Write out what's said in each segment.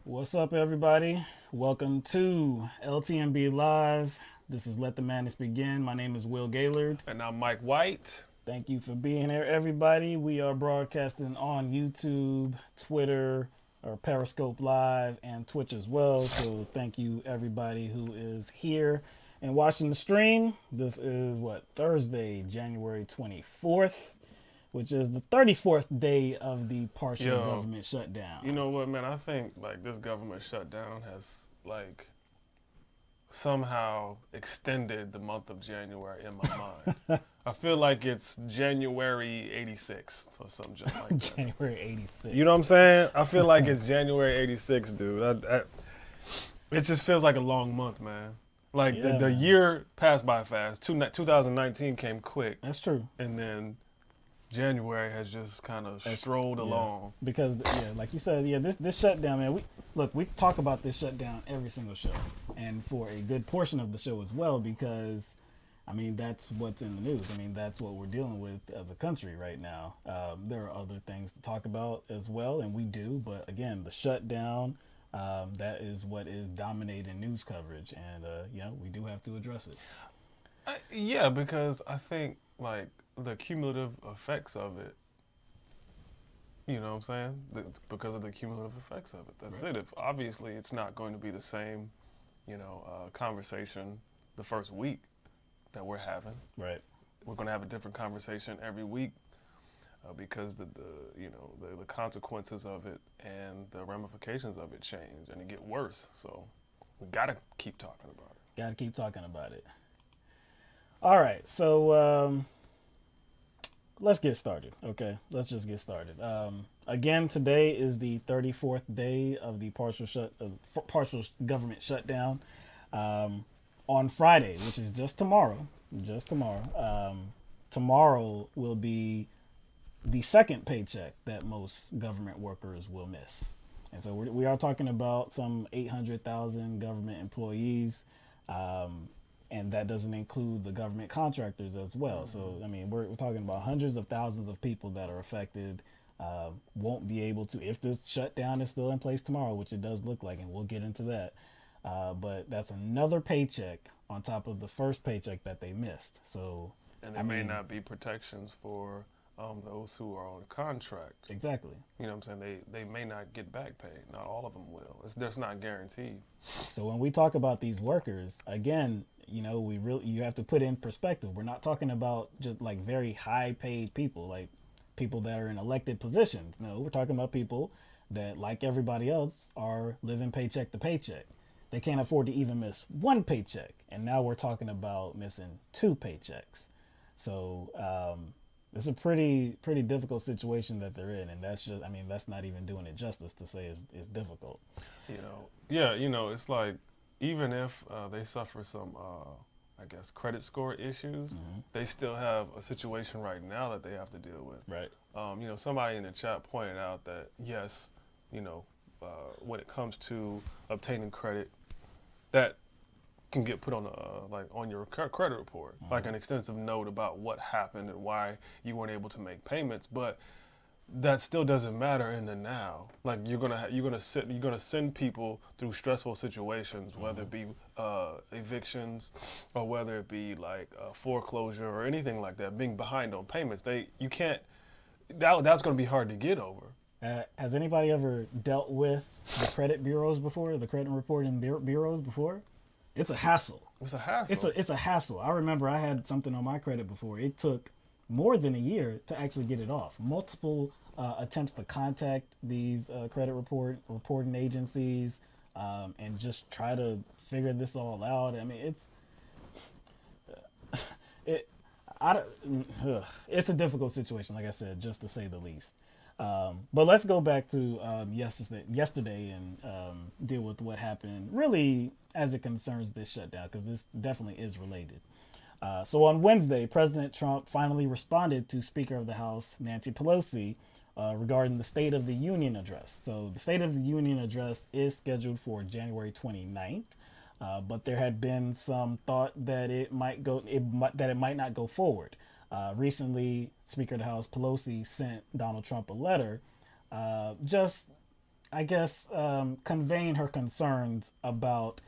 What's up, everybody? Welcome to LTMB Live. This is Let the Madness Begin. My name is Will Gaillard. And I'm Mike White. Thank you for being here, everybody. We are broadcasting on YouTube, Twitter, or Periscope Live, and Twitch as well. So thank you, everybody who is here and watching the stream. This is, Thursday, January 24th. Which is the 34th day of the partial government shutdown. You know what, man? I think this government shutdown has somehow extended the month of January in my mind. I feel like it's January 86th or something just like that. January 86th. You know what I'm saying? I feel like it's January 86, dude. It just feels like a long month, man. The year passed by fast. 2019 came quick. That's true. And then January has just kind of strolled along. Because, like you said, this shutdown, man, we talk about this shutdown every single show. And for a good portion of the show as well, because, that's what's in the news. That's what we're dealing with as a country right now. There are other things to talk about as well, and we do. But, again, the shutdown, that is what is dominating news coverage. And, we do have to address it. Because I think, the cumulative effects of it, you know what I'm saying? Because of the cumulative effects of it. That's right. Obviously, it's not going to be the same, conversation the first week that we're having. Right. We're going to have a different conversation every week because the consequences of it and the ramifications of it change and it get worse. So we got to keep talking about it. Got to keep talking about it. All right. So, let's get started, okay? Let's just get started. Again, today is the 34th day of the partial government shutdown. On Friday, which is just tomorrow, tomorrow will be the second paycheck that most government workers will miss. And so we are talking about some 800,000 government employees, and that doesn't include the government contractors as well. Mm-hmm. So, we're talking about hundreds of thousands of people that are affected, won't be able to, if this shutdown is still in place tomorrow, which it does look like, and we'll get into that. But that's another paycheck on top of the first paycheck that they missed. So, and there may not be protections for those who are on contract. Exactly. You know what I'm saying? They may not get back pay. Not all of them will. That's not guaranteed. So when we talk about these workers, again, you have to put in perspective. We're not talking about just very high paid people, like people that are in elected positions. No, we're talking about people that, like everybody else, are living paycheck to paycheck. They can't afford to even miss one paycheck. And now we're talking about missing two paychecks. So it's a pretty difficult situation that they're in. And that's just, that's not even doing it justice to say it's difficult. It's like, even if they suffer some, credit score issues, mm-hmm. they still have a situation right now that they have to deal with. Right. Somebody in the chat pointed out that, yes, when it comes to obtaining credit, that can get put on on your credit report, mm-hmm. like an extensive note about what happened and why you weren't able to make payments, but that still doesn't matter in the now. You're gonna send people through stressful situations, mm-hmm. whether it be evictions or whether it be foreclosure or anything like that. Being behind on payments, that's gonna be hard to get over. Has anybody ever dealt with the credit bureaus before? The credit reporting bureaus before? It's a hassle. It's a hassle. It's a hassle. I remember I had something on my credit before. It took more than a year to actually get it off. Multiple attempts to contact these credit reporting agencies and just try to figure this all out. It's a difficult situation, like I said, just to say the least. But let's go back to yesterday and deal with what happened really as it concerns this shutdown, because this definitely is related. So on Wednesday, President Trump finally responded to Speaker of the House, Nancy Pelosi, regarding the State of the Union address. So the State of the Union address is scheduled for January 29th, but there had been some thought that it might not go forward. Recently, Speaker of the House Pelosi sent Donald Trump a letter just I guess, conveying her concerns about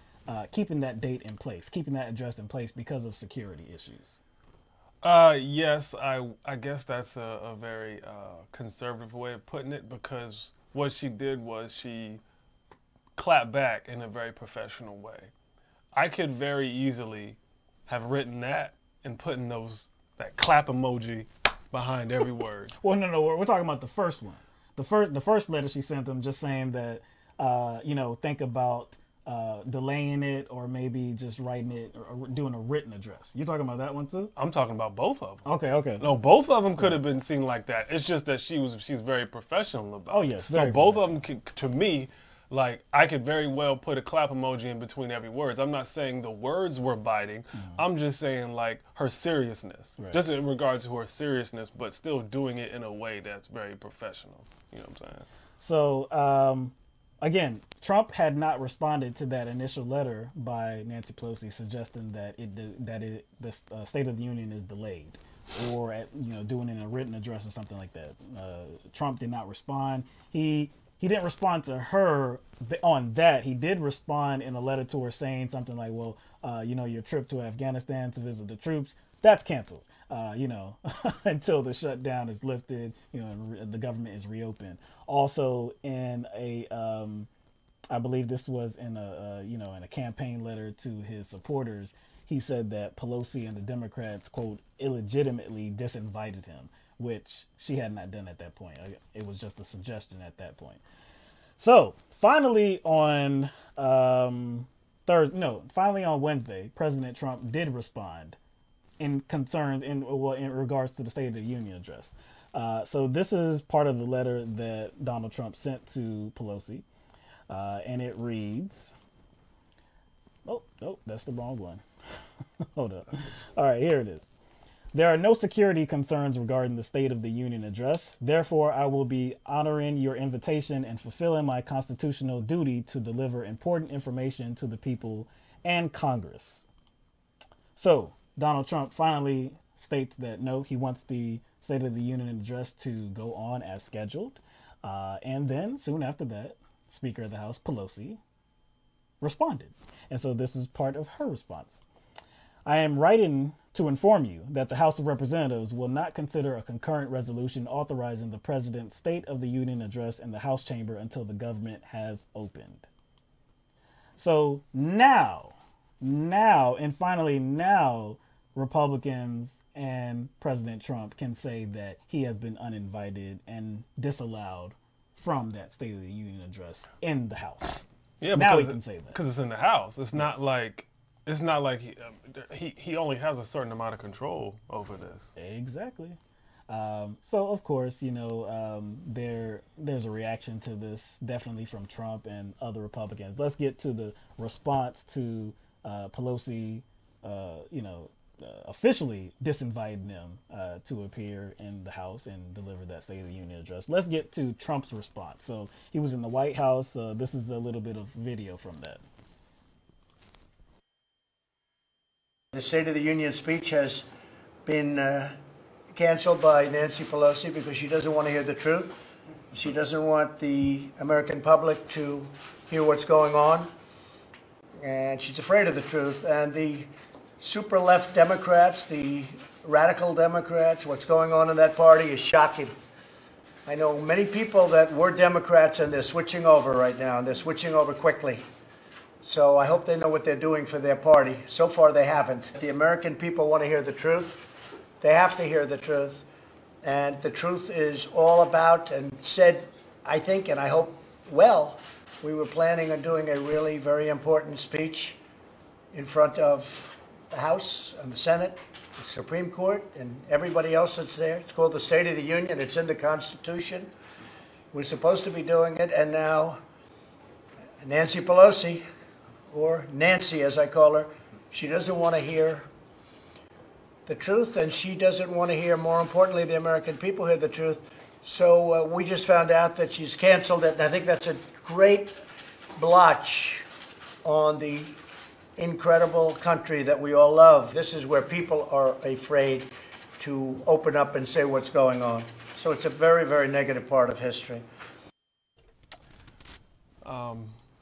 keeping that date in place, keeping that address in place because of security issues. Yes, I guess that's a very conservative way of putting it, because what she did was she clapped back in a very professional way. I could very easily have written that and putting that clap emoji behind every word. Well, no, we're talking about the first one. The first letter she sent them, just saying that, think about delaying it, or maybe just writing it or doing a written address. You talking about that one too? I'm talking about both of them. Okay. No, both of them could have been seen like that. It's just that she's very professional about it. Oh, yes. So both of them, to me, like, I could very well put a clap emoji in between every words. I'm not saying the words were biting. I'm just saying, like, her seriousness. Right. Just in regards to her seriousness, but still doing it in a way that's very professional. You know what I'm saying? So, again, Trump had not responded to that initial letter by Nancy Pelosi suggesting that the State of the Union is delayed, or doing it in a written address or something like that. Trump did not respond. He didn't respond to her on that. He did respond in a letter to her saying something like, well, your trip to Afghanistan to visit the troops, that's canceled, until the shutdown is lifted, and the government is reopened. Also in I believe this was in a campaign letter to his supporters, he said that Pelosi and the Democrats, quote, illegitimately disinvited him, which she had not done at that point. It was just a suggestion at that point. So finally on finally on Wednesday, President Trump did respond in regards to the State of the Union address. So this is part of the letter that Donald Trump sent to Pelosi, and it reads, oh, that's the wrong one. Hold up. All right, here it is. There are no security concerns regarding the State of the Union address. Therefore, I will be honoring your invitation and fulfilling my constitutional duty to deliver important information to the people and Congress. So, Donald Trump finally states that no, he wants the State of the Union address to go on as scheduled. And then, soon after that, Speaker of the House, Pelosi, responded. And so this is part of her response. I am writing to inform you that the House of Representatives will not consider a concurrent resolution authorizing the President's State of the Union address in the House chamber until the government has opened. So now, Republicans and President Trump can say that he has been uninvited and disallowed from that State of the Union address in the House. Yeah, now he can say that because it's in the House. It's not like he only has a certain amount of control over this. Exactly. So of course, there's a reaction to this, definitely from Trump and other Republicans. Let's get to the response to Pelosi, officially disinviting them to appear in the House and deliver that State of the Union address. Let's get to Trump's response. So he was in the White House. This is a little bit of video from that. The State of the Union speech has been canceled by Nancy Pelosi because she doesn't want to hear the truth. She doesn't want the American public to hear what's going on. And she's afraid of the truth. And the super left Democrats, the radical Democrats, what's going on in that party is shocking. I know many people that were Democrats and they're switching over right now, and they're switching over quickly. So I hope they know what they're doing for their party. So far, they haven't. The American people want to hear the truth. They have to hear the truth. And the truth is all about, and said, I think, and I hope well, we were planning on doing a really very important speech in front of the House and the Senate, the Supreme Court, and everybody else that's there. It's called the State of the Union. It's in the Constitution. We're supposed to be doing it, and now Nancy Pelosi, or Nancy as I call her, she doesn't want to hear the truth, and she doesn't want to hear, more importantly, the American people hear the truth. So we just found out that she's canceled it, and I think that's a great blotch on the incredible country that we all love. This is where people are afraid to open up and say what's going on. So it's a very, very negative part of history.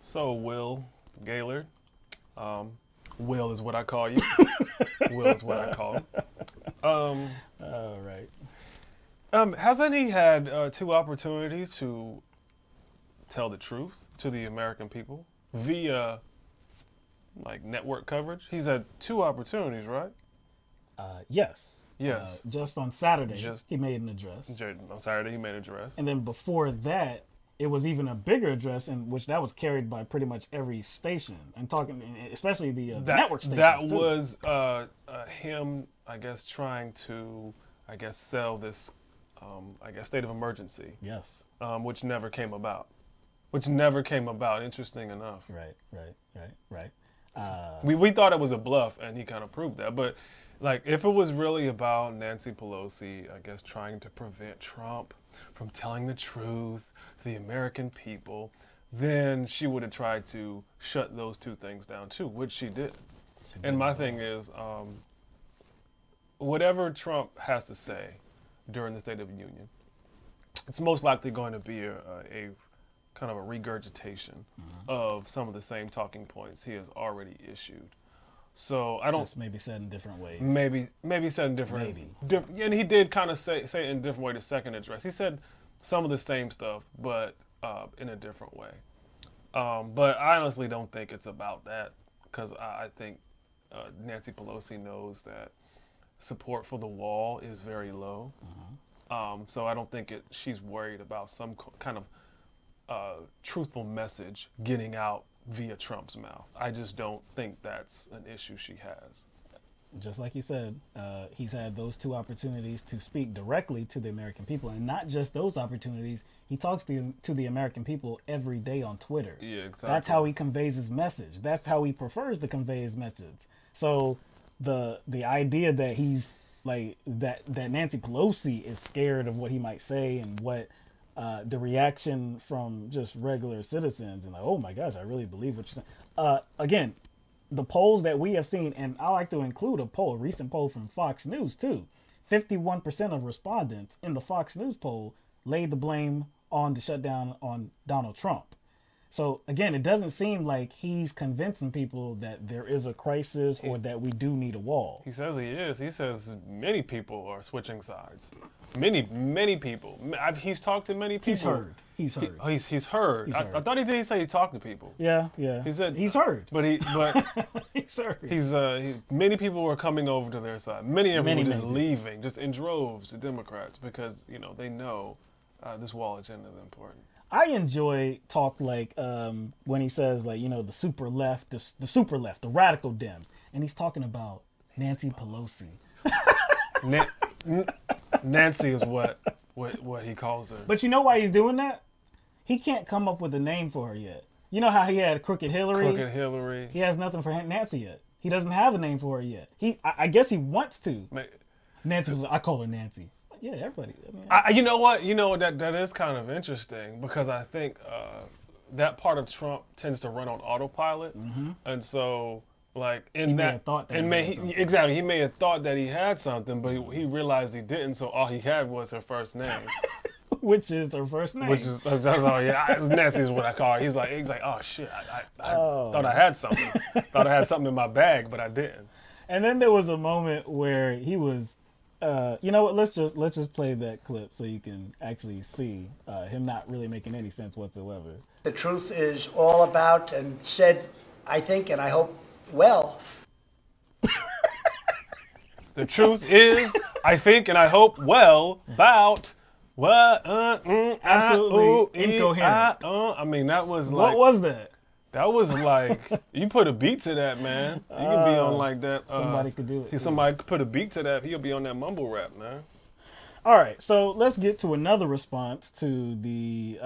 So Will Gaillard, Will is what I call you. Will is what I call him. All right. Hasn't he had 2 opportunities to tell the truth to the American people via like network coverage? He's had 2 opportunities, right? Yes. Yes. Just on Saturday, he made an address. On Saturday, he made an address. And then before that, it was even a bigger address, in which that was carried by pretty much every station, and talking, especially the network stations. That too. was him, I guess, trying to, I guess, sell this, I guess, state of emergency. Yes. Which never came about. Interesting enough. Right. We thought it was a bluff, and he kind of proved that. But like, if it was really about Nancy Pelosi, I guess, trying to prevent Trump from telling the truth to the American people, then she would have tried to shut those 2 things down too, which she did. And my thing is, whatever Trump has to say during the State of the Union, it's most likely going to be a kind of a regurgitation of some of the same talking points he has already issued. So I don't. Just maybe said in different ways. Maybe said in different. And he did kind of say it in a different way the second address. He said some of the same stuff, but in a different way. But I honestly don't think it's about that, because I think Nancy Pelosi knows that support for the wall is very low. So I don't think she's worried about some kind of truthful message getting out via Trump's mouth. I just don't think that's an issue she has. Just like you said, he's had those 2 opportunities to speak directly to the American people, and not just those opportunities. He talks to the American people every day on Twitter. Yeah, exactly. That's how he conveys his message. That's how he prefers to convey his message. So the idea that he's like that Nancy Pelosi is scared of what he might say, and what the reaction from just regular citizens, and like, oh my gosh, I really believe what you're saying. Again, the polls that we have seen, and I like to include a recent poll from Fox News too. 51% of respondents in the Fox News poll laid the blame on the shutdown on Donald Trump. So again, it doesn't seem like he's convincing people that there is a crisis or that we do need a wall. He says he is. He says many people are switching sides. Many people. He's talked to many people. He's heard. He's heard. I thought he did say he talked to people. Yeah. He said he's heard. But he's heard. Many people were coming over to their side. Many of them were just leaving, just in droves, to Democrats, because they know this wall agenda is important. I enjoy talk like when he says like, the super left, the radical Dems, and he's talking about Nancy Pelosi. Nancy is what he calls her. But you know why he's doing that? He can't come up with a name for her yet. You know how he had Crooked Hillary? He has nothing for Nancy yet. He doesn't have a name for her yet. I guess he wants to. Nancy was, I call her Nancy. Yeah, everybody. You know what? That is kind of interesting, because I think that part of Trump tends to run on autopilot, and so like he may have thought that he had something, but he realized he didn't. So all he had was her first name, which is her first name. That's all. Yeah, Nancy is what I call her. He's like, oh shit, I thought I had something. Thought I had something in my bag, but I didn't. And then there was a moment where he was. You know what? Let's just play that clip so you can actually see him not really making any sense whatsoever. The truth is all about, and said, I think, and I hope, well. The truth is, I think, and I hope, well, about what? Absolutely incoherent. I mean, that was like. What was that? That was like, you put a beat to that, man. You can be on like that. Somebody could do it. Somebody could put a beat to that. He'll be on that mumble rap, man. All right, so let's get to another response to the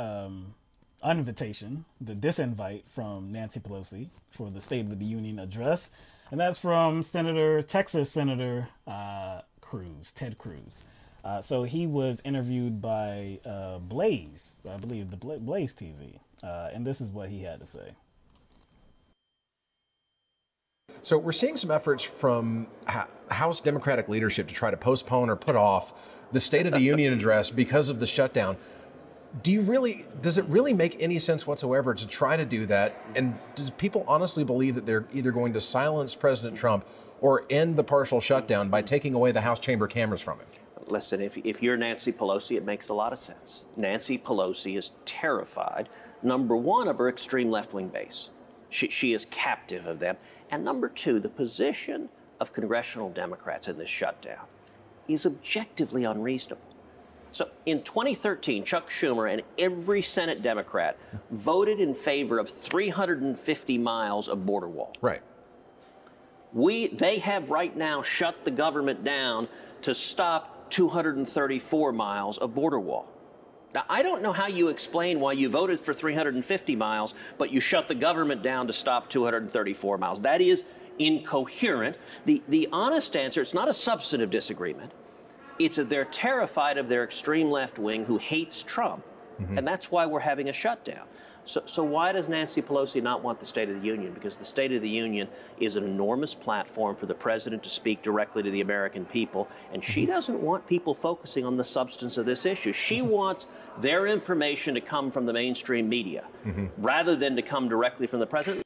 invitation, the disinvite from Nancy Pelosi for the State of the Union address. And that's from Texas Senator Ted Cruz. So he was interviewed by Blaze, I believe, the Blaze TV. And this is what he had to say. So we're seeing some efforts from House Democratic leadership to try to postpone or put off the State of the Union address because of the shutdown. Does it really make any sense whatsoever to try to do that? And does people honestly believe that they're either going to silence President Trump or end the partial shutdown by taking away the House chamber cameras from him? Listen, if you're Nancy Pelosi, it makes a lot of sense. Nancy Pelosi is terrified, number one, of her extreme left-wing base. She is captive of them. And number two, the position of congressional Democrats in this shutdown is objectively unreasonable. So in 2013, Chuck Schumer and every Senate Democrat voted in favor of 350 miles of border wall. Right. They have right now shut the government down to stop 234 miles of border wall. Now, I don't know how you explain why you voted for 350 miles, but you shut the government down to stop 234 miles. That is incoherent. The honest answer, it's not a substantive disagreement. It's that they're terrified of their extreme left wing who hates Trump, and that's why we're having a shutdown. So why does Nancy Pelosi not want the State of the Union? Because the State of the Union is an enormous platform for the president to speak directly to the American people, and she doesn't want people focusing on the substance of this issue. She wants their information to come from the mainstream media rather than to come directly from the president.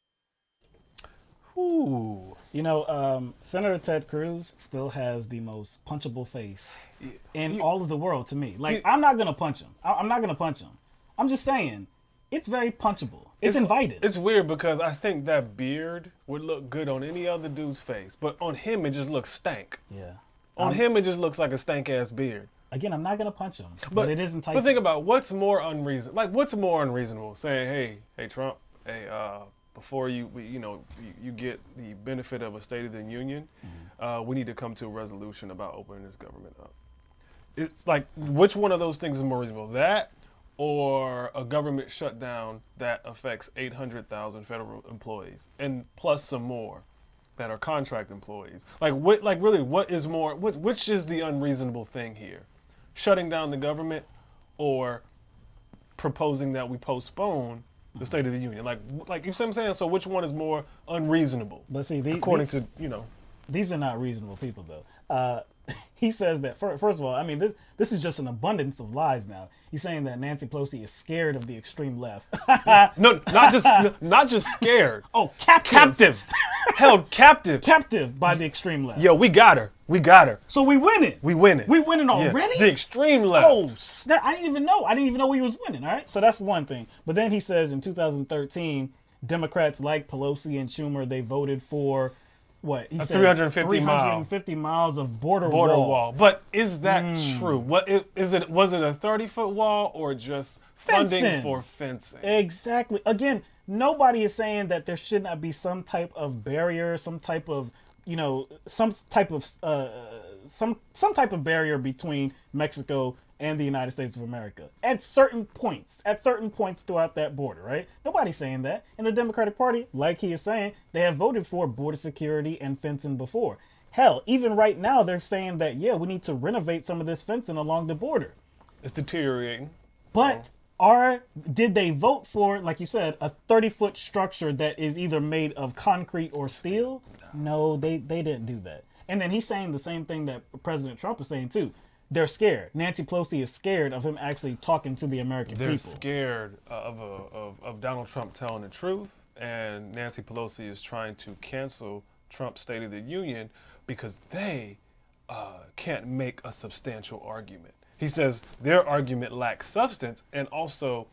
Ooh. You know, Senator Ted Cruz still has the most punchable face in all of the world to me. Like, I'm not going to punch him. I'm not going to punch him. I'm just saying, it's very punchable. It's invited. It's weird because I think that beard would look good on any other dude's face, but on him it just looks stank. Yeah. On him it just looks like a stank-ass beard. Again, I'm not going to punch him, but it is enticing. But think about what's more unreasonable. Like, what's more unreasonable? Saying, hey, Trump, before you get the benefit of a State of the Union, we need to come to a resolution about opening this government up. Like, which one of those things is more reasonable? That or a government shutdown that affects 800,000 federal employees and plus some more that are contract employees? Like, what is more? Which is the unreasonable thing here? Shutting down the government or proposing that we postpone the State of the Union? Like you see what I'm saying? So which one is more unreasonable? But see, according to these are not reasonable people though. He says that first of all, I mean, this is just an abundance of lies now. He's saying that Nancy Pelosi is scared of the extreme left. No, not just scared. Oh, captive. Held captive. Captive by the extreme left. Yo, we got her. We got her. So we winning. We winning. We winning already? Yeah, the extreme left. Oh, snap. I didn't even know we was winning, all right? So that's one thing. But then he says in 2013, Democrats like Pelosi and Schumer, they voted for what? He said 350 miles of border wall. But is that true? What is it? Was it a 30-foot wall or just funding for fencing? Exactly. Again, nobody is saying that there should not be some type of barrier, some type of barrier between Mexico and the United States of America at certain points throughout that border, right? Nobody's saying that. And the Democratic Party, like he is saying, they have voted for border security and fencing before. Hell, even right now, they're saying that, yeah, we need to renovate some of this fencing along the border. It's deteriorating. But did they vote for, like you said, a 30-foot structure that is either made of concrete or steel? No, they didn't do that. And then he's saying the same thing that President Trump is saying too. They're scared. Nancy Pelosi is scared of him actually talking to the American people. They're scared of Donald Trump telling the truth, and Nancy Pelosi is trying to cancel Trump's State of the Union because they can't make a substantial argument. He says their argument lacks substance and also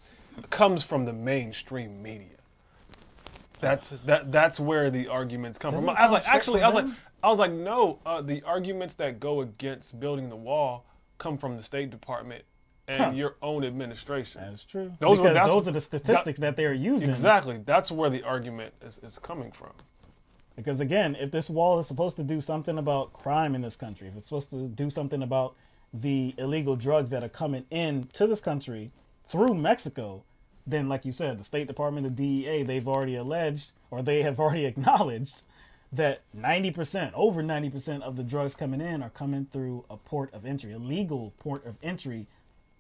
comes from the mainstream media. That's where the arguments come from. I was like, no, the arguments that go against building the wall come from the State Department and your own administration. That's true. Those are the statistics that they're using. Exactly. That's where the argument is coming from. Because again, if this wall is supposed to do something about crime in this country, if it's supposed to do something about the illegal drugs that are coming in to this country through Mexico, then like you said, the State Department, the DEA, they've already alleged, or they have already acknowledged that 90%, over 90% of the drugs coming in are coming through a port of entry, a legal port of entry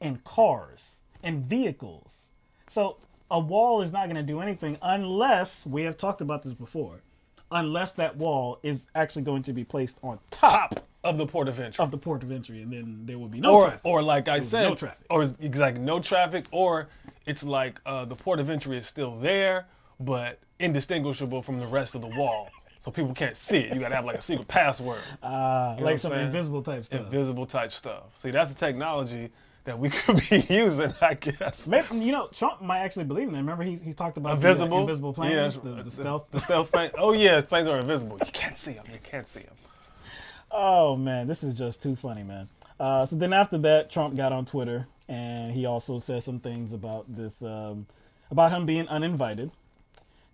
in cars and vehicles. So a wall is not going to do anything unless, we have talked about this before, unless that wall is actually going to be placed on top of the port of entry. Of the port of entry, and then there would be no traffic. Or like I said, no traffic. Or exactly no traffic, or it's like the port of entry is still there, but indistinguishable from the rest of the wall. So people can't see it. You got to have like a secret password. Like some invisible type stuff. Invisible type stuff. See, that's the technology that we could be using, I guess. Maybe, you know, Trump might actually believe in that. Remember, he's talked about invisible planes, yes, the stealth. The stealth planes. Oh, yeah, planes are invisible. You can't see them. You can't see them. Oh, man, this is just too funny, man. So then after that, Trump got on Twitter, and he also said some things about this, about him being uninvited.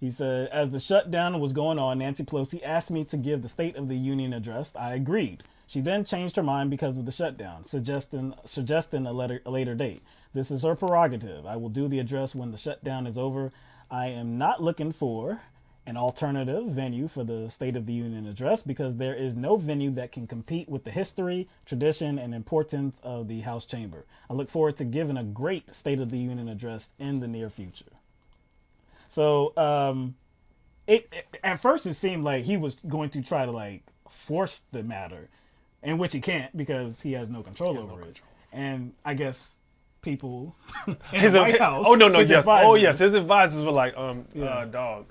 He said, as the shutdown was going on, Nancy Pelosi asked me to give the State of the Union address. I agreed. She then changed her mind because of the shutdown, suggesting a later date. This is her prerogative. I will do the address when the shutdown is over. I am not looking for an alternative venue for the State of the Union address because there is no venue that can compete with the history, tradition, and importance of the House chamber. I look forward to giving a great State of the Union address in the near future. So at first it seemed like he was going to try to like force the matter, in which he can't because he has no control over it. And I guess people in the White House. Oh no, yes. Advisors, Oh yes, his advisors were like, dog,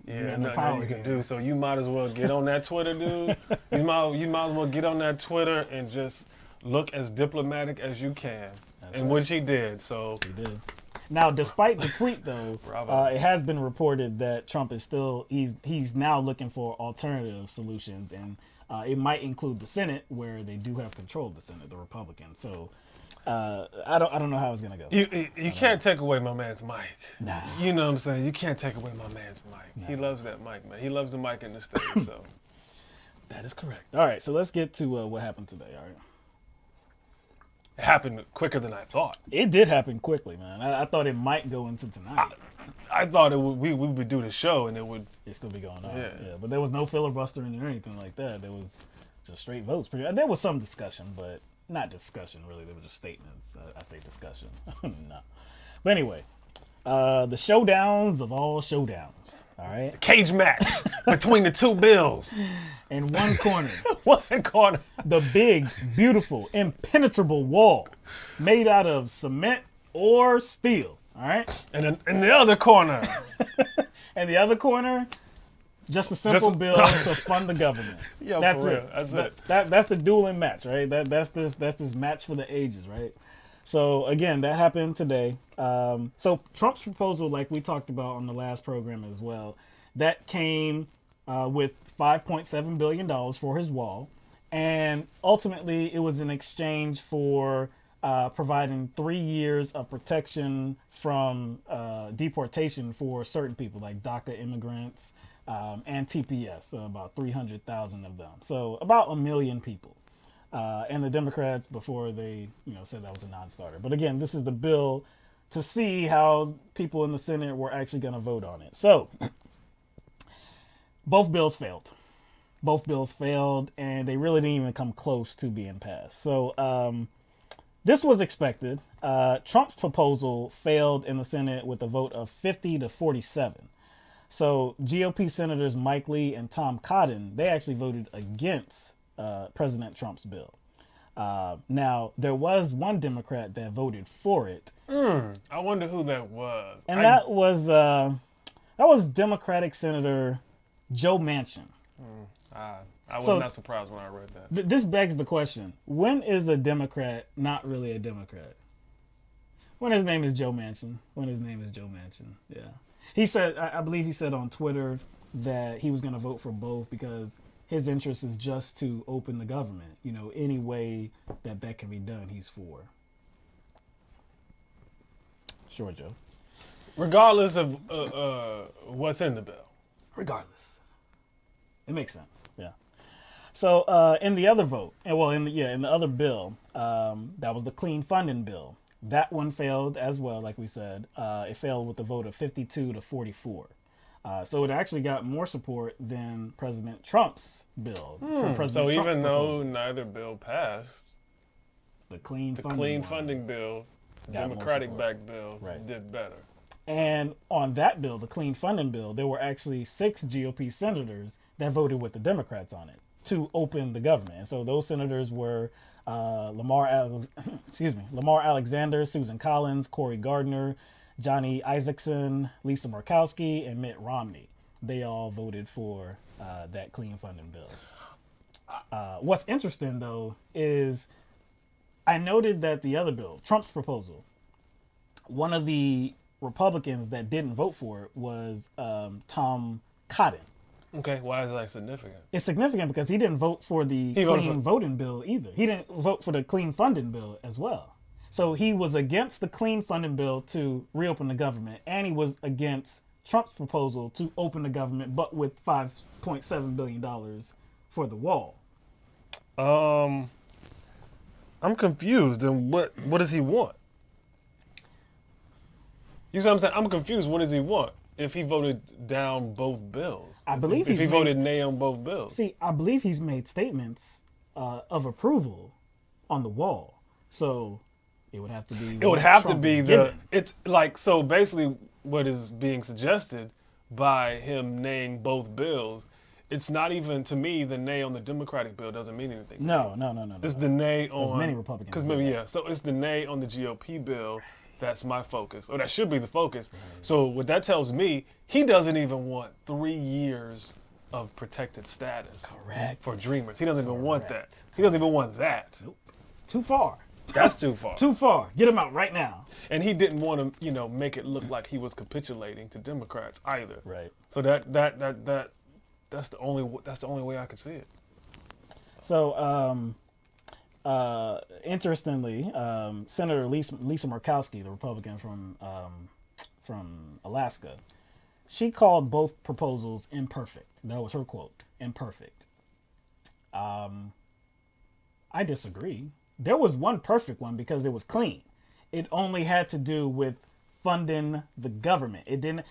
Yeah, nothing you can do. So you might as well get on that Twitter, dude. you might as well get on that Twitter and just look as diplomatic as you can. And which he did. So he did. Now, despite the tweet, though, it has been reported that Trump is still he's now looking for alternative solutions, and it might include the Senate, where they do have control of the Senate, the Republicans. So I don't know how it's gonna go. You can't take away my man's mic. Nah. You know what I'm saying? You can't take away my man's mic. Nah. He loves that mic, man. He loves the mic in the state. So that is correct. All right, so let's get to what happened today. All right. It happened quicker than I thought. It did happen quickly, man. I thought it might go into tonight. I thought we would do the show and it'd still be going on. Yeah, but there was no filibustering or anything like that. There was just straight votes. There was some discussion, but not discussion really. There were just statements. I say discussion. No. But anyway, the showdowns of all showdowns. All right. Cage match between the two bills. In one corner. One corner. The big, beautiful, impenetrable wall made out of cement or steel. All right. And in the other corner. And the other corner, just a simple bill to fund the government. Yo, that's for it. real. That's it. That's the dueling match, right? That's this match for the ages, right? So again, that happened today. So Trump's proposal, like we talked about on the last program as well, that came with $5.7 billion for his wall. And ultimately, it was in exchange for providing 3 years of protection from deportation for certain people, like DACA immigrants and TPS, so about 300,000 of them. So about 1 million people. And the Democrats, before they said that was a non-starter. But again, this is the bill to see how people in the Senate were actually going to vote on it. So both bills failed. Both bills failed, and they really didn't even come close to being passed. So this was expected. Trump's proposal failed in the Senate with a vote of 50 to 47. So GOP Senators Mike Lee and Tom Cotton, they actually voted against President Trump's bill. Now, there was one Democrat that voted for it. I wonder who that was. And that was Democratic Senator Joe Manchin. I was not surprised when I read that. This begs the question, when is a Democrat not really a Democrat? When his name is Joe Manchin. Yeah. He said, I believe he said on Twitter that he was going to vote for both because his interest is just to open the government. Any way that can be done, he's for. Sure, Joe. Regardless of what's in the bill. Regardless. It makes sense. Yeah. So in the other vote, in the other bill, that was the clean funding bill. That one failed as well, like we said. It failed with a vote of 52 to 44. So it actually got more support than President Trump's bill. So even though neither bill passed, the clean funding bill, Democratic-backed bill, did better. And on that bill, the clean funding bill, there were actually 6 GOP senators that voted with the Democrats on it. to open the government. And so those senators were Lamar Alexander, Susan Collins, Cory Gardner, Johnny Isakson, Lisa Murkowski, and Mitt Romney. They all voted for that clean funding bill. What's interesting, though, is I noted that the other bill, Trump's proposal, one of the Republicans that didn't vote for it was Tom Cotton. Okay, why is that significant? It's significant because he didn't vote for the clean voting bill either. He didn't vote for the clean funding bill as well. So he was against the clean funding bill to reopen the government, and he was against Trump's proposal to open the government, but with $5.7 billion for the wall. I'm confused. And what does he want? You see what I'm saying? I'm confused. What does he want? If he voted down both bills, I believe if he voted nay on both bills. See, I believe he's made statements of approval on the wall. So it would have to be. It would have to be given. It's like, so basically what is being suggested by him naying both bills. It's not even, to me, the nay on the Democratic bill doesn't mean anything. No. It's the nay on. many Republicans. Because maybe, yeah. So it's the nay on the GOP bill. That's my focus, or that should be the focus. Right. So what that tells me, he doesn't even want 3 years of protected status. Correct. For Dreamers. He doesn't even want that. He doesn't even want that. Nope. Too far. That's too far. Too far. Get him out right now. And he didn't want to, make it look like he was capitulating to Democrats either. Right. So that's the only way I could see it. So interestingly, Senator Lisa Murkowski, the Republican from Alaska, she called both proposals imperfect. That was her quote, imperfect. I disagree. There was one perfect one because it was clean. It only had to do with funding the government. It didn't,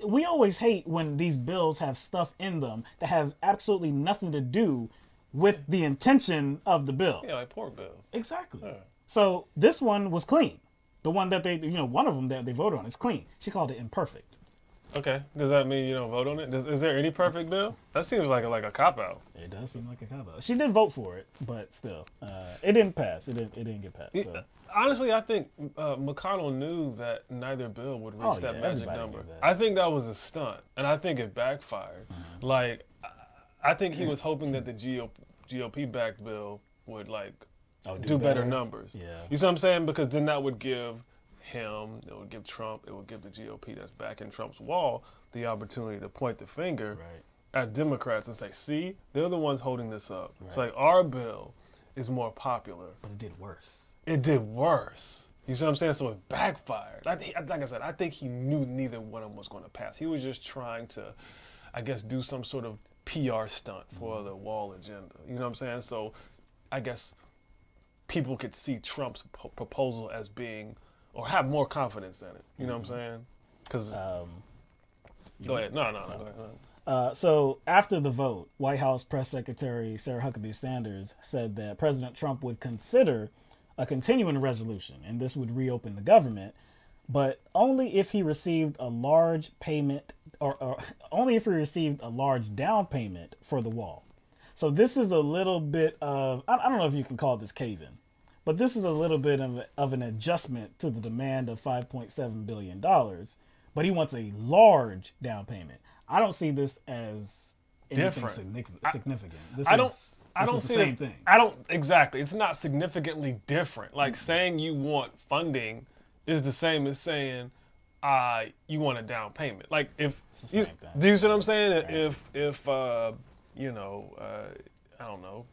we always hate when these bills have stuff in them that have absolutely nothing to do with the intention of the bill. Yeah, like pork bills. Exactly. Yeah. So this one was clean. The one that they, one of them that they voted on is clean. She called it imperfect. Okay. Does that mean you don't vote on it? Is there any perfect bill? That seems like a cop-out. It does seem like a cop-out. She did vote for it, but still, it didn't pass. It didn't get passed. So. Honestly, I think McConnell knew that neither bill would reach that magic number. That. I think that was a stunt, and I think it backfired. Mm-hmm. Like, I think he was hoping that the GOP-backed bill would do better numbers. Yeah. You see what I'm saying? Because then that would give him, it would give Trump, it would give the GOP that's backing Trump's wall the opportunity to point the finger at Democrats and say, see, they're the ones holding this up. Right. It's like our bill is more popular. But it did worse. It did worse. You see what I'm saying? So it backfired. Like I said, I think he knew neither one of them was going to pass. He was just trying to, I guess, do some sort of PR stunt for the wall agenda. You know what I'm saying? So I guess people could see Trump's proposal as being, or have more confidence in it. You know what I'm saying? Because, go ahead. No, go ahead. So after the vote, White House Press Secretary Sarah Huckabee Sanders said that President Trump would consider a continuing resolution, and this would reopen the government, but only if he received a large payment, or only if he received a large down payment for the wall. So this is a little bit of, I don't know if you can call this cave-in, but this is a little bit of an adjustment to the demand of $5.7 billion, but he wants a large down payment. I don't see this as anything significant. I don't see the same thing. Exactly. It's not significantly different. Like saying you want funding is the same as saying you want a down payment. Like do you see what I'm saying? Right. If I don't know,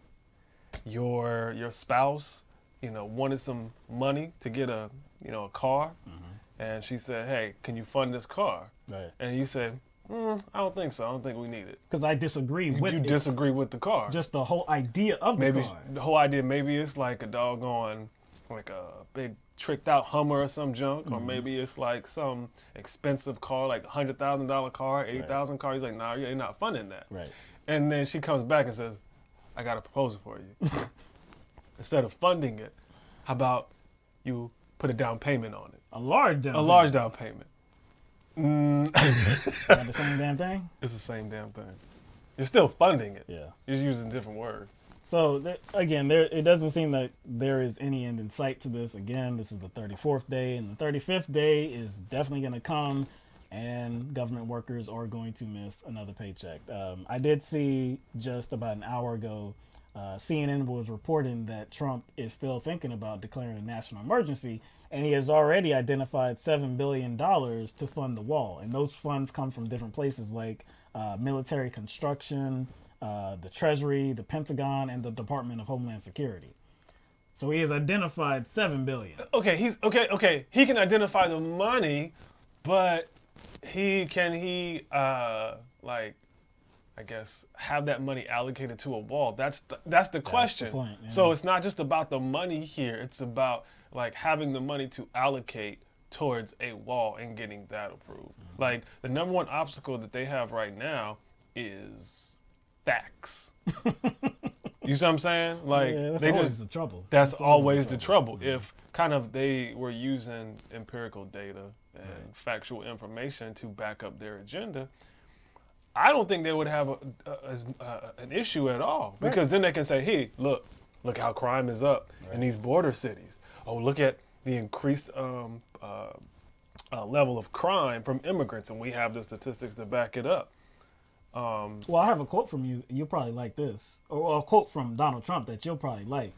your spouse, wanted some money to get a car, and she said, "Hey, can you fund this car?" Right. And you said, I don't think so. I don't think we need it. Because I disagree with it. You disagree with the car. Just the whole idea of the car. The whole idea, maybe it's like a doggone, like a big tricked out Hummer or some junk, or maybe it's like some expensive car, like $100,000 car, $80,000 car. He's like, nah, you're not funding that. Right. And then she comes back and says, I got a proposal for you. Instead of funding it, how about you put a down payment on it? A large down payment. A large down payment. Is that the same damn thing? It's the same damn thing. You're still funding it. Yeah. You're using different words. So again, it doesn't seem that there is any end in sight to this. Again, this is the 34th day, and the 35th day is definitely going to come, and government workers are going to miss another paycheck. I did see just about an hour ago, CNN was reporting that Trump is still thinking about declaring a national emergency, and he has already identified $7 billion to fund the wall. And those funds come from different places like military construction, the Treasury, the Pentagon, and the Department of Homeland Security. So he has identified $7 billion. Okay, he can identify the money, but can he I guess have that money allocated to a wall? That's the question. That's the point, yeah. So it's not just about the money here, it's about like having the money to allocate towards a wall and getting that approved. Mm-hmm. Like the number one obstacle that they have right now is facts. You see what I'm saying? Like that's always the trouble. That's always the trouble. Mm-hmm. If kind of they were using empirical data and factual information to back up their agenda, I don't think they would have an issue at all, because then they can say, hey, look how crime is up in these border cities. Oh, look at the increased level of crime from immigrants, and we have the statistics to back it up. Well, I have a quote from you. You'll probably like this, or a quote from Donald Trump that you'll probably like.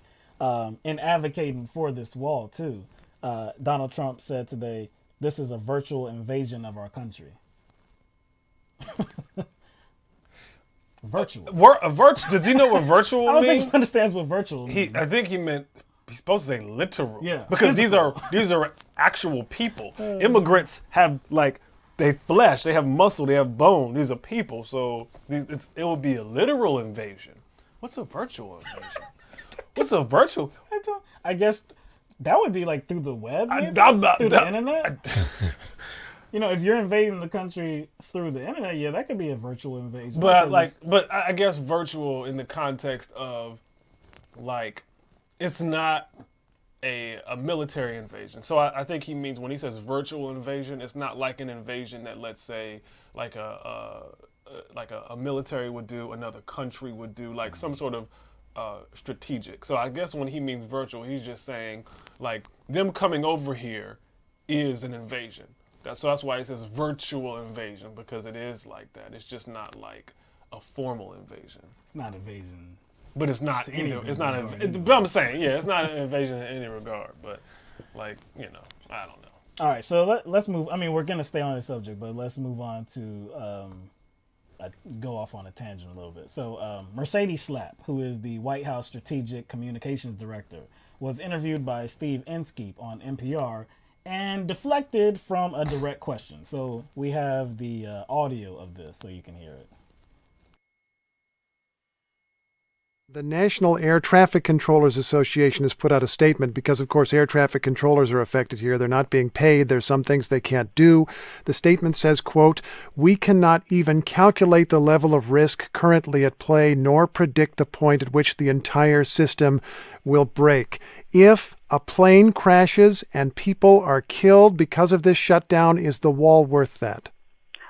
In advocating for this wall, too, Donald Trump said today, "This is a virtual invasion of our country." Virtual. Does he know what virtual I don't means? think he understands what virtual means. I think he's supposed to say literal. Yeah. Because these are actual people. Immigrants have they flesh, they have muscle, they have bone. These are people. So it would be a literal invasion. What's a virtual invasion? What's a virtual? I guess that would be like through the web, maybe? Through the internet. You know, if you're invading the country through the internet, yeah, that could be a virtual invasion. But I guess virtual in the context of it's not a military invasion. So I think he means when he says virtual invasion, it's not like an invasion that, let's say, like a military would do, another country would do, like some sort of strategic. So I guess when he means virtual, he's just saying like them coming over here is an invasion. So that's why he says virtual invasion, because it is like that. It's just not like a formal invasion. It's not invasion. But it's not either. It's not. But I'm saying, yeah, it's not an invasion in any regard. But I don't know. All right, so let's move. I mean, we're gonna stay on this subject, but let's move on to go off on a tangent a little bit. So Mercedes Schlapp, who is the White House Strategic Communications Director, was interviewed by Steve Inskeep on NPR and deflected from a direct question. So we have the audio of this so you can hear it. The National Air Traffic Controllers Association has put out a statement because, of course, air traffic controllers are affected here. They're not being paid. There's some things they can't do. The statement says, quote, "We cannot even calculate the level of risk currently at play, nor predict the point at which the entire system will break. If a plane crashes and people are killed because of this shutdown, is the wall worth that?"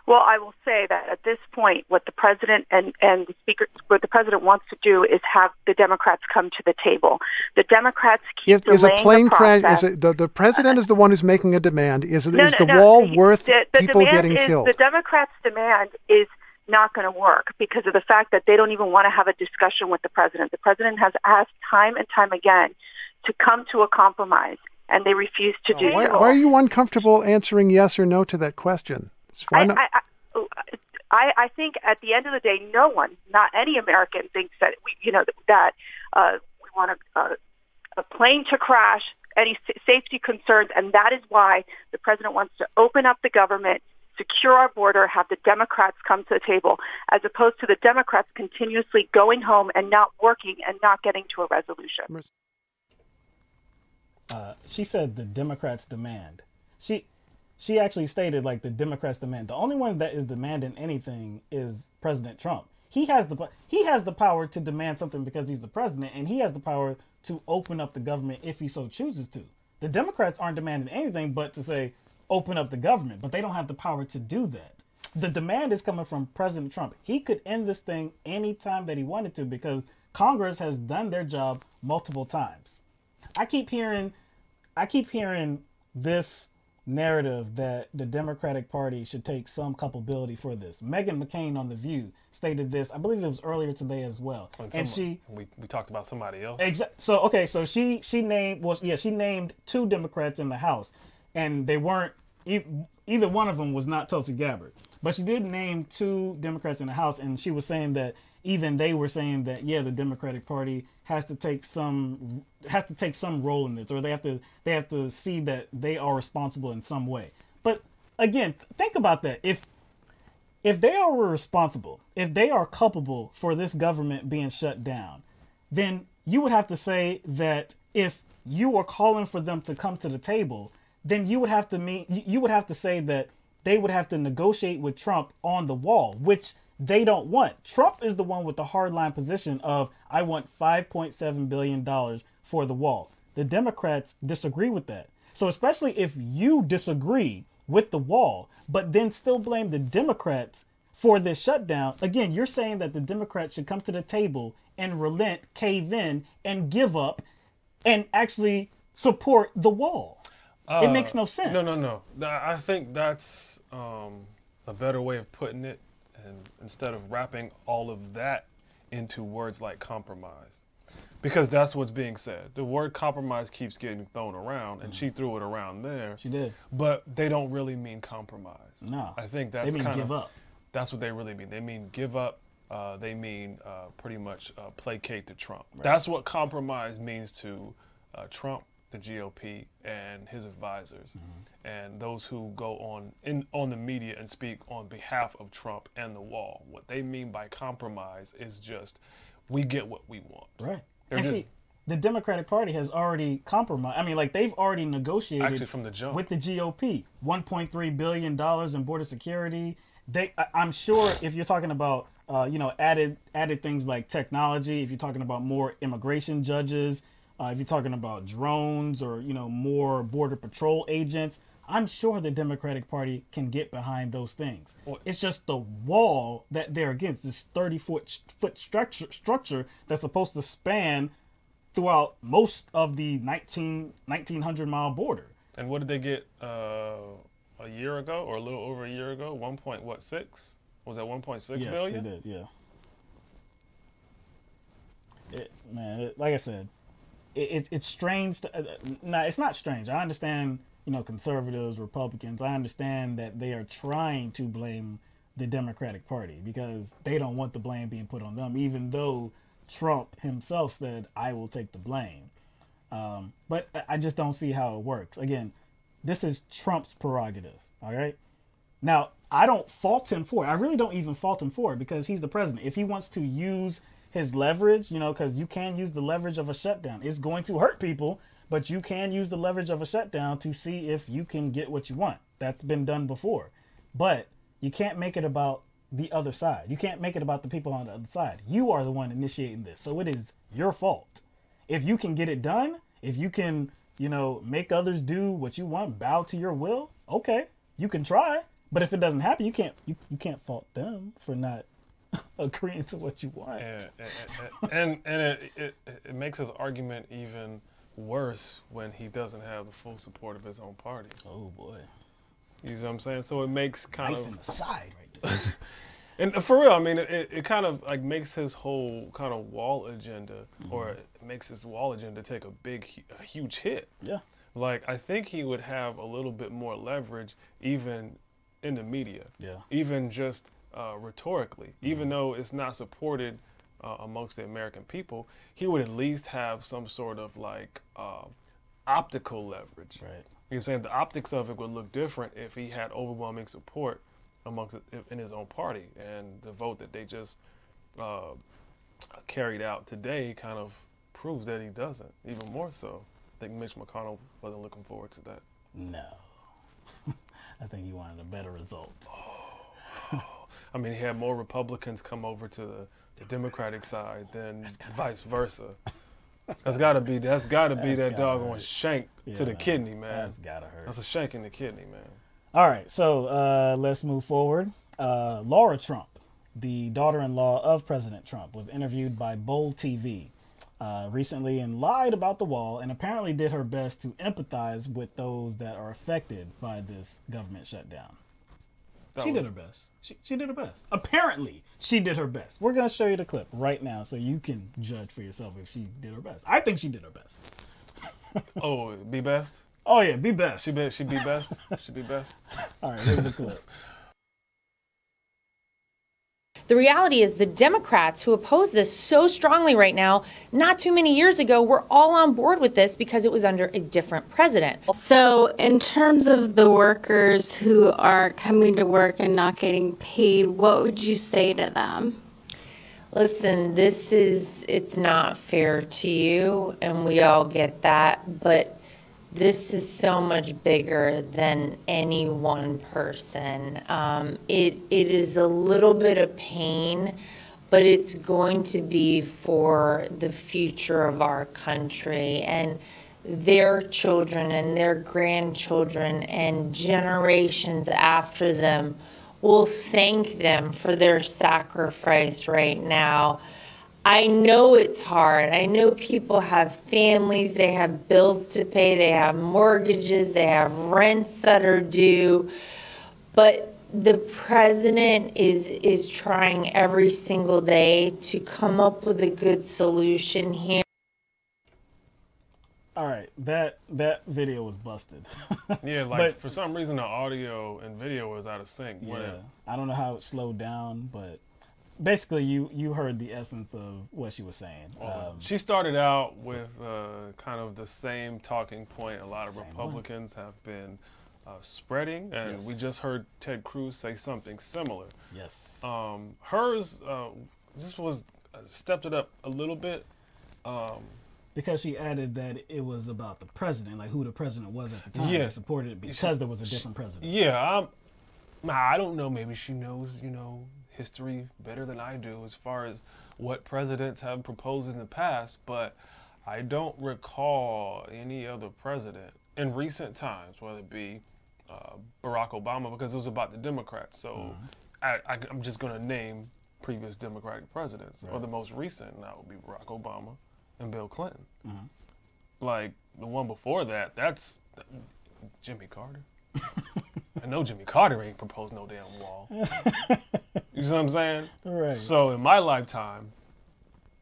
Well, I will say that at this point, what the president and the speaker, what the president wants to do is have the Democrats come to the table. The Democrats keep delaying is a plane the process. crash? The president is the one who's making a demand. Is the wall worth people getting killed? The Democrats' demand is not going to work because of the fact that they don't even want to have a discussion with the president. The president has asked time and time again to come to a compromise, and they refuse to do so. Why are you uncomfortable answering yes or no to that question? I think at the end of the day, no one, not any American, thinks that we want a plane to crash, any safety concerns, and that is why the president wants to open up the government, secure our border, have the Democrats come to the table, as opposed to the Democrats continuously going home and not working and not getting to a resolution. She said the Democrats demand. She actually stated like the Democrats demand. The only one that is demanding anything is President Trump. He has the power to demand something because he's the president, and he has the power to open up the government if he so chooses to. The Democrats aren't demanding anything but to say open up the government, but they don't have the power to do that. the demand is coming from President Trump. He could end this thing anytime that he wanted to because Congress has done their job multiple times. I keep hearing this narrative that the Democratic Party should take some culpability for this. Meghan McCain on The View stated this. I believe it was earlier today as well. And we talked about somebody else. So she named 2 Democrats in the House, and they weren't either one of them was not Tulsi Gabbard. But she did name 2 Democrats in the House, and she was saying that even they were saying that the Democratic Party has to take some role in this, or they have to see that they are responsible in some way. But again, think about that. If they are responsible, if they are culpable for this government being shut down, then you would have to say that if you are calling for them to come to the table, then you would have to say that they would have to negotiate with Trump on the wall, which they don't want. Trump is the one with the hardline position of, I want $5.7 billion for the wall. The Democrats disagree with that. So especially if you disagree with the wall, but then still blame the Democrats for this shutdown, again, you're saying that the Democrats should come to the table and relent, cave in, and give up, and actually support the wall. It makes no sense. No. I think that's a better way of putting it. And instead of wrapping all of that into words like compromise, because that's what's being said. The word compromise keeps getting thrown around, and she threw it around there. She did. But they don't really mean compromise. No. I think that's they mean give up. That's what they really mean. They mean give up. They mean pretty much placate to Trump. Right. That's what compromise means to Trump, the GOP, and his advisors, and those who go on the media and speak on behalf of Trump and the wall. What they mean by compromise is just, we get what we want. Right. And see, the Democratic Party has already compromised. I mean, like, they've already negotiated actually from the jump with the GOP, $1.3 billion in border security. I'm sure if you're talking about, added things like technology, if you're talking about more immigration judges, if you're talking about drones or, more border patrol agents, I'm sure the Democratic Party can get behind those things. It's just the wall that they're against, this 30-foot structure that's supposed to span throughout most of the 1,900-mile border. And what did they get a year ago, or a little over a year ago? 1.6? Was that 1.6 billion? Yes, they did, yeah. Like I said, it's strange. It's not strange. I understand, conservatives, Republicans. I understand that they are trying to blame the Democratic Party because they don't want the blame being put on them, even though Trump himself said, I will take the blame. But I just don't see how it works. Again, this is Trump's prerogative. All right. Now, I don't fault him for it. I really don't even fault him for it because he's the president. If he wants to use his leverage, because you can use the leverage of a shutdown. It's going to hurt people, but you can use the leverage of a shutdown to see if you can get what you want. That's been done before. But you can't make it about the other side. You can't make it about the people on the other side. You are the one initiating this. So it is your fault. If you can get it done, if you can, make others do what you want, bow to your will, okay, you can try. But if it doesn't happen, you can't fault them for not agreeing to what you want. And it makes his argument even worse when he doesn't have the full support of his own party. Oh boy. You know what I'm saying? So it makes kind Knife of in the side right there. and for real, I mean, it kind of like makes his whole kind of wall agenda, or it makes his wall agenda take a huge hit. Yeah. Like, I think he would have a little bit more leverage even in the media. Yeah. Even just rhetorically, even though it's not supported amongst the American people, he would at least have some sort of like optical leverage. Right. You know what I'm saying? The optics of it would look different if he had overwhelming support amongst in his own party, and the vote that they just carried out today kind of proves that he doesn't. Even more so, I think Mitch McConnell wasn't looking forward to that. No. I think he wanted a better result. I mean, he had more Republicans come over to the Democratic side than vice versa. That's gotta be that doggone shank to the kidney, man. That's gotta hurt. That's a shank in the kidney, man. All right, so let's move forward. Laura Trump, the daughter-in-law of President Trump, was interviewed by Bold TV recently and lied about the wall and apparently did her best to empathize with those that are affected by this government shutdown. She did her best. She did her best. Apparently, she did her best. We're going to show you the clip right now so you can judge for yourself if she did her best. I think she did her best. Oh, be best? Oh, yeah, be best. She be best? She be best? All right, here's the clip. The reality is the Democrats who oppose this so strongly right now, not too many years ago, were all on board with this because it was under a different president. So in terms of the workers who are coming to work and not getting paid, what would you say to them? Listen, it's not fair to you, and we all get that, but this is so much bigger than any one person. It is a little bit of pain, but it's going to be for the future of our country and their children and their grandchildren and generations after them will thank them for their sacrifice right now. I know it's hard. I know people have families, they have bills to pay, they have mortgages, they have rents that are due. But the president is trying every single day to come up with a good solution here. All right, that video was busted. Yeah, like for some reason the audio and video was out of sync. Yeah, I don't know how it slowed down, but basically, you heard the essence of what she was saying. She started out with kind of the same talking point a lot of Republicans have been spreading, and we just heard Ted Cruz say something similar. Yes. Hers just was stepped it up a little bit. Because she added that it was about the president, like who the president was at the time. Yeah. That supported it because there was a different president. Yeah, I don't know. Maybe she knows, history better than I do as far as what presidents have proposed in the past, but I don't recall any other president in recent times, whether it be Barack Obama, because it was about the Democrats. So I'm just going to name previous Democratic presidents, or the most recent, and that would be Barack Obama and Bill Clinton. Like the one before that, that's Jimmy Carter. I know Jimmy Carter ain't proposed no damn wall. You see what I'm saying? Right. So in my lifetime,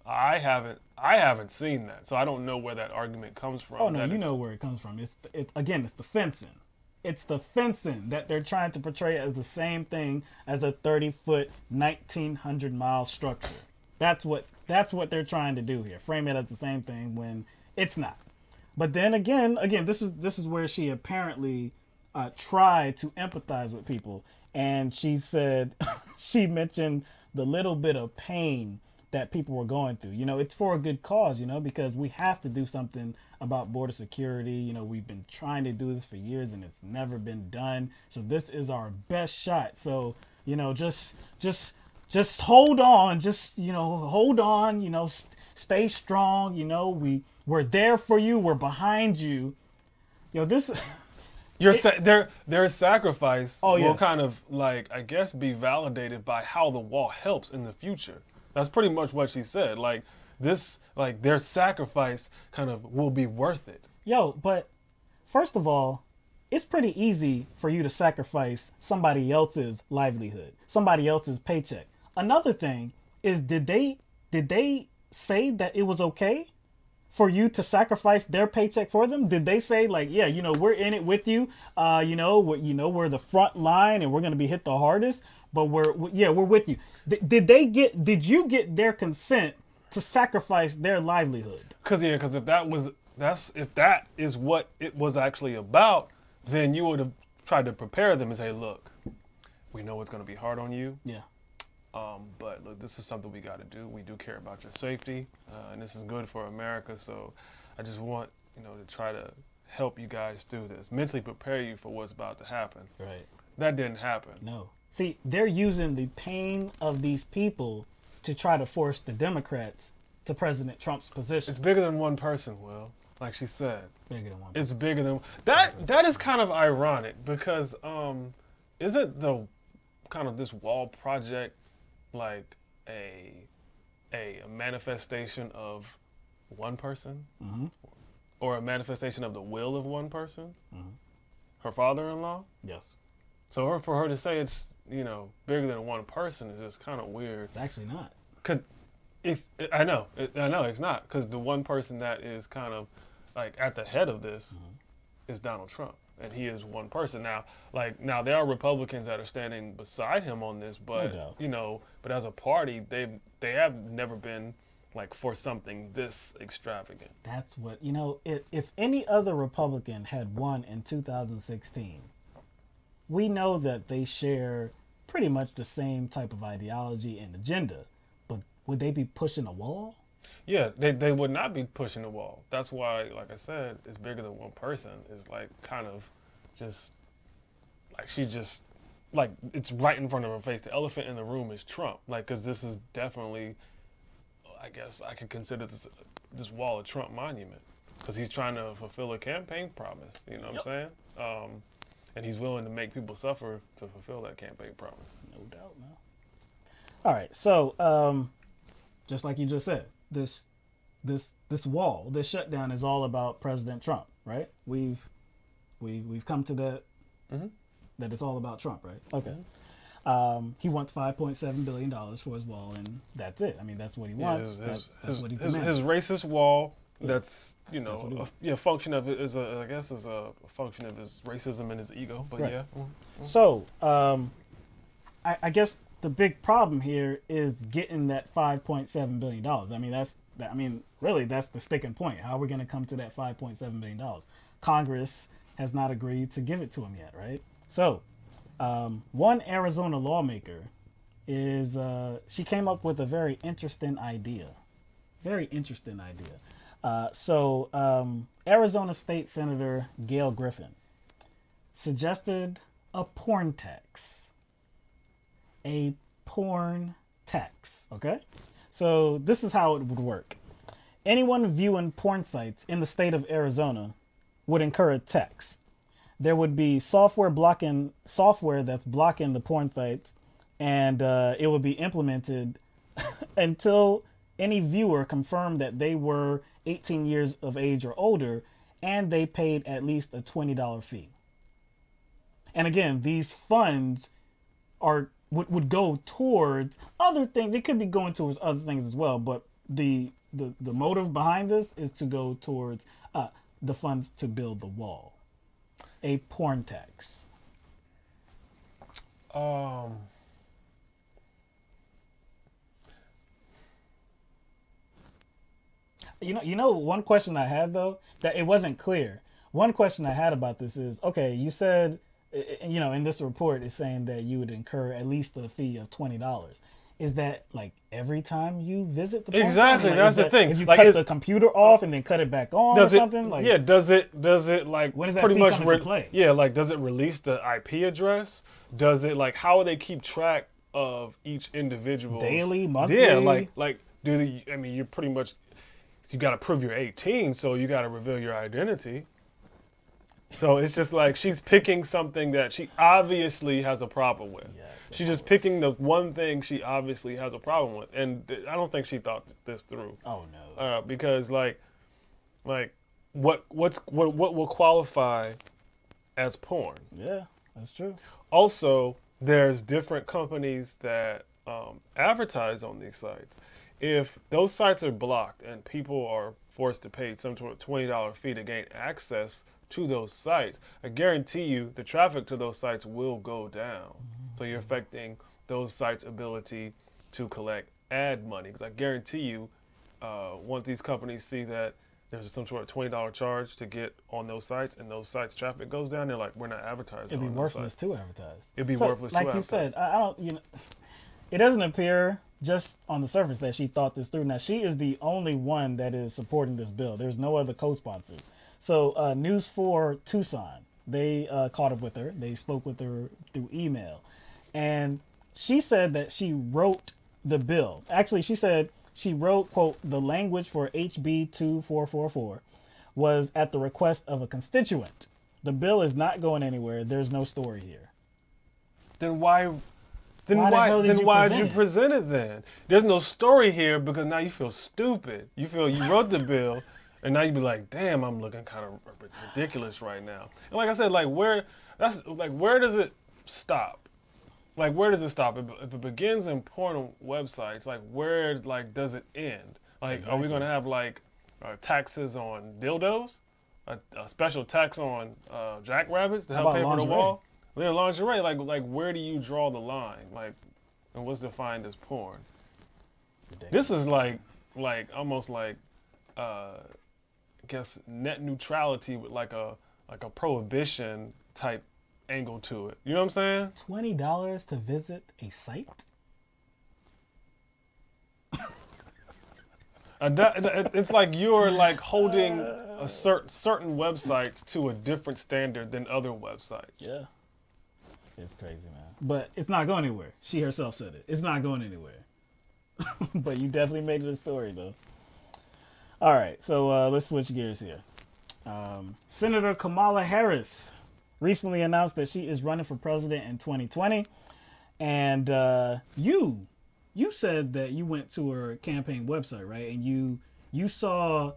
I haven't seen that. So I don't know where that argument comes from. Oh no, you know where it comes from. It's the fencing. It's the fencing that they're trying to portray as the same thing as a 30-foot, 1,900-mile structure. That's what they're trying to do here. Frame it as the same thing when it's not. But then again, this is where she apparently tried to empathize with people, and she said she mentioned the little bit of pain that people were going through. It's for a good cause, because we have to do something about border security. We've been trying to do this for years and it's never been done. So this is our best shot. So, just hold on, hold on, stay strong. We're there for you. We're behind you. Their sacrifice will kind of I guess be validated by how the wall helps in the future. That's pretty much what she said. Their sacrifice kind of will be worth it. But first of all, it's pretty easy for you to sacrifice somebody else's livelihood, somebody else's paycheck. Another thing is, did they say that it was okay for you to sacrifice their paycheck for them? Did they say we're in it with you, we're the front line and we're going to be hit the hardest, but we're with you. Did you get their consent to sacrifice their livelihood? Because if that is what it was actually about, then you would have tried to prepare them and say, look, we know it's going to be hard on you. Yeah. But look, this is something we got to do. We do care about your safety, and this is good for America. So I just want, to try to help you guys through this, mentally prepare you for what's about to happen. Right. That didn't happen. No. See, they're using the pain of these people to try to force the Democrats to President Trump's position. It's bigger than one person, Will. Like she said. Bigger than one person. It's bigger than that. That is kind of ironic because isn't the kind of this wall project like a manifestation of one person, or a manifestation of the will of one person? Her father-in-law? Yes. So for her to say it's, you know, bigger than one person is just kind of weird. It's actually not. I know it's not, because the one person that is kind of like at the head of this is Donald Trump, and he is one person. Now there are Republicans that are standing beside him on this, but you know, but as a party, they have never been like for something this extravagant. That's what, you know, if any other Republican had won in 2016, we know that they share pretty much the same type of ideology and agenda, but would they be pushing a wall? Yeah, they would not be pushing the wall. That's why, like I said, it's bigger than one person. It's like kind of just like she just like it's right in front of her face. The elephant in the room is Trump. Like, because this is definitely, I guess I could consider this wall a Trump monument, because he's trying to fulfill a campaign promise. You know what I'm saying? And he's willing to make people suffer to fulfill that campaign promise. No doubt, no. All right, so just like you just said, this wall, this shutdown is all about President Trump, right? We've come to that that it's all about Trump, right? Okay. He wants $5.7 billion for his wall, and that's it. I mean, that's what he wants. That's what he's demanding. His racist wall. That's, you know, a function of it is I guess is a function of his racism and his ego. But yeah. So I guess the big problem here is getting that $5.7 billion. I mean, really, that's the sticking point. How are we going to come to that $5.7 billion? Congress has not agreed to give it to him yet, right? So one Arizona lawmaker is she came up with a very interesting idea. Arizona State Senator Gail Griffin suggested a porn tax. A porn tax, okay? So this is how it would work. Anyone viewing porn sites in the state of Arizona would incur a tax. There would be software that's blocking the porn sites, and it would be implemented until any viewer confirmed that they were 18 years of age or older, and they paid at least a $20 fee. And again, these funds would go towards other things. It could be going towards other things as well, but the motive behind this is to go towards the funds to build the wall. A porn tax. You know, one question I had, though, that it wasn't clear. One question I had about this is, okay, you said, you know, in this report, it's saying that you would incur at least a fee of $20. Is that like every time you visit the porn? Exactly, that's the thing. If you like, cut the computer off and then cut it back on or something? Like, yeah, does it like when does that pretty fee much come into play? Yeah, like does it release the IP address? Does it like how do they keep track of each individual? Daily, monthly? Yeah, like do they, I mean, you're pretty much, you got to prove you're 18, so you got to reveal your identity. So it's just like she's picking something that she obviously has a problem with. Yes, she's just picking the one thing she obviously has a problem with, and I don't think she thought this through. Oh no! Because like what will qualify as porn? Yeah, that's true. Also, there's different companies that advertise on these sites. If those sites are blocked and people are forced to pay some sort of $20 fee to gain access to those sites, I guarantee you the traffic to those sites will go down. So you're affecting those sites' ability to collect ad money. Because I guarantee you, once these companies see that there's some sort of $20 charge to get on those sites, and those sites' traffic goes down, they're like, we're not advertising. It'd be worthless to advertise. It'd be worthless to advertise. Like you said, I don't. You know, it doesn't appear just on the surface that she thought this through. Now she is the only one that is supporting this bill. There's no other co-sponsors. So News 4 Tucson, they caught up with her. They spoke with her through email. And she said that she wrote the bill. Actually, she said she wrote, quote, the language for HB 2444 was at the request of a constituent. The bill is not going anywhere. There's no story here. Then why Then why why'd you present it then? There's no story here because now you feel stupid. You feel you wrote the bill, and now you be like, damn, I'm looking kind of ridiculous right now. And like I said, where does it stop? Like, where does it stop? If it begins in porn websites, where does it end? Are we gonna have taxes on dildos, a special tax on jackrabbits to help pay for the wall? Yeah, lingerie. Where do you draw the line? And what's defined as porn? Ridiculous. This is almost I guess net neutrality with a prohibition type angle to it. You know what I'm saying? $20 to visit a site? It's like you're holding a certain websites to a different standard than other websites. Yeah. It's crazy, man. But it's not going anywhere. She herself said it. It's not going anywhere. But you definitely made it a story, though. All right, so let's switch gears here. Senator Kamala Harris recently announced that she is running for president in 2020. And you said that you went to her campaign website, right? And you saw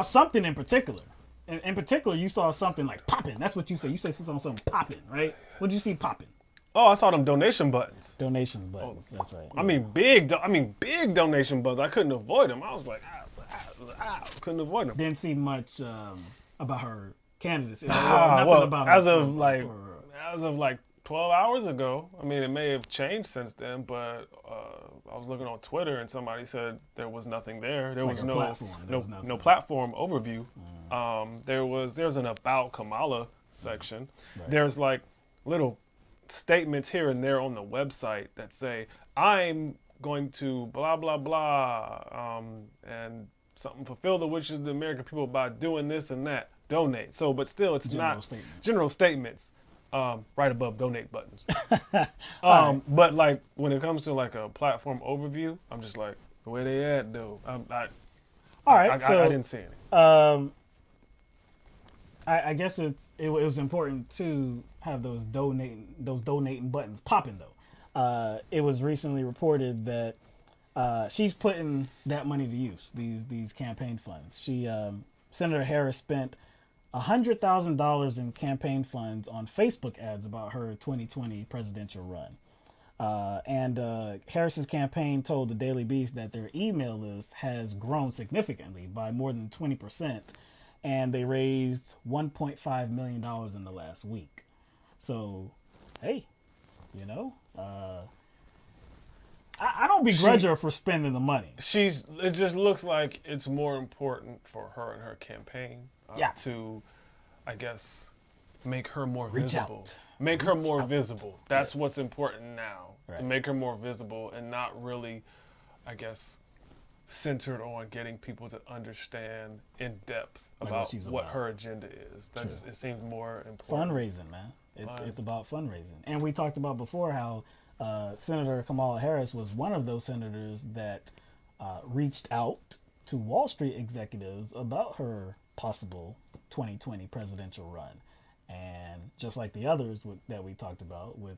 something in particular. In particular, you saw something popping. That's what you said. You said something popping, right? What did you see popping? Oh, I saw them donation buttons. Donation buttons. That's right. I mean, big donation buttons. I couldn't avoid them. I was like, couldn't avoid them. Didn't see much about her candidacy. As of 12 hours ago. I mean, it may have changed since then, but I was looking on Twitter and somebody said there was nothing there. There was no platform overview. There's an About Kamala section. Right. There's little statements here and there on the website that say, I'm going to blah, blah, blah, and something fulfill the wishes of the American people by doing this and that. Donate. So, but still, it's general statements. Right above donate buttons. Right. But when it comes to a platform overview, I'm just where they at, though? I didn't see any. I guess it was important to have those donating buttons popping, though. It was recently reported that she's putting that money to use, these campaign funds. Senator Harris spent $100,000 in campaign funds on Facebook ads about her 2020 presidential run. And Harris's campaign told the Daily Beast that their email list has grown significantly by more than 20%, and they raised $1.5 million in the last week. So, hey, I don't begrudge her for spending the money. It just looks like it's more important for her and her campaign to, I guess, make her more visible. Make her more visible. That's what's important now. Right. To make her more visible and not really, I guess, centered on getting people to understand in depth about what her agenda is. It seems more important. Fundraising, man. It's about fundraising. And we talked about before how Senator Kamala Harris was one of those senators that reached out to Wall Street executives about her possible 2020 presidential run. And just like the others that we talked about with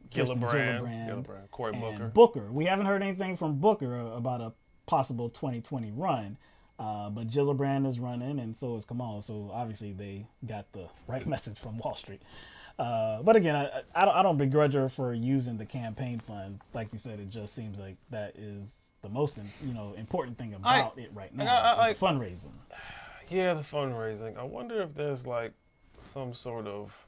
Gaillard, Cory Booker. We haven't heard anything from Booker about a possible 2020 run. But Gillibrand is running, and so is Kamala. So obviously they got the right message from Wall Street. But again, I don't begrudge her for using the campaign funds. Like you said, it just seems like that is the most important thing about it right now. The fundraising. Yeah, the fundraising. I wonder if there's some sort of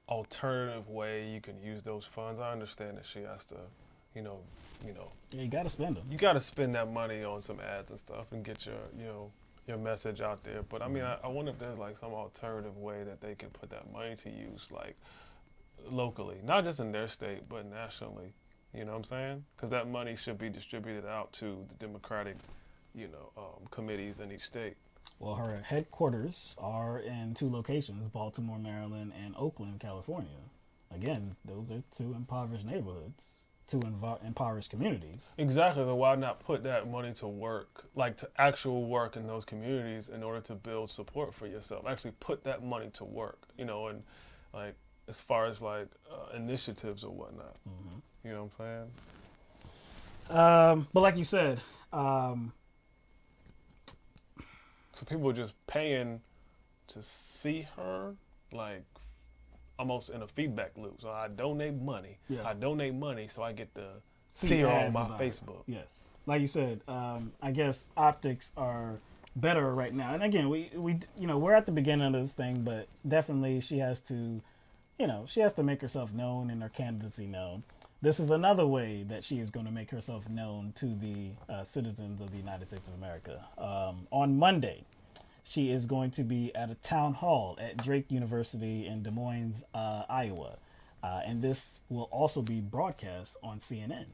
alternative way you can use those funds. I understand that she has to, yeah, you got to spend them. You got to spend that money on some ads and stuff and get your message out there. But I mean, I wonder if there's some alternative way that they can put that money to use, locally, not just in their state, but nationally. You know what I'm saying? Because that money should be distributed out to the Democratic, committees in each state. Well, her headquarters are in 2 locations, Baltimore, Maryland, and Oakland, California. Again, those are 2 impoverished neighborhoods, 2 impoverished communities. Exactly. So why not put that money to work, to actual work in those communities in order to build support for yourself? Actually put that money to work, and as far as like initiatives or whatnot. You know what I'm saying? But like you said, so people are just paying to see her, like almost in a feedback loop. So I donate money. Yeah. I donate money so I get to see her on my Facebook. Yes. Like you said, I guess optics are better right now. And again, we we're at the beginning of this thing, but definitely she has to make herself known and her candidacy known. This is another way that she is going to make herself known to the citizens of the United States of America. On Monday, she is going to be at a town hall at Drake University in Des Moines, Iowa. And this will also be broadcast on CNN.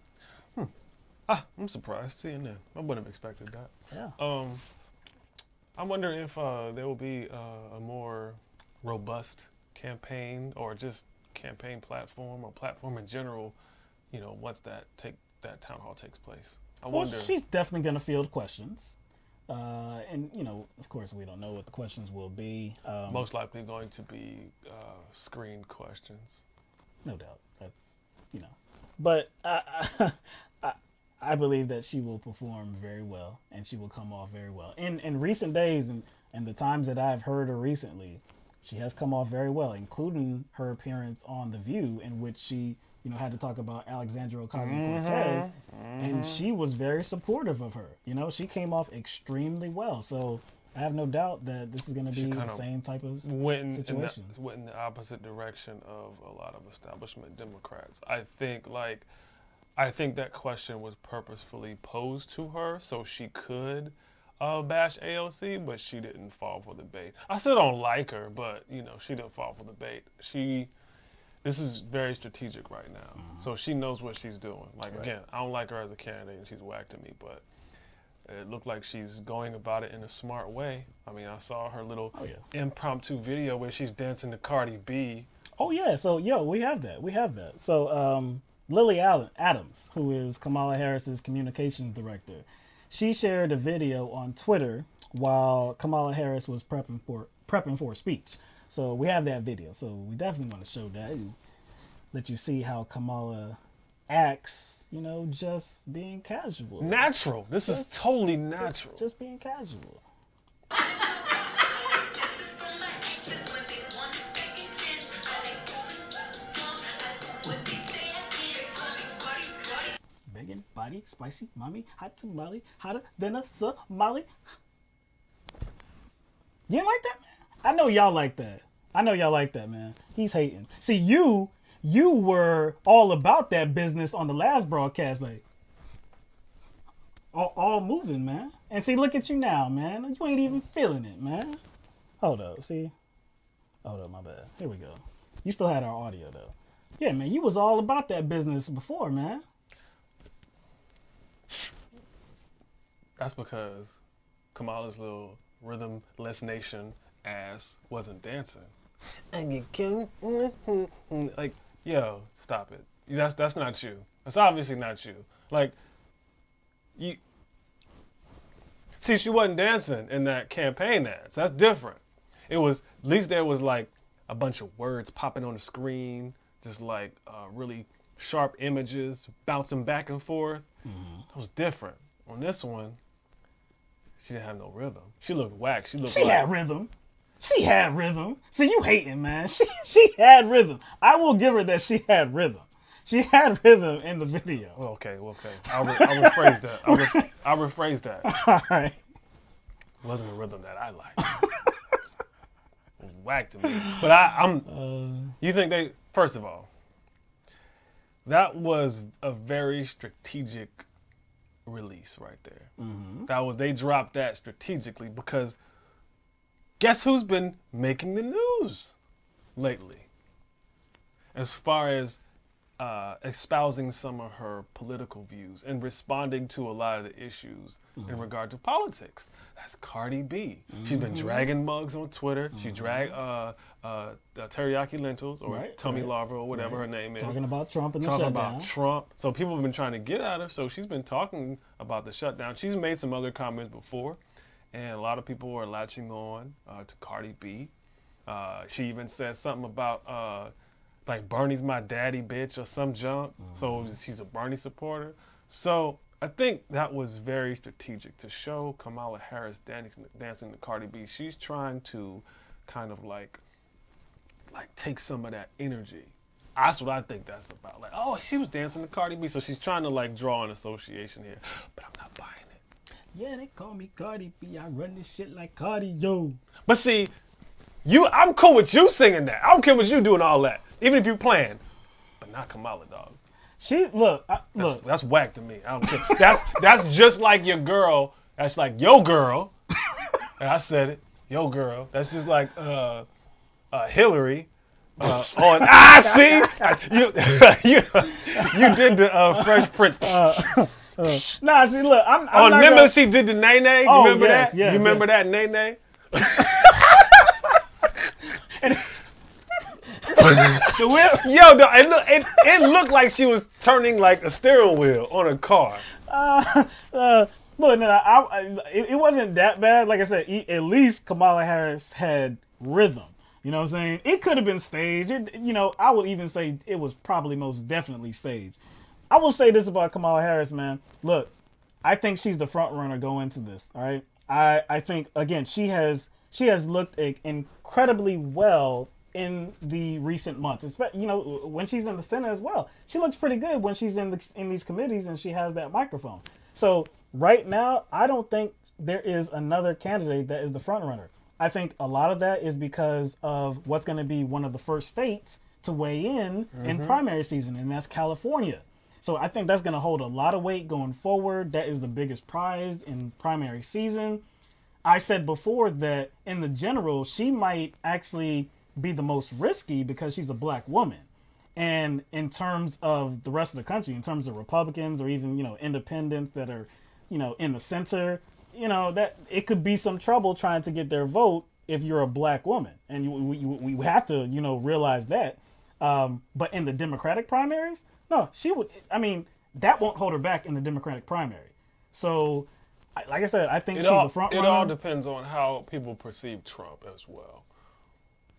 I'm surprised. CNN. I wouldn't have expected that. Yeah. I wonder if there will be a more robust campaign or just campaign platform or platform in general, once that town hall takes place. I wonder. She's definitely going to field questions. And, of course, we don't know what the questions will be. Most likely going to be screened questions. No doubt. That's, But I believe that she will perform very well and she will come off very well. In recent days and the times that I've heard her recently, she has come off very well, including her appearance on The View, in which she, had to talk about Alexandria Ocasio-Cortez, and she was very supportive of her. She came off extremely well. So I have no doubt that this is going to be the same type of situation. Went in the opposite direction of a lot of establishment Democrats. I think that question was purposefully posed to her so she could bash AOC, but she didn't fall for the bait. I still don't like her, but she didn't fall for the bait. This is very strategic right now, so she knows what she's doing. Again, I don't like her as a candidate, and she's whacked at me, but it looked like she's going about it in a smart way. I mean, I saw her little impromptu video where she's dancing to Cardi B. Oh yeah, so we have that. So Lily Adams, who is Kamala Harris's communications director, she shared a video on Twitter while Kamala Harris was prepping for a speech. So we have that video. So we definitely want to show that and let you see how Kamala acts, just being casual. Natural. This is totally natural. Just being casual. Bacon, body, spicy, mommy, hot tamale, hotter than a Somali. You didn't like that, man? I know y'all like that, man. He's hating. See, you were all about that business on the last broadcast, like all moving, man. And see, look at you now, man. You ain't even feeling it, man. Hold up, my bad. Here we go. You still had our audio though. Yeah, man, you was all about that business before, man. That's because Kamala's little rhythmless nation ass wasn't dancing. Like, yo, stop it. That's not you. That's obviously not you. Like, you see, she wasn't dancing in that campaign ads. That's different. It was, at least there was like a bunch of words popping on the screen, just like really sharp images bouncing back and forth. That was different. On this one, she didn't have no rhythm. She looked whack. She had rhythm. She had rhythm. See, you hating, man. She had rhythm. I will give her that she had rhythm. She had rhythm in the video. Well, okay. I'll rephrase that. I'll rephrase that. All right. It wasn't a rhythm that I liked. It was whack to me. But I'm. You think they? First of all, that was a very strategic release right there. They dropped that strategically because guess who's been making the news lately as far as espousing some of her political views and responding to a lot of the issues in regard to politics? That's Cardi B. She's been dragging mugs on Twitter. She dragged Teriyaki Lentils or Tummy Larva or whatever her name is. Talking about Trump and the shutdown. Talking about Trump. So people have been trying to get at her. So she's been talking about the shutdown. She's made some other comments before, and a lot of people are latching on to Cardi B. She even said something about like Bernie's my daddy, bitch, or some junk. So she's a Bernie supporter. So I think that was very strategic to show Kamala Harris dancing to Cardi B. She's trying to kind of like take some of that energy. That's what I think that's about. Like, oh, she was dancing to Cardi B, so she's trying to like draw an association here. But I'm not buying it. Yeah, they call me Cardi B. I run this shit like cardio. But see, I'm cool with you singing that. I don't care what you doing all that, even if you playing. But not Kamala, dog. Look. That's whack to me. I don't care. That's just like your girl. That's like your girl. And I said it. Your girl. That's just like Hillary. On see you did the Fresh Prince. Nah, see, look, I'm remember she did the nay nay. You remember that? Yes, you remember that nay nay? The wheel. Yo, it looked like she was turning like a steering wheel on a car. Look, it wasn't that bad. Like I said, at least Kamala Harris had rhythm. You know what I'm saying? It could have been staged. I would even say it was probably most definitely staged. I will say this about Kamala Harris, man. Look, I think she's the front runner going into this. All right. I think again she has looked incredibly well in the recent months. When she's in the Senate as well, she looks pretty good when she's in these committees and she has that microphone. So right now, I don't think there is another candidate that is the front runner. I think a lot of that is because of what's going to be one of the first states to weigh in primary season, and that's California. So I think that's going to hold a lot of weight going forward. That is the biggest prize in primary season. I said before that in the general, she might actually be the most risky because she's a black woman. And in terms of the rest of the country, in terms of Republicans or even, independents that are, in the center, that it could be some trouble trying to get their vote if you're a black woman. And we have to, realize that. But in the Democratic primaries, no, she would. I mean, that won't hold her back in the Democratic primary. So, like I said, I think she's the front runner. It all depends on how people perceive Trump as well.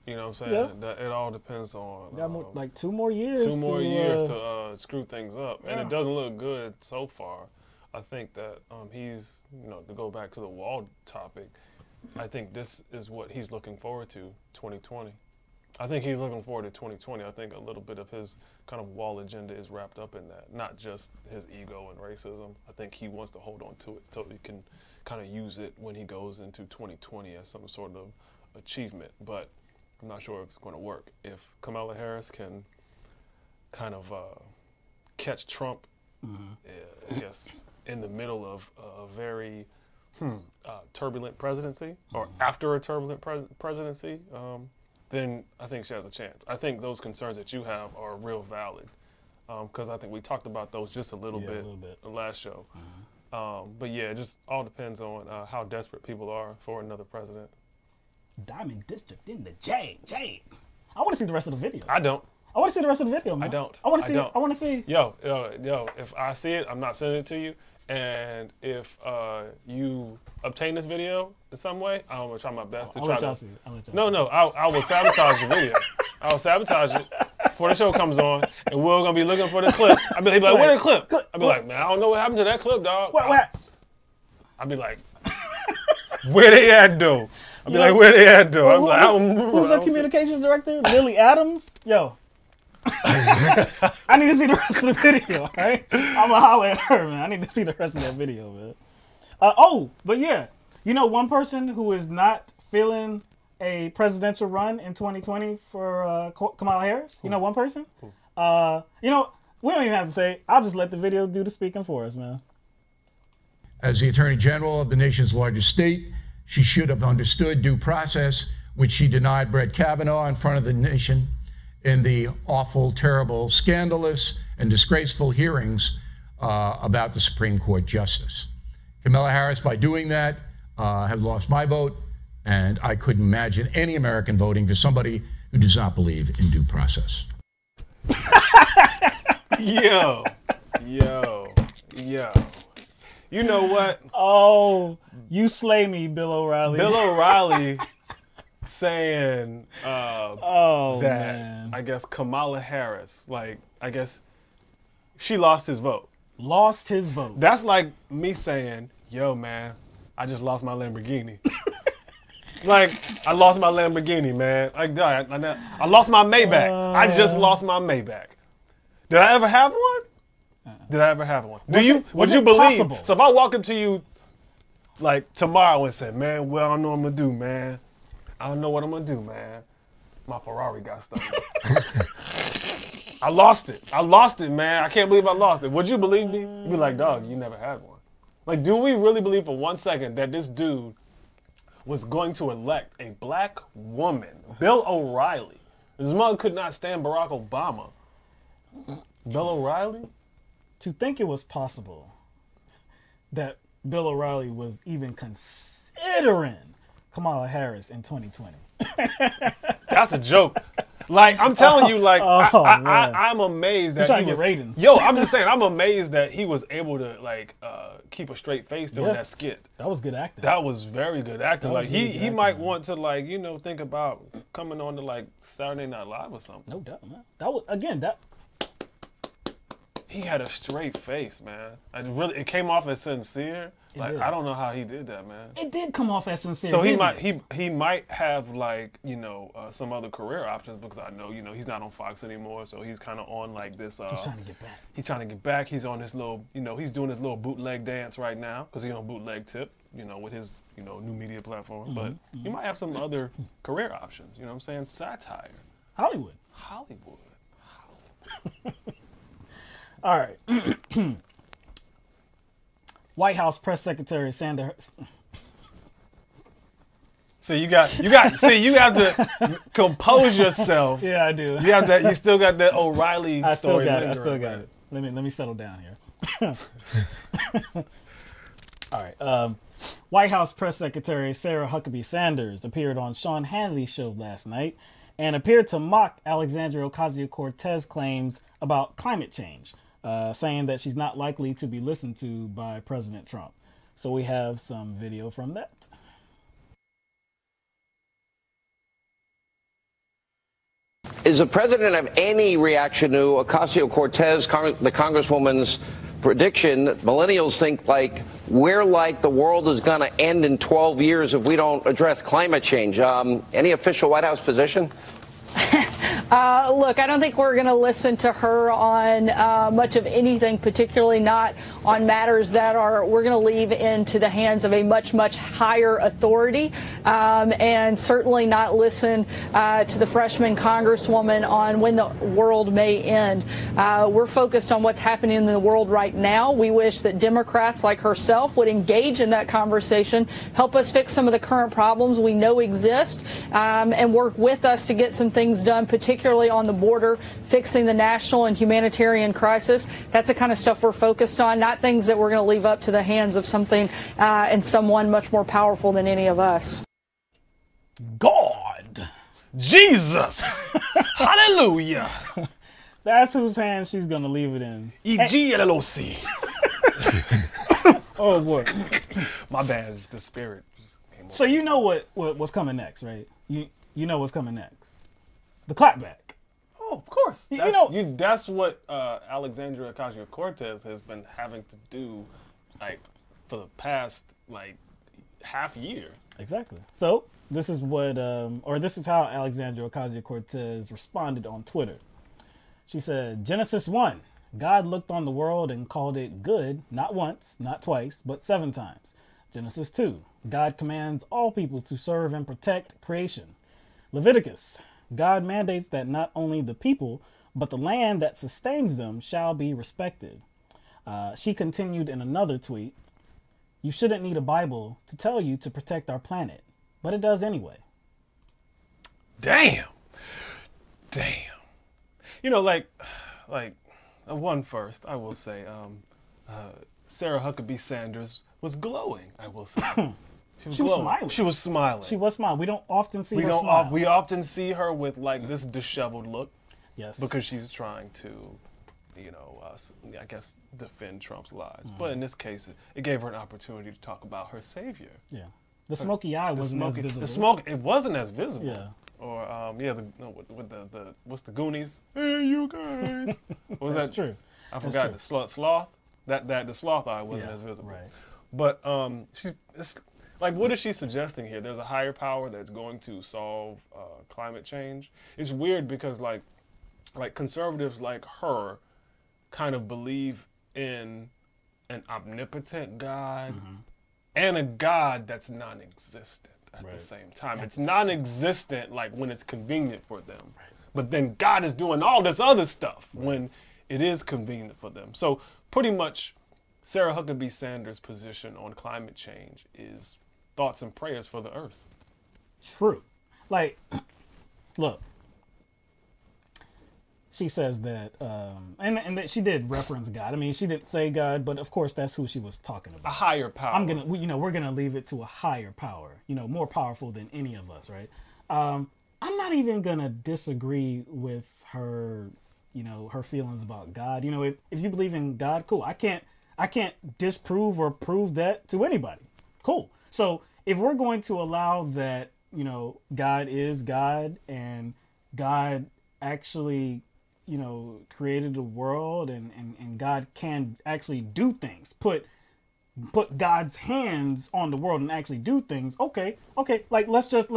You know what I'm saying? Yeah. It all depends on got 2 more years. 2 more years to screw things up, yeah. And it doesn't look good so far. I think that he's, to go back to the wall topic, I think this is what he's looking forward to, 2020. I think he's looking forward to 2020. I think a little bit of his kind of wall agenda is wrapped up in that, not just his ego and racism. I think he wants to hold on to it so he can kind of use it when he goes into 2020 as some sort of achievement. But I'm not sure if it's going to work. If Kamala Harris can kind of catch Trump, yes, in the middle of a very turbulent presidency, or after a turbulent presidency, then I think she has a chance. I think those concerns that you have are real valid, because I think we talked about those just a little bit the last show. But yeah, it just all depends on how desperate people are for another president. Diamond District in the J. I want to see the rest of the video. I don't. I want to see the rest of the video, man. I don't. I want to see. I want to see. Yo, if I see it, I'm not sending it to you. And if you obtain this video in some way, I'm gonna try my best to try to. See it. No, I will sabotage the video. I will sabotage it before the show comes on, and we're gonna be looking for the clip. I'll be like, where's the clip? I'll be like, man, I don't know what happened to that clip, dog. What? I'll be like, where they at, though? I'll be like, where they at, though? I'm like, who's our communications director? Lily Adams? Yo. I need to see the rest of the video, all right? I'm going to holler at her, man. I need to see the rest of that video, man. But yeah, one person who is not feeling a presidential run in 2020 for Kamala Harris? One person? We don't even have to say it. I'll just let the video do the speaking for us, man. As the Attorney General of the nation's largest state, she should have understood due process, which she denied Brett Kavanaugh in front of the nation in the awful, terrible, scandalous, and disgraceful hearings about the Supreme Court justice. Kamala Harris, by doing that, have lost my vote, and I couldn't imagine any American voting for somebody who does not believe in due process. Yo. You know what? Oh, you slay me, Bill O'Reilly. Bill O'Reilly saying that man. I guess Kamala Harris, like, I guess she lost his vote. Lost his vote. That's like me saying, yo, man, I just lost my Lamborghini. Like, I lost my Lamborghini, man. Like, I lost my Maybach. I just lost my Maybach. Did I ever have one? Did I ever have one? Would you believe? Possible? So if I walk up to you, like, tomorrow and say, man, well, I don't know what I'm going to do, man. I don't know what I'm going to do, man. My Ferrari got stolen. I lost it. I lost it, man. I can't believe I lost it. Would you believe me? You'd be like, dog, you never had one. Like, do we really believe for 1 second that this dude was going to elect a black woman, Bill O'Reilly? His mother could not stand Barack Obama. Bill O'Reilly? To think it was possible that Bill O'Reilly was even considering Kamala Harris in 2020. That's a joke. Like, I'm telling you, like, I'm amazed that he was ratings. Yo, I'm just saying, I'm amazed that he was able to, like, keep a straight face during that skit. That was good acting. That was very good acting. Like, really he might want to, like, you know, think about coming on to, like, Saturday Night Live or something. No doubt, man. That was, again, that. He had a straight face, man. It came off as sincere. Like, I don't know how he did that, man. It did come off as sincere. So he might have, like, you know, some other career options, because I know, you know, he's not on Fox anymore, so he's kind of on, like, this. He's trying to get back. He's trying to get back. He's on his little, you know, he's doing his little bootleg dance right now, because he's on bootleg tip, you know, with his, you know, new media platform. But he might have some other career options. You know what I'm saying? Satire. Hollywood. All right. White House Press Secretary Sanders. So you have to compose yourself. Yeah, I do. You have that. You still got that O'Reilly story. I still got it. Let me settle down here. All right. White House Press Secretary Sarah Huckabee Sanders appeared on Sean Hannity's show last night and appeared to mock Alexandria Ocasio-Cortez claims about climate change, saying that she's not likely to be listened to by President Trump. So we have some video from that. Is the president have any reaction to Ocasio-Cortez, the congresswoman's prediction? Millennials think like we're like the world is going to end in 12 years if we don't address climate change. Any official White House position? Look, I don't think we're going to listen to her on much of anything, particularly not on matters that we're going to leave into the hands of a much, much higher authority, and certainly not listen to the freshman congresswoman on when the world may end. We're focused on what's happening in the world right now. We wish that Democrats like herself would engage in that conversation, help us fix some of the current problems we know exist, and work with us to get some things done, particularly on the border, fixing the national and humanitarian crisis. That's the kind of stuff we're focused on, not things that we're going to leave up to the hands of something and someone much more powerful than any of us. God. Jesus. Hallelujah. That's whose hands she's going to leave it in. E-G-L-O-C. Oh, boy. My bad. The spirit just came over. So you know what's coming next, right? You know what's coming next. The clapback. Oh, of course. That's, that's what Alexandria Ocasio-Cortez has been having to do, like, for the past, like, half year. Exactly. So this is this is how Alexandria Ocasio-Cortez responded on Twitter. She said, Genesis 1, God looked on the world and called it good, not once, not twice, but 7 times. Genesis 2, God commands all people to serve and protect creation. Leviticus, God mandates that not only the people, but the land that sustains them shall be respected. She continued in another tweet, you shouldn't need a Bible to tell you to protect our planet, but it does anyway. Damn. You know, like one first, I will say, Sarah Huckabee Sanders was glowing, I will say. She was smiling. She was smiling. We don't often see her smile. We often see her with, like, this disheveled look. Yes. Because she's trying to, you know, I guess, defend Trump's lies. But in this case, it gave her an opportunity to talk about her savior. Yeah. The smoky eye wasn't as visible. The smoke, it wasn't as visible. Yeah. Or with the what's the Goonies? Hey, you guys. What was that? True. I forgot the sloth. That the sloth eye wasn't as visible. Right. But it's like, what is she suggesting here? There's a higher power that's going to solve climate change. It's weird because like conservatives like her kind of believe in an omnipotent God and a God that's non-existent at the same time. It's non-existent like when it's convenient for them. Right. But then God is doing all this other stuff when it is convenient for them. So pretty much Sarah Huckabee Sanders' position on climate change is thoughts and prayers for the earth. True. Like, look, she says that, and that she did reference God. I mean, she didn't say God, but of course that's who she was talking about. A higher power. We're gonna leave it to a higher power. More powerful than any of us, right? I'm not even gonna disagree with her. Her feelings about God. If you believe in God, cool. I can't disprove or prove that to anybody. Cool. So if we're going to allow that, God is God and God actually created the world and God can actually do things, put God's hands on the world and actually do things. Okay. Like let's just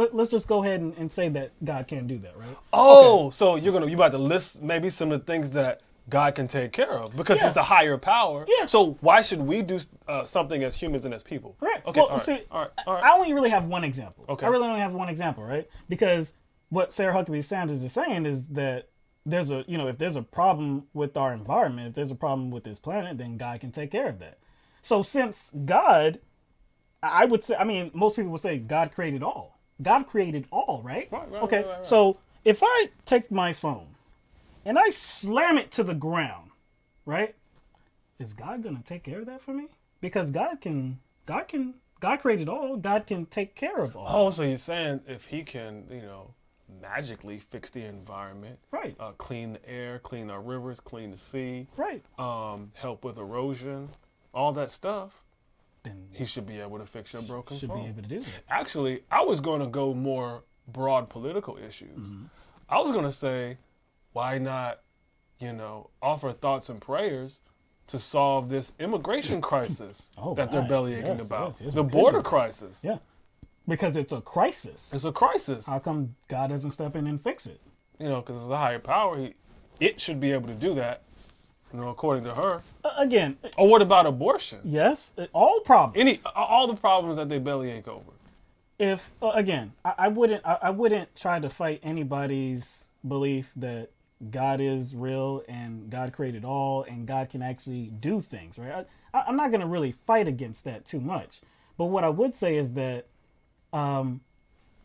go ahead and say that God can do that, right? Oh, okay. So you about to list maybe some of the things that God can take care of because it's a higher power. Yeah. So why should we do something as humans and as people? Right. Okay. Well, all right. I only really have one example. Okay. I really only have one example, right? Because what Sarah Huckabee Sanders is saying is that there's if there's a problem with our environment, if there's a problem with this planet, then God can take care of that. So since God, I would say, most people would say God created all. God created all, right? Right. Okay. Right. So if I take my phone and I slam it to the ground, right? Is God going to take care of that for me? Because God created all. God can take care of all. Oh, so you're saying if he can, magically fix the environment, right? Clean the air, clean our rivers, clean the sea, right? Help with erosion, all that stuff, then he should be able to fix your broken phone. Should be able to do that. Actually, I was going to go more broad political issues. I was going to say, why not, offer thoughts and prayers to solve this immigration crisis that they're bellyaching about, the border crisis. Yeah. Because it's a crisis. It's a crisis. How come God doesn't step in and fix it? Because it's a higher power. It should be able to do that, according to her. Again. Or what about abortion? Yes. All problems. All the problems that they bellyache over. If, again, I wouldn't try to fight anybody's belief that God is real and God created all and God can actually do things, right? I'm not going to really fight against that too much. But what I would say is that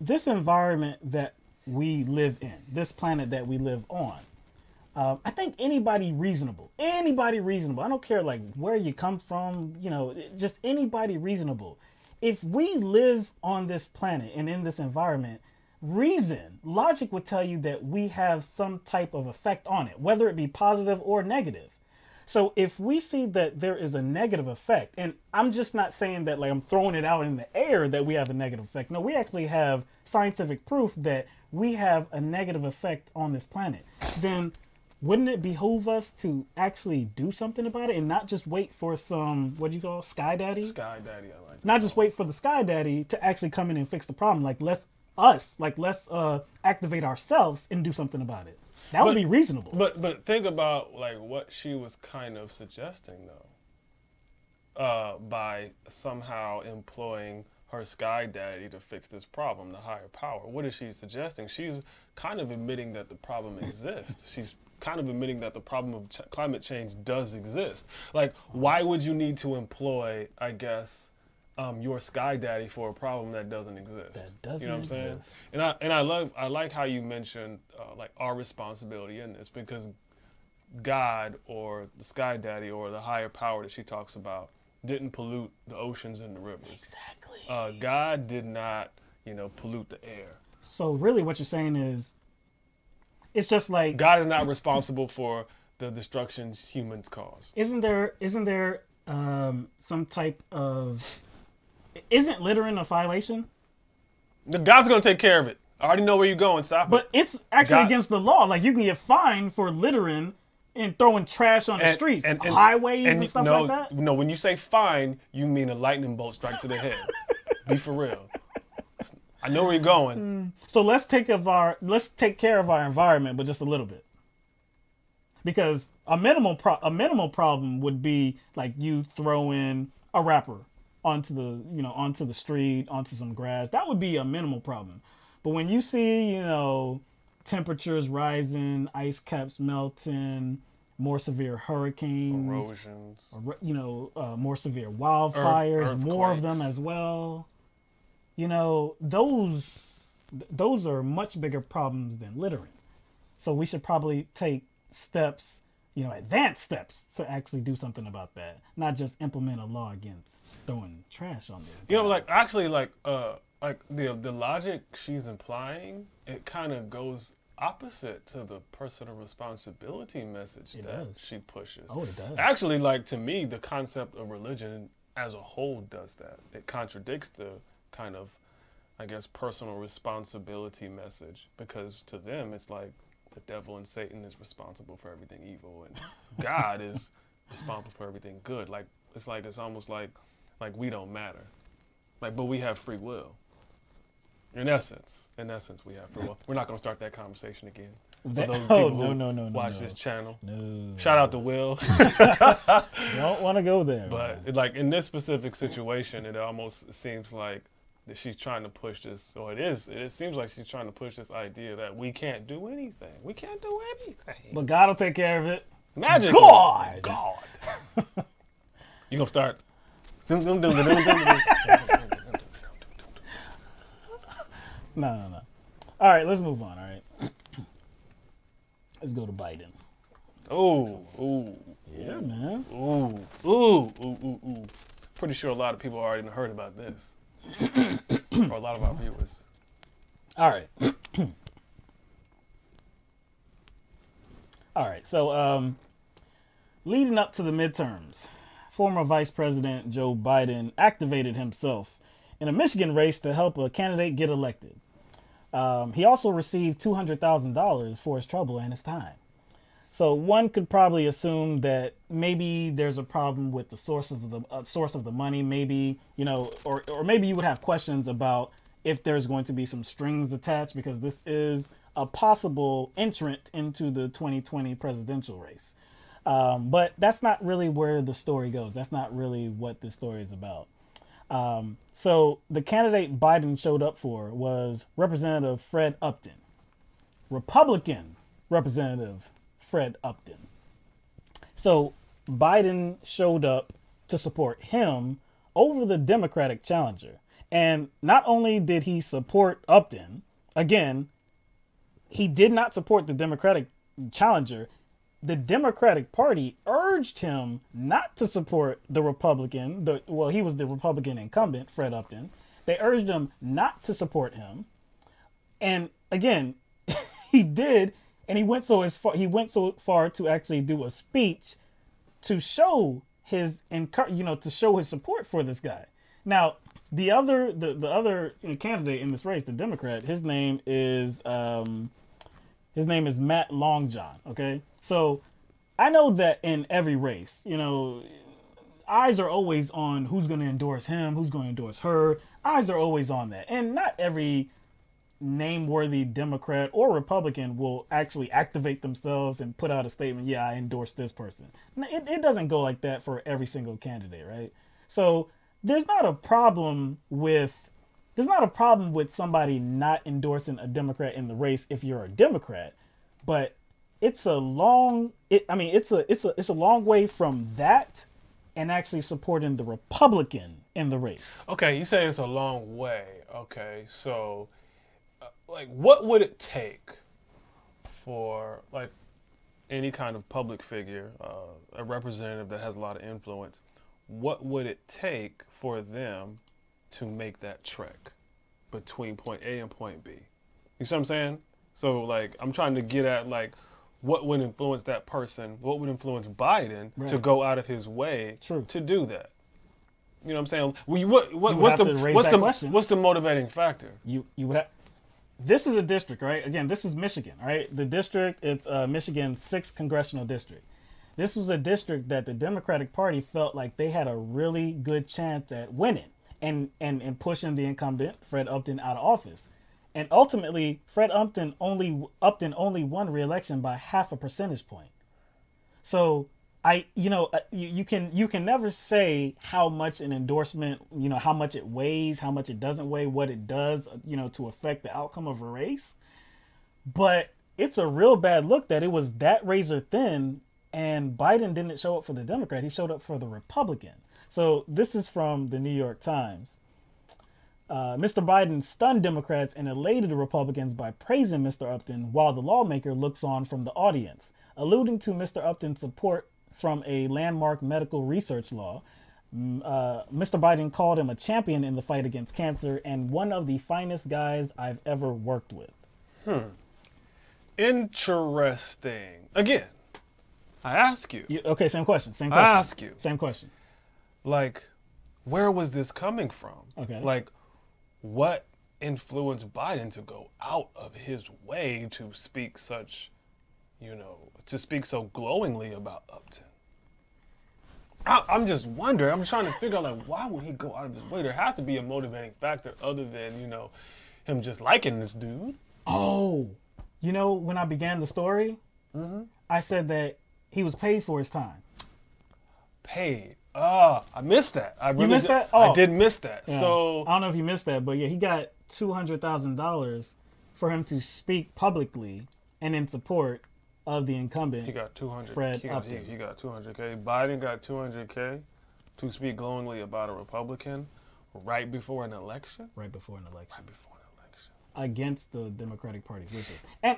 this environment that we live in, this planet that we live on, I think anybody reasonable, I don't care like where you come from, just anybody reasonable. If we live on this planet and in this environment, logic would tell you that we have some type of effect on it, whether it be positive or negative. So if we see that there is a negative effect, and I'm just not saying that like I'm throwing it out in the air that we have a negative effect. No, we actually have scientific proof that we have a negative effect on this planet. Then wouldn't it behoove us to actually do something about it and not just wait for some, what do you call, Sky Daddy? Sky Daddy, I like that. Not just wait for the Sky Daddy to actually come in and fix the problem. Like let's activate ourselves and do something about it. That would be reasonable. But think about like what she was kind of suggesting though, by somehow employing her Sky Daddy to fix this problem, the higher power. What is she suggesting? She's kind of admitting that the problem exists. She's kind of admitting that the problem of climate change does exist. Like, why would you need to employ, I guess, your Sky Daddy for a problem that doesn't exist? That doesn't You know what exist. I'm saying? And I like how you mentioned like our responsibility in this, because God or the Sky Daddy or the higher power that she talks about didn't pollute the oceans and the rivers. Exactly. God did not, pollute the air. So really what you're saying is, it's just like God is not responsible for the destruction humans cause. Isn't there some type of isn't littering a violation? The God's going to take care of it. I already know where you're going. Stop it. But it's actually against the law. Like, you can get fined for littering and throwing trash on the streets, highways and stuff like that. No, when you say fine, you mean a lightning bolt strike to the head. Be for real. I know where you're going. So let's take care of our environment, but just a little bit. Because a minimal problem would be like you throwing a wrapper onto the street, onto some grass. That would be a minimal problem. But when you see, temperatures rising, ice caps melting, more severe hurricanes, erosions, more severe wildfires, more of them as well. Those are much bigger problems than littering. So we should probably take steps, advanced steps to actually do something about that, not just implement a law against throwing trash on there. The logic she's implying, it kind of goes opposite to the personal responsibility message she pushes. Oh, it does. Actually, to me, the concept of religion as a whole does that. It contradicts the kind of, personal responsibility message, because to them, it's like the devil and Satan is responsible for everything evil, and God is responsible for everything good. It's almost like we don't matter. But we have free will. In essence, we have free will. We're not going to start that conversation again. For those people who watch this channel. No. Shout out to Will. Don't want to go there. But in this specific situation, it almost seems like that she's trying to push this, or it seems like she's trying to push this idea that we can't do anything. We can't do anything. But God will take care of it. Magic. God. You going to start? No. All right, let's move on, all right? Let's go to Biden. Ooh. Yeah, man. Ooh. Pretty sure a lot of people already heard about this. Or a lot of our viewers. All right. All right, so leading up to the midterms, former Vice President Joe Biden activated himself in a Michigan race to help a candidate get elected. He also received $200,000 for his trouble and his time. So one could probably assume that maybe there's a problem with the source of the money. Maybe, or maybe you would have questions about if there's going to be some strings attached, because this is a possible entrant into the 2020 presidential race. But that's not really where the story goes. That's not really what this story is about. So the candidate Biden showed up for was Representative Fred Upton, Republican Representative Fred Upton. So Biden showed up to support him over the Democratic challenger. And not only did he support Upton, again, he did not support the Democratic challenger. The Democratic Party urged him not to support the Republican. He was the Republican incumbent, Fred Upton. They urged him not to support him. And again, he did. And he went so far to actually do a speech to show his support for this guy. Now, the other candidate in this race, the Democrat, his name is Matt Longjohn. Okay, so I know that in every race, eyes are always on who's going to endorse him, who's going to endorse her. Eyes are always on that, and not every name-worthy Democrat or Republican will actually activate themselves and put out a statement, yeah, I endorse this person. It doesn't go like that for every single candidate, right? So there's not a problem with somebody not endorsing a Democrat in the race if you're a Democrat, but it's a long way from that and actually supporting the Republican in the race. Okay, you say it's a long way. Okay, so what would it take for any kind of public figure, a representative that has a lot of influence? What would it take for them to make that trek between point A and point B? You see what I'm saying? So I'm trying to get at what would influence that person? What would influence Biden to go out of his way to do that? You know what I'm saying? Well, what's the motivating factor? You would have. This is a district, right? Again, this is Michigan, right? The district, it's Michigan's 6th congressional district. This was a district that the Democratic Party felt like they had a really good chance at winning and pushing the incumbent, Fred Upton, out of office. And ultimately, Fred Upton only won re-election by 0.5 percentage point. So you can never say how much an endorsement, how much it weighs, how much it doesn't weigh, what it does, to affect the outcome of a race. But it's a real bad look that it was that razor thin, and Biden didn't show up for the Democrat. He showed up for the Republican. So this is from the New York Times. Mr. Biden stunned Democrats and elated Republicans by praising Mr. Upton while the lawmaker looks on from the audience, alluding to Mr. Upton's support from a landmark medical research law. Mr. Biden called him a champion in the fight against cancer and one of the finest guys I've ever worked with. Interesting. Again, I ask you. Okay, same question. I ask you. Same question. Like, where was this coming from? Okay. Like, what influenced Biden to go out of his way to speak such, to speak so glowingly about Upton? I'm just wondering. I'm trying to figure out, like, why would he go out of his way? There has to be a motivating factor other than, him just liking this dude. Oh, when I began the story, I said that he was paid for his time. Paid. I missed that. You missed that? Oh. I did miss that. Yeah. So I don't know if you missed that, but yeah, he got $200,000 for him to speak publicly and in support of the incumbent. He got 200. Fred Upton. He got 200K. Biden got 200K to speak glowingly about a Republican right before an election. Right before an election. Against the Democratic Party's wishes. And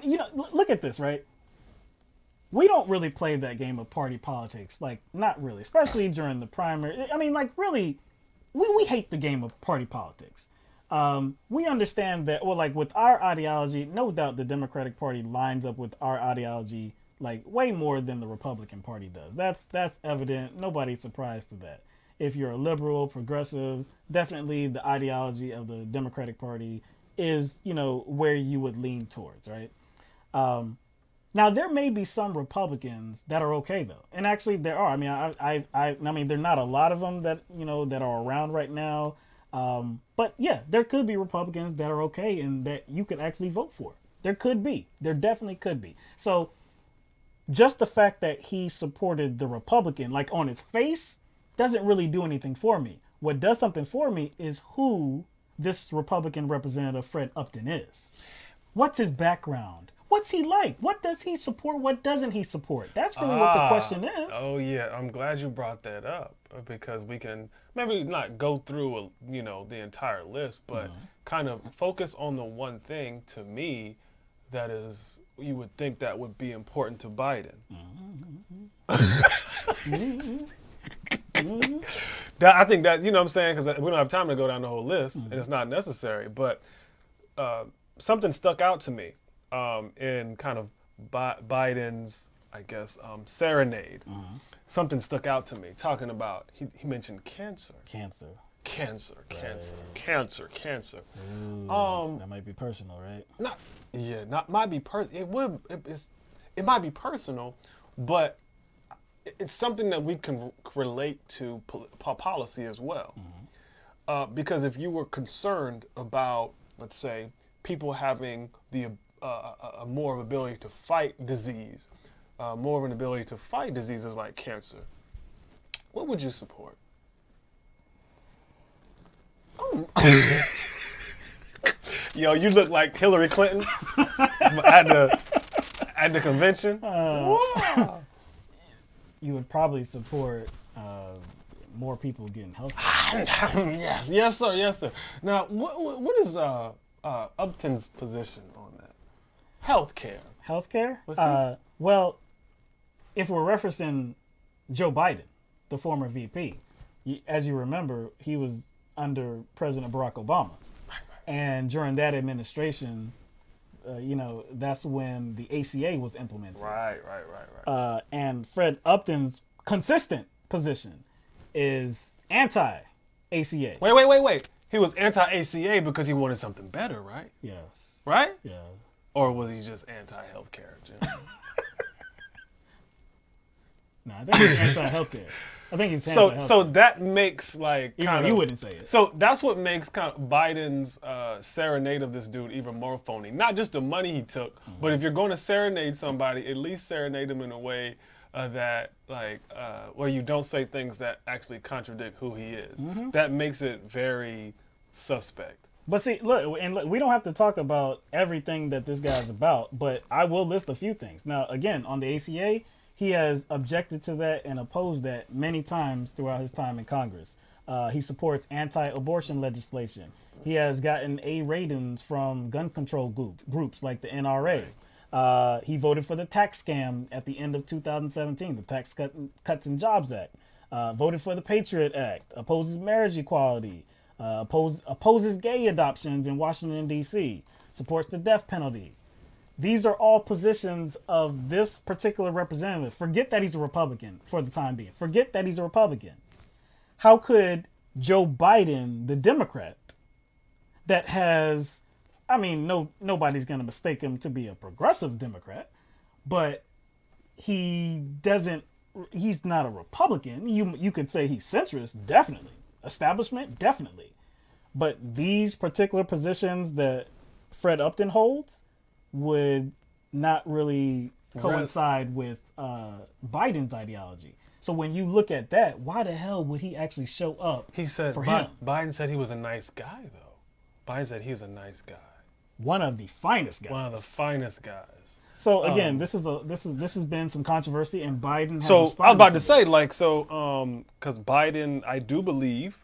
look at this, right? We don't really play that game of party politics, like, not really, especially during the primary. I mean, like, really, we hate the game of party politics. We understand that, well, like, with our ideology, no doubt the Democratic Party lines up with our ideology, like, way more than the Republican Party does. That's evident. Nobody's surprised to that. If you're a liberal, progressive, definitely the ideology of the Democratic Party is, where you would lean towards, right? Now, there may be some Republicans that are okay, though. And actually, there are. I mean, I mean, there are not a lot of them that, that are around right now. But, yeah, there could be Republicans that are okay and that you could actually vote for. There could be. There definitely could be. So, just the fact that he supported the Republican, like, on its face, doesn't really do anything for me. What does something for me is who this Republican representative, Fred Upton, is. What's his background? What's he like? What does he support? What doesn't he support? That's really what the question is. Oh, yeah. I'm glad you brought that up because we can maybe not go through, the entire list, but kind of focus on the one thing to me that is, you would think that would be important to Biden. I think that, what I'm saying, because we don't have time to go down the whole list and it's not necessary, but something stuck out to me. In kind of Biden's, I guess, serenade. Something stuck out to me, talking about, he mentioned cancer. Cancer. Ooh, that might be personal, right? Might be personal. It might be personal, but it's something that we can relate to policy as well. Because if you were concerned about, let's say, people having more of an ability to fight disease, more of an ability to fight diseases like cancer, what would you support? Yo, you look like Hillary Clinton at the convention. You would probably support more people getting health care. Yes, sir. Now, what is Upton's position on that? Healthcare. Well, if we're referencing Joe Biden, the former VP, as you remember, he was under President Barack Obama. And during that administration, that's when the ACA was implemented. Right. And Fred Upton's consistent position is anti-ACA. ACA. Wait. He was anti-ACA because he wanted something better, right? Yes. Right? Yeah. Or was he just anti-healthcare, Jim? No, I think he's anti-healthcare. I think he's anti-healthcare. So that makes like even though you wouldn't say it. So that's what makes kind of Biden's serenade of this dude even more phony. Not just the money he took, but if you're going to serenade somebody, at least serenade them in a way that like where you don't say things that actually contradict who he is. That makes it very suspect. But see, look, we don't have to talk about everything that this guy's about, but I will list a few things. Now, again, on the ACA, he has objected to that and opposed that many times throughout his time in Congress. He supports anti-abortion legislation. He has gotten A ratings from gun control groups like the NRA. He voted for the tax scam at the end of 2017, the Tax Cuts and Jobs Act. Voted for the Patriot Act. Opposes marriage equality. Opposes gay adoptions in Washington, D.C., supports the death penalty. These are all positions of this particular representative. Forget that he's a Republican for the time being. Forget that he's a Republican. How could Joe Biden, the Democrat, that has, I mean, nobody's going to mistake him to be a progressive Democrat, but he's not a Republican. You could say he's centrist, definitely. Establishment, definitely. But these particular positions that Fred Upton holds would not really coincide with Biden's ideology. So when you look at that, why the hell would he actually show up He said for him? Biden said he was a nice guy, though. Biden said he's a nice guy. One of the finest guys. One of the finest guys. So again, this has been some controversy, and Biden has So responded I was about to this. say, like, so because Biden, I do believe,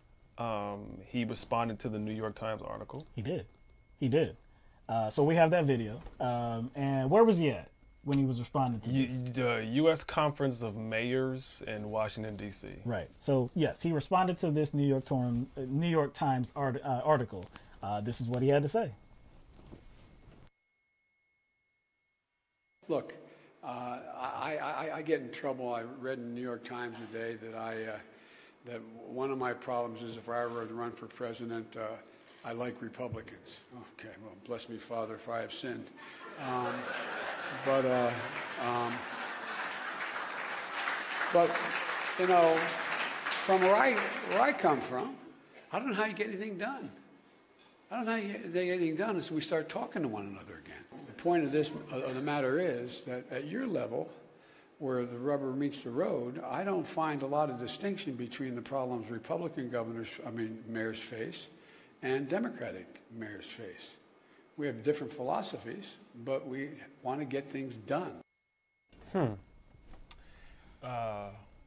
he responded to the New York Times article. He did. So we have that video. And where was he at when he was responding to this? The U.S. Conference of Mayors in Washington, D.C. Right. So yes, he responded to this New York Times article. This is what he had to say. Look, I get in trouble. I read in the New York Times today that one of my problems is if I ever run for president, I like Republicans. Okay, well, bless me, Father, if I have sinned. But you know, from where I come from, I don't know how you get anything done. I don't know how you get anything done until we start talking to one another again. The point of the matter is that at your level, where the rubber meets the road, I don't find a lot of distinction between the problems Republican mayors face and Democratic mayors face. We have different philosophies, but we want to get things done.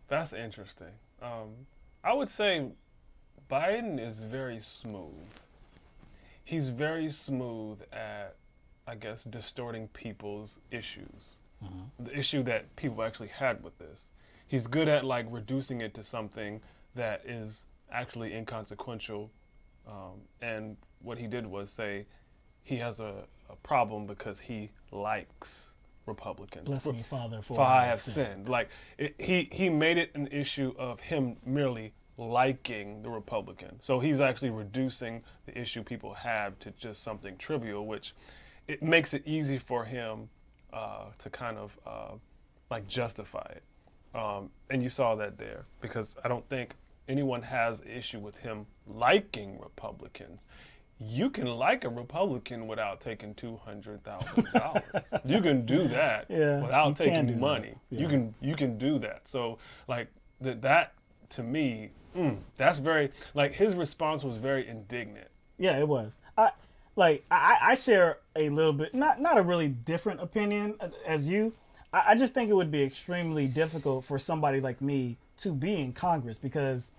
That's interesting. I would say Biden is very smooth. He's very smooth at, I guess, distorting people's issues. The issue that people actually had with this. He's good at like reducing it to something that is actually inconsequential. And what he did was say he has a problem because he likes Republicans. Bless me, Father, for I have sinned. Like he made it an issue of him merely liking the Republican. So he's actually reducing the issue people have to just something trivial, which it makes it easy for him to kind of like justify it. And you saw that there, because I don't think anyone has an issue with him liking Republicans. You can like a Republican without taking $200,000. You can do that without taking money. Yeah. You can do that. So like that to me, that's very, like, his response was very indignant. Yeah, it was. I share a little bit, not a really different opinion as you. I just think it would be extremely difficult for somebody like me to be in Congress, because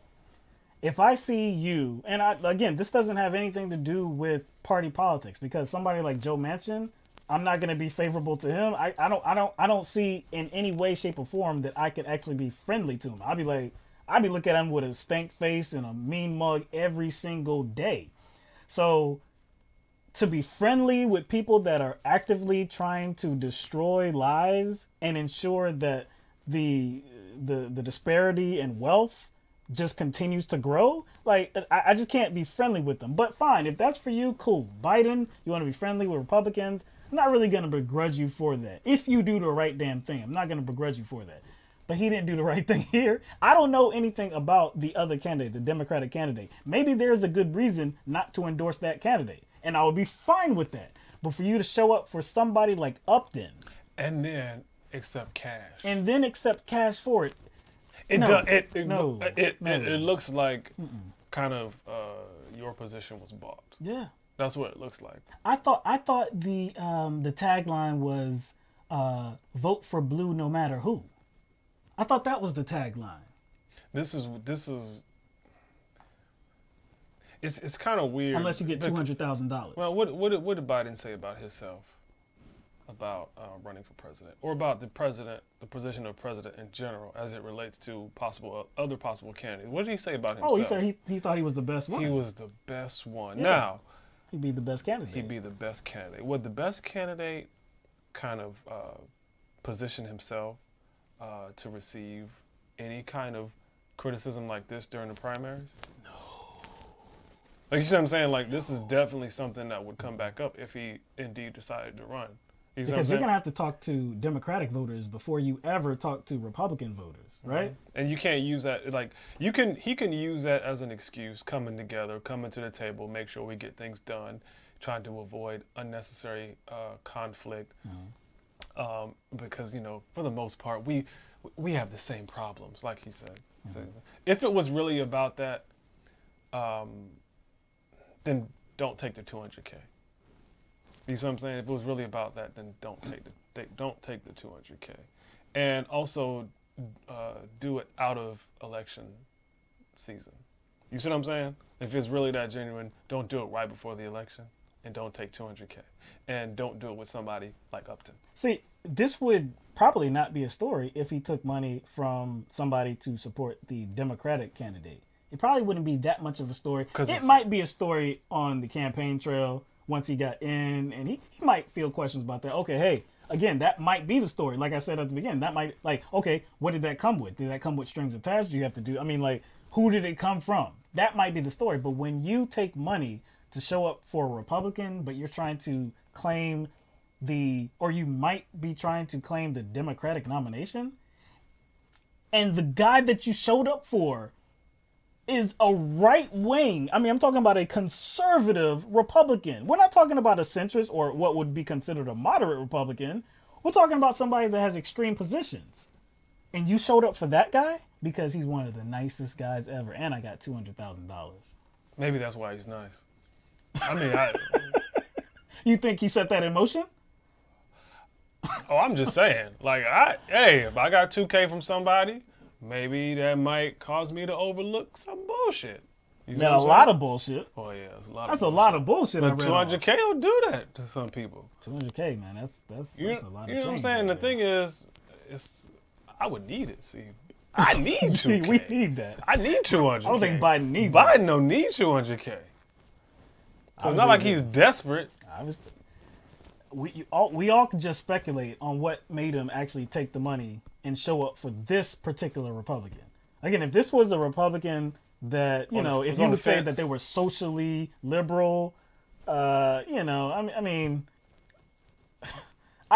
if I see you, and again, this doesn't have anything to do with party politics, because somebody like Joe Manchin, I'm not going to be favorable to him. I don't see in any way, shape, or form that I could actually be friendly to him. I'd be looking at him with a stank face and a mean mug every single day. So to be friendly with people that are actively trying to destroy lives and ensure that the disparity in wealth just continues to grow, Like, I just can't be friendly with them. But fine, if that's for you, cool. Biden, you want to be friendly with Republicans, I'm not really going to begrudge you for that. If you do the right damn thing, I'm not going to begrudge you for that. But he didn't do the right thing here. I don't know anything about the other candidate, the Democratic candidate. Maybe there's a good reason not to endorse that candidate, and I would be fine with that. But for you to show up for somebody like Upton, and then accept cash, for it, it looks like kind of your position was bought. Yeah, that's what it looks like. I thought the tagline was vote for blue no matter who. I thought that was the tagline. This is it's kind of weird. Unless you get $200,000. Well, what did Biden say about himself, about running for president, or about the position of president in general, as it relates to other possible candidates? What did he say about himself? Oh, he said he thought he was the best one. He was the best one. Yeah. Now, he'd be the best candidate. He'd be the best candidate. Would the best candidate kind of position himself to receive any kind of criticism like this during the primaries? No. Like, you see what I'm saying? Like, this is definitely something that would come back up if he indeed decided to run. You because you're going to have to talk to Democratic voters before you ever talk to Republican voters, right? Mm-hmm. And you can't use that. Like, he can use that as an excuse, coming together, coming to the table, make sure we get things done, trying to avoid unnecessary conflict. Mm-hmm. Because, for the most part, we have the same problems, like he said. Mm-hmm. So if it was really about that, then don't take the $200K. You see what I'm saying? If it was really about that, then don't take the $200K, and also do it out of election season. You see what I'm saying? If it's really that genuine, don't do it right before the election, and don't take $200K, and don't do it with somebody like Upton. See, this would probably not be a story if he took money from somebody to support the Democratic candidate. It probably wouldn't be that much of a story. It might be a story on the campaign trail once he got in, and he might feel questions about that. Okay, hey, again, that might be the story. Like I said at the beginning, that might, okay, what did that come with? Did that come with strings attached? Do you have to do, who did it come from? That might be the story. But when you take money to show up for a Republican, but you're trying to claim or you might be trying to claim the Democratic nomination, and the guy that you showed up for is a right wing. I'm talking about a conservative Republican. We're not talking about a centrist or what would be considered a moderate Republican. We're talking about somebody that has extreme positions. And you showed up for that guy because he's one of the nicest guys ever. And I got $200,000. Maybe that's why he's nice. You think he set that in motion? Oh, I'm just saying. If I got $2K from somebody, maybe that might cause me to overlook some bullshit. A lot of bullshit. Oh yeah, that's a lot. That's a lot of bullshit. But $200K will do that to some people. $200K, man. That's a lot of. You know what I'm saying? The thing is, I would need it. See, I need $2K. We need that. I need $200K. I don't think Biden needs. Biden don't need $200K. So it's not like he's desperate. We all can just speculate on what made him actually take the money and show up for this particular Republican. Again, if this was a Republican that, if you would say that they were socially liberal, I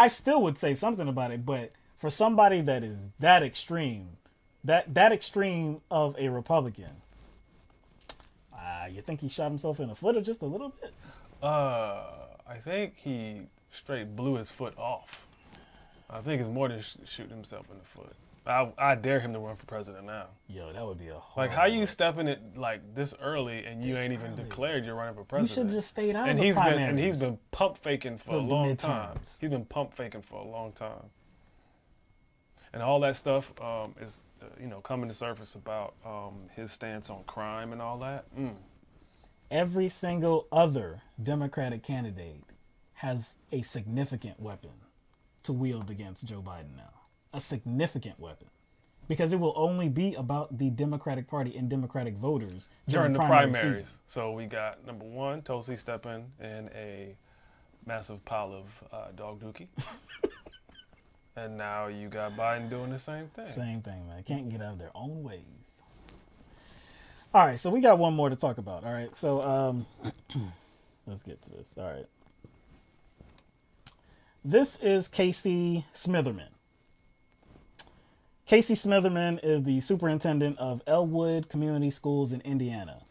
still would say something about it. But for somebody that is that extreme, that extreme of a Republican, you think he shot himself in the foot or just a little bit? I think he straight blew his foot off. I think it's more than shooting himself in the foot. I dare him to run for president now. Yo, that would be a horrible. How you stepping it this early and you ain't even declared you're running for president? You should just stayed out of the primaries. And he's been pump faking for a long time. He's been pump faking for a long time. And all that stuff is coming to surface about his stance on crime and all that. Every single other Democratic candidate has a significant weapon to wield against Joe Biden now. A significant weapon. Because it will only be about the Democratic Party and Democratic voters during the primaries. So we got, number one, Tulsi stepping in a massive pile of dog dookie. And now you got Biden doing the same thing. Same thing, man. Can't get out of their own ways. All right, so we got one more to talk about. All right, so let's get to this. All right. This is Casey Smitherman. Casey Smitherman is the superintendent of Elwood Community Schools in Indiana.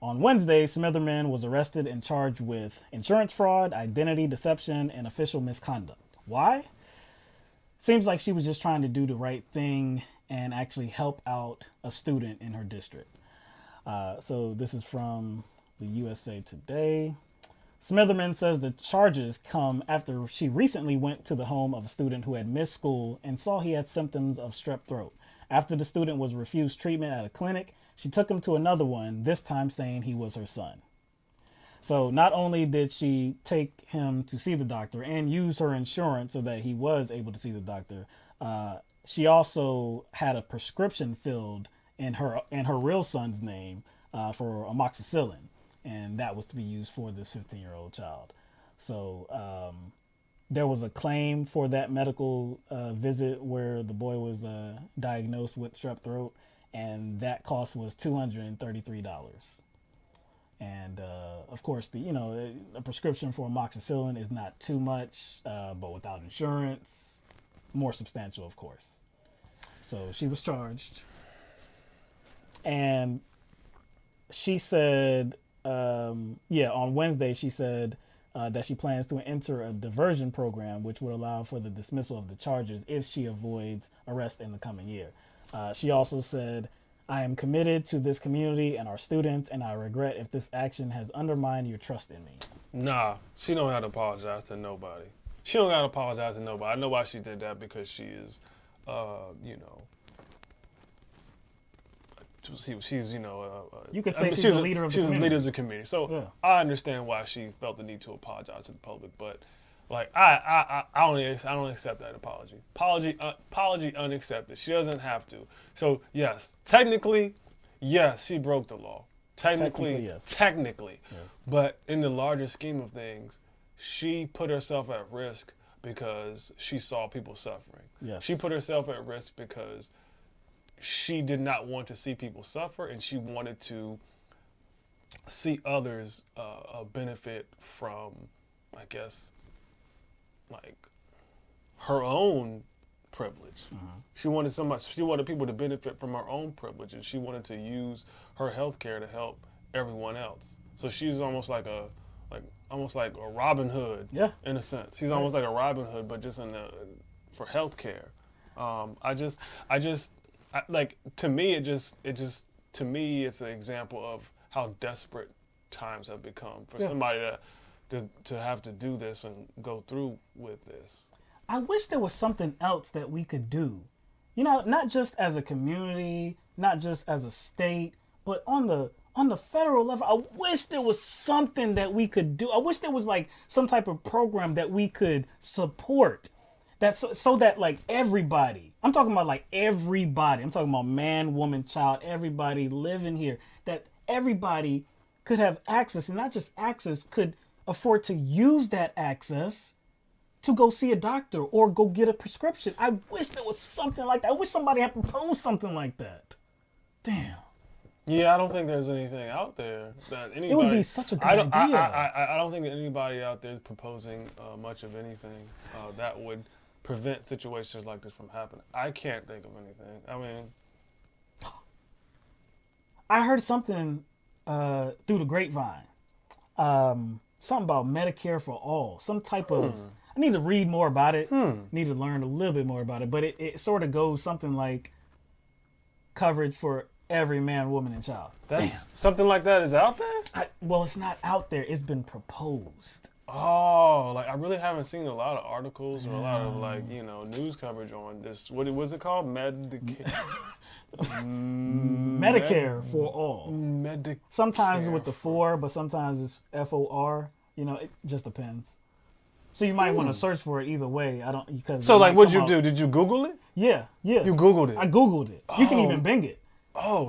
On Wednesday, Smitherman was arrested and charged with insurance fraud, identity deception, and official misconduct. Why? Seems like she was just trying to do the right thing and actually help out a student in her district. So this is from the USA Today. Smitherman says the charges come after she recently went to the home of a student who had missed school and saw he had symptoms of strep throat. After the student was refused treatment at a clinic, she took him to another one, this time saying he was her son. So not only did she take him to see the doctor and use her insurance so that he was able to see the doctor, she also had a prescription filled in her real son's name for amoxicillin. And that was to be used for this 15-year-old child. So there was a claim for that medical visit where the boy was diagnosed with strep throat, and that cost was $233. And of course, a prescription for amoxicillin is not too much, but without insurance, more substantial, of course. So she was charged, and she said. On Wednesday, she said that she plans to enter a diversion program, which would allow for the dismissal of the charges if she avoids arrest in the coming year. She also said, I am committed to this community and our students, and I regret if this action has undermined your trust in me. Nah, she don't have to apologize to nobody. She don't got to apologize to nobody. I know why she did that, because she is, she's you could say she's a leader of the community. She's a leader of the community. So yeah. I understand why she felt the need to apologize to the public, but like I don't accept that apology. Apology unaccepted. She doesn't have to. So yes, technically, yes, she broke the law. Technically, yes. But in the larger scheme of things, she put herself at risk because she saw people suffering. Yes. She put herself at risk because she did not want to see people suffer, and she wanted to see others benefit from, I guess, like her own privilege. Mm-hmm. She wanted people to benefit from her own privilege, and she wanted to use her health care to help everyone else. So she's almost like a Robin Hood, yeah, in a sense. She's almost like a Robin Hood, but just for health care. To me, it's an example of how desperate times have become for somebody to have to do this and go through with this. I wish there was something else that we could do, not just as a community, not just as a state, but on the federal level. I wish there was something that we could do. I wish there was like some type of program that we could support. That's so that like everybody, I'm talking about like everybody, I'm talking about man, woman, child, everybody living here, that everybody could have access, and not just access, could afford to use that access to go see a doctor or go get a prescription. I wish there was something like that. I wish somebody had proposed something like that. Damn. Yeah, I don't think there's anything out there that anybody. It would be such a good idea. I don't think that anybody out there is proposing much of anything that would prevent situations like this from happening. I can't think of anything. I mean, I heard something through the grapevine. Something about Medicare for all. Some type of. I need to read more about it. Need to learn a little bit more about it. But it sort of goes something like coverage for every man, woman, and child. That's something like that is out there? Well, it's not out there. It's been proposed. Oh, like I really haven't seen a lot of articles or a lot of news coverage on this. What was it called? Medicare. Medicare for all. Sometimes with the 4, but sometimes it's FOR. It just depends. So you might want to search for it either way. So like, what'd you do? Did you Google it? Yeah. You Googled it. I Googled it. You can even Bing it. Oh.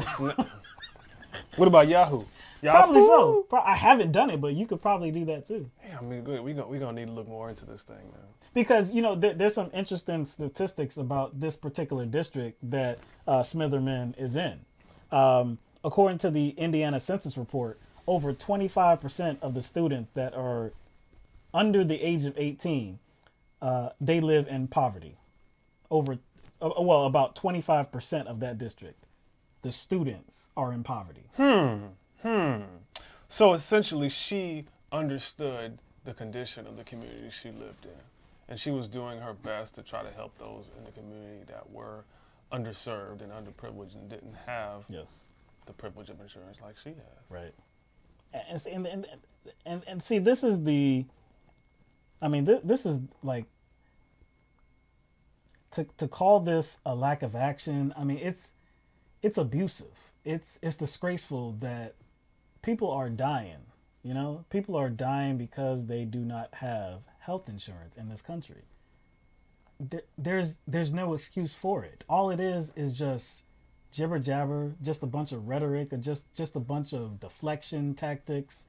What about Yahoo? Probably so. I haven't done it, but you could probably do that too. Yeah, I mean, we're gonna need to look more into this thing now. Because there's some interesting statistics about this particular district that Smitherman is in. according to the Indiana census report, over 25% of the students that are under the age of 18, they live in poverty. About 25% of that district, the students are in poverty. So essentially, she understood the condition of the community she lived in, and she was doing her best to try to help those in the community that were underserved and underprivileged and didn't have the privilege of insurance like she has. Right. And see, this is the, I mean, this is like, to call this a lack of action, I mean, it's abusive. It's disgraceful that people are dying, you know? People are dying because they do not have health insurance in this country. There's no excuse for it. All it is just jibber jabber, just a bunch of rhetoric, or just a bunch of deflection tactics.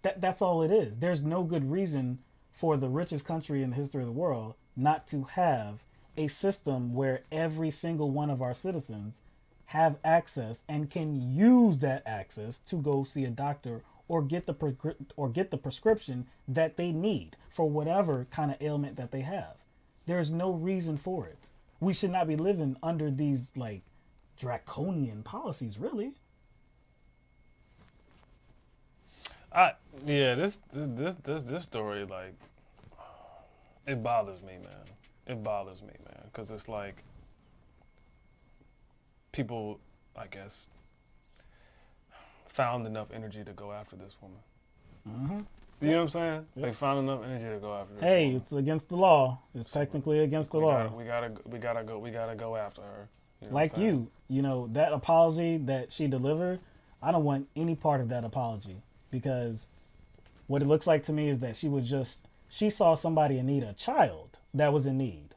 That's all it is. There's no good reason for the richest country in the history of the world not to have a system where every single one of our citizens have access and can use that access to go see a doctor or get the prescription that they need for whatever kind of ailment that they have. There's no reason for it. We should not be living under these like draconian policies, really. This story, like, it bothers me, man. It bothers me, man, because it's like people, I guess, found enough energy to go after this woman. Mm-hmm. You know what I'm saying? Yep. They found enough energy to go after this woman. It's against the law. It's technically against the law. We gotta go after her. You know like you know, that apology that she delivered, I don't want any part of that apology, because what it looks like to me is that she saw somebody in need, a child that was in need.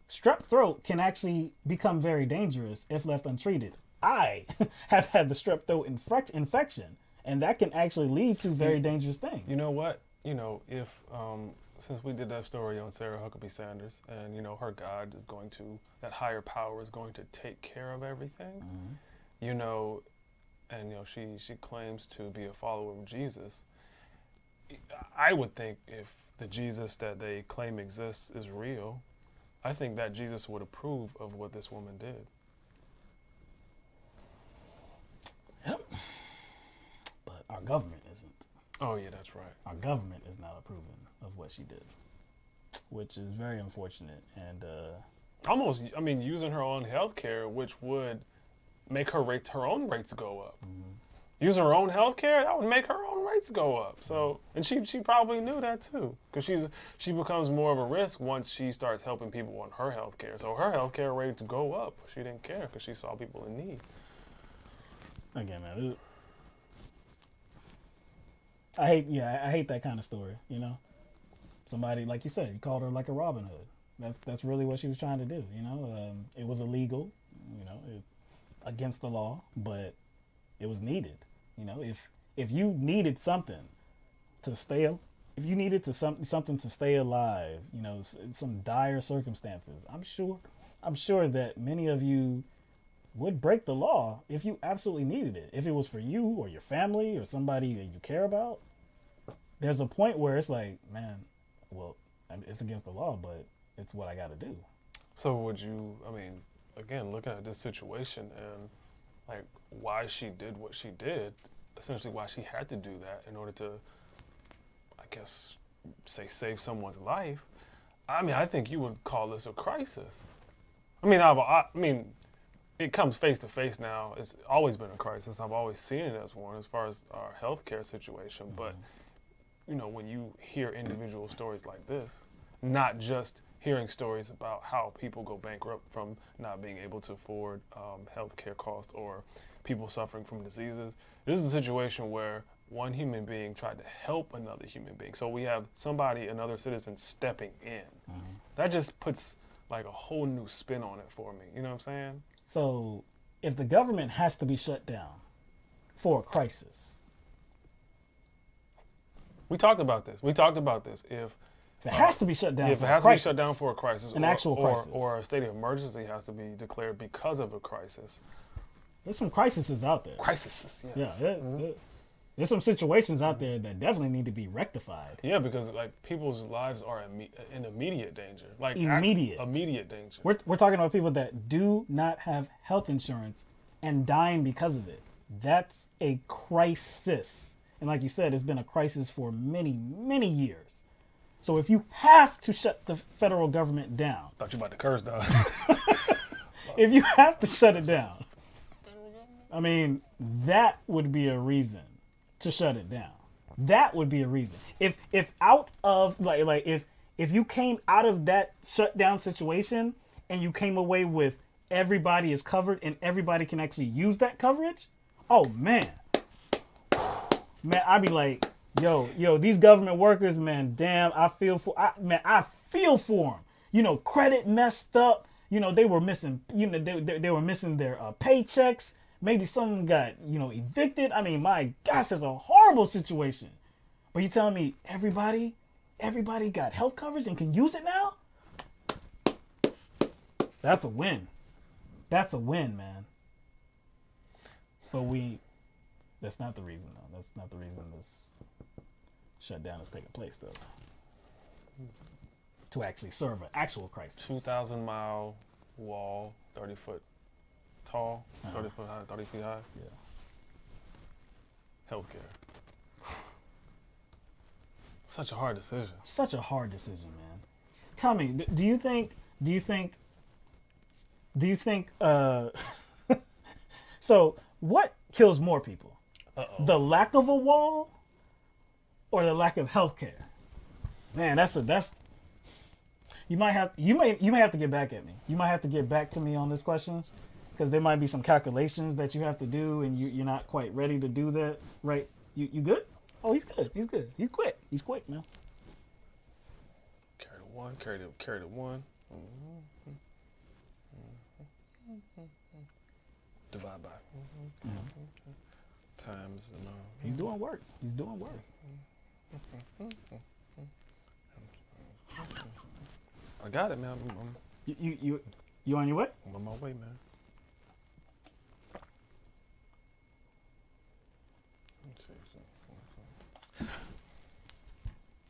Strep throat can actually become very dangerous if left untreated. I have had the strep throat infection, and that can actually lead to very dangerous things. You know what? You know, if since we did that story on Sarah Huckabee Sanders, and you know, her God is going to, that higher power is going to take care of everything. Mm-hmm. You know, and you know, she claims to be a follower of Jesus. I would think if the Jesus that they claim exists is real, I think that Jesus would approve of what this woman did. Yep. But our government isn't. Oh yeah, that's right. Our government is not approving of what she did, which is very unfortunate. And almost, I mean, using her own health care, which would make her own rates go up. Mm-hmm. Using her own health care, that would make her own rates go up. So, and she probably knew that too, because she becomes more of a risk once she starts helping people on her health care. So her health care rate to go up. She didn't care because she saw people in need. Again, man, I hate that kind of story. You know, somebody, like you said, you called her like a Robin Hood. That's really what she was trying to do. You know, it was illegal. You know, against the law, but it was needed. You know, if you needed something to stay, if you needed something to stay alive, you know, some dire circumstances, I'm sure that many of you would break the law if you absolutely needed it. If it was for you or your family or somebody that you care about, there's a point where it's like, man, well, it's against the law, but it's what I got to do. So would you, I mean, again, looking at this situation and like why she did what she did, essentially why she had to do that in order to, I guess, say save someone's life. I mean, I think you would call this a crisis. I mean, it comes face to face now. It's always been a crisis. I've always seen it as one as far as our healthcare situation. Mm-hmm. But, you know, when you hear individual stories like this, not just hearing stories about how people go bankrupt from not being able to afford healthcare costs or people suffering from diseases. This is a situation where one human being tried to help another human being. So we have somebody, another citizen, stepping in. Mm-hmm. That just puts like a whole new spin on it for me. You know what I'm saying? So if the government has to be shut down for a crisis. We talked about this. If it has to be shut down, if it has to be shut down for a crisis, an actual crisis, or a state of emergency has to be declared because of a crisis, There's some crises out there. Crises, yes. Yeah, there's some situations out there that definitely need to be rectified. Yeah, because like people's lives are in immediate danger. Like immediate danger. We're talking about people that do not have health insurance and dying because of it. That's a crisis. And like you said, it's been a crisis for many, many years. So if you have to shut the federal government down. Thought you about to curse, dog. If you have to shut it down, I mean, that would be a reason to shut it down. That would be a reason. If out of if you came out of that shutdown situation and you came away with everybody is covered and everybody can actually use that coverage, oh man, I'd be like, yo, these government workers, man, damn, I feel for them. You know, credit messed up. You know, they were missing. You know, they were missing their paychecks. Maybe someone got, evicted. I mean, my gosh, that's a horrible situation. But you telling me everybody got health coverage and can use it now? That's a win. That's a win, man. But that's not the reason, though. That's not the reason this shutdown is taking place, though. To actually serve an actual crisis. 2,000-mile wall, 30-foot tall, 30 foot high, 30 feet high. Yeah. Healthcare. Such a hard decision. Such a hard decision, man. Tell me, do you think so what kills more people? The lack of a wall or the lack of healthcare? Man, that's you may have to get back at me. You might have to get back to me on this question. Because there might be some calculations that you have to do, and you're not quite ready to do that, right? You good? Oh, he's good. He's good. He's quick. He's quick, man. Carry the one. Carry the one. Divide by. Times the number. He's doing work. He's doing work. I got it, man. You on your way? I'm on my way, man.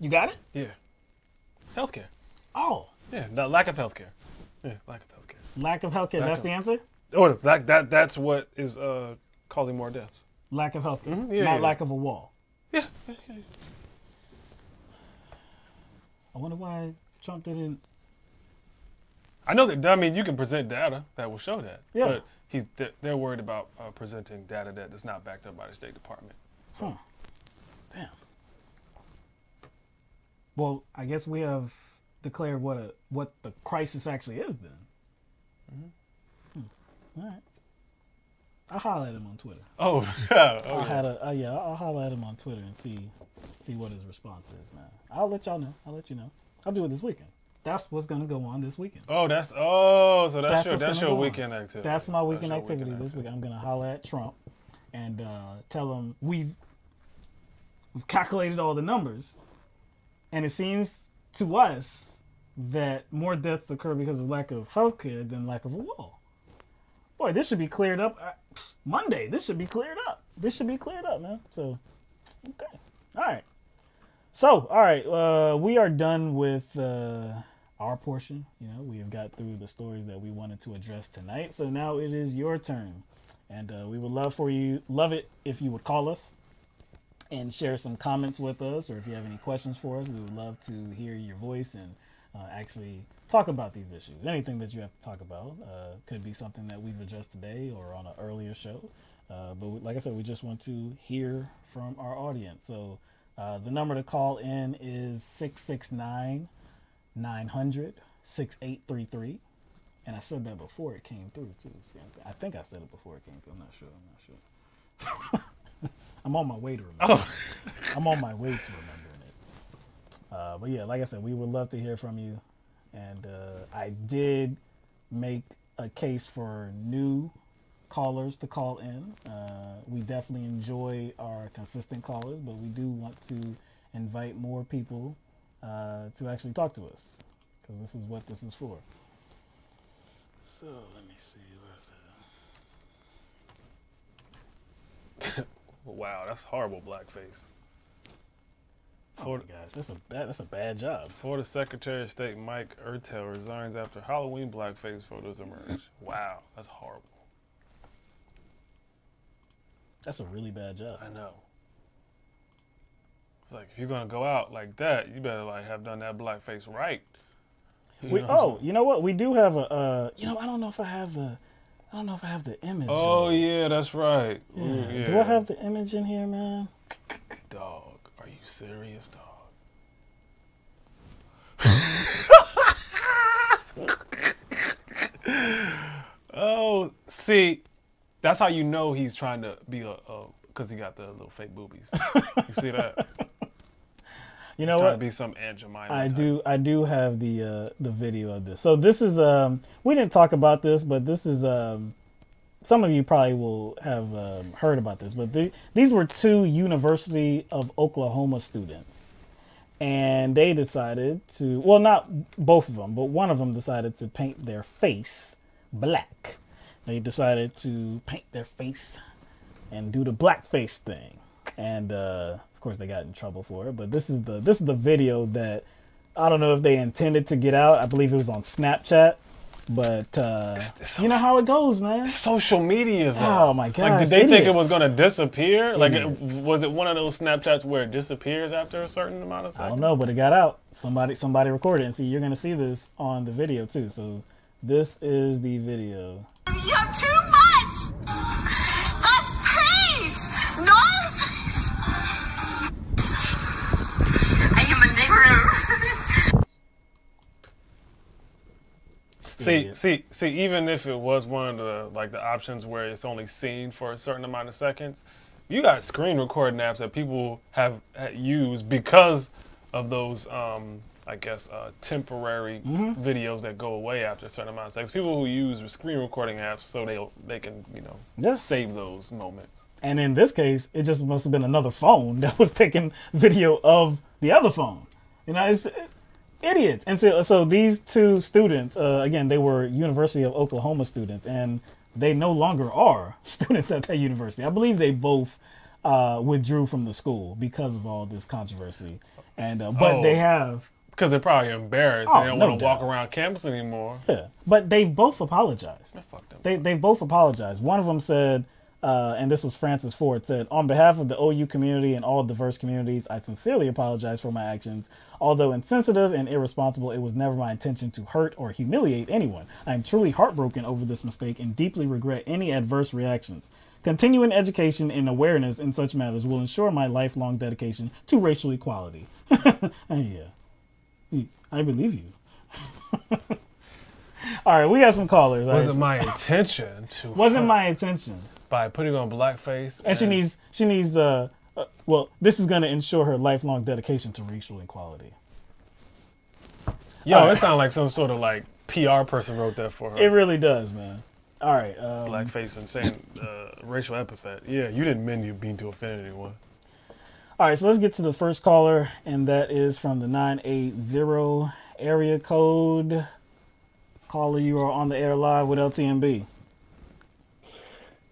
You got it? Yeah. Healthcare. Oh. Yeah, the lack of healthcare. Yeah, lack of healthcare. Lack of healthcare, that's the answer? Oh, that's what is causing more deaths. Lack of healthcare. Mm-hmm. Yeah, not lack of a wall. Yeah. I wonder why Trump didn't. I know that. I mean, you can present data that will show that. Yeah. But they're worried about presenting data that is not backed up by the State Department. So. Damn. Well, I guess we have declared what the crisis actually is then. Mm-hmm. All right. I'll holler at him on Twitter. Oh, yeah. I'll holler at him on Twitter and see what his response is, man. I'll let y'all know. I'll let you know. I'll do it this weekend. That's what's gonna go on this weekend. So that's your weekend activity. That's my weekend activity this week. I'm gonna holler at Trump and tell him we've calculated all the numbers, and it seems to us that more deaths occur because of lack of health care than lack of a wall. Boy, this should be cleared up Monday. This should be cleared up. Man. So, okay. All right. So, all right. We are done with our portion. We have got through the stories that we wanted to address tonight. So now it is your turn. And we would love it if you would call us and share some comments with us, or if you have any questions for us, we would love to hear your voice and actually talk about these issues. Anything that you have to talk about could be something that we've addressed today or on an earlier show. But like I said, we just want to hear from our audience. So the number to call in is 669-900-6833. And I said that before it came through, too. See, I think I said it before it came through. I'm not sure. I'm on my way to remember. I'm on my way to remembering it. But yeah, like I said, we would love to hear from you. And I did make a case for new callers to call in. We definitely enjoy our consistent callers, but we do want to invite more people to actually talk to us, because this is what this is for. So let me see. Where's Wow, that's horrible blackface. Oh my gosh, that's a bad job. Florida Secretary of State Mike Ertel resigns after Halloween blackface photos emerge. Wow, that's horrible. That's a really bad job. I know. It's like, if you're gonna go out like that, you better like have done that blackface right. You know what? We do have a. I don't know if I have the image. Oh yeah, that's right. Yeah. Ooh, yeah. Do I have the image in here, man? Dog, are you serious, dog? Oh, see, that's how you know he's trying to be because he got the little fake boobies. You see that? You know he's what? Trying to be some Aunt Jemima type. I do have the video of this. So this is we didn't talk about this, but this is some of you probably will have heard about this, but these were two University of Oklahoma students. And they decided to, well, not both of them, but one of them decided to paint their face black. They decided to paint their face and do the blackface thing. And of course they got in trouble for it, but this is the video that I don't know if they intended to get out. I believe it was on Snapchat. But you know how it goes, man. It's social media, though. Oh my god! Like, did they think it was gonna disappear? Like, was it one of those Snapchats where it disappears after a certain amount of seconds? I don't know, but it got out. Somebody recorded it, and see, you're gonna see this on the video too. So this is the video. You're too much. That's paint, not face. I am a Negro. See, even if it was one of the options where it's only seen for a certain amount of seconds, you got screen recording apps that people have used because of those, I guess, temporary videos that go away after a certain amount of seconds. People who use screen recording apps so they can, save those moments. And in this case, it just must have been another phone that was taking video of the other phone. It's idiots. And so these two students, again, they were University of Oklahoma students, and they no longer are students at that university. I believe they both withdrew from the school because of all this controversy. And but they have, because they're probably embarrassed. They don't want to walk around campus anymore. Yeah, but they've both apologized. They've both apologized. One of them said, and this was Francis Ford, said, "On behalf of the OU community and all diverse communities, I sincerely apologize for my actions. Although insensitive and irresponsible, it was never my intention to hurt or humiliate anyone. I am truly heartbroken over this mistake and deeply regret any adverse reactions. Continuing education and awareness in such matters will ensure my lifelong dedication to racial equality." Yeah, I believe you. All right, we got some callers. Wasn't my intention to. Wasn't my intention. By putting on blackface. And she needs well, this is going to ensure her lifelong dedication to racial equality. Yo, it sounds like some sort of PR person wrote that for her. It really does, man. All right. Blackface and saying racial epithet. Yeah, you didn't mean to offend anyone. All right, so let's get to the first caller, and that is from the 980 area code. Caller, you are on the air live with LTMB.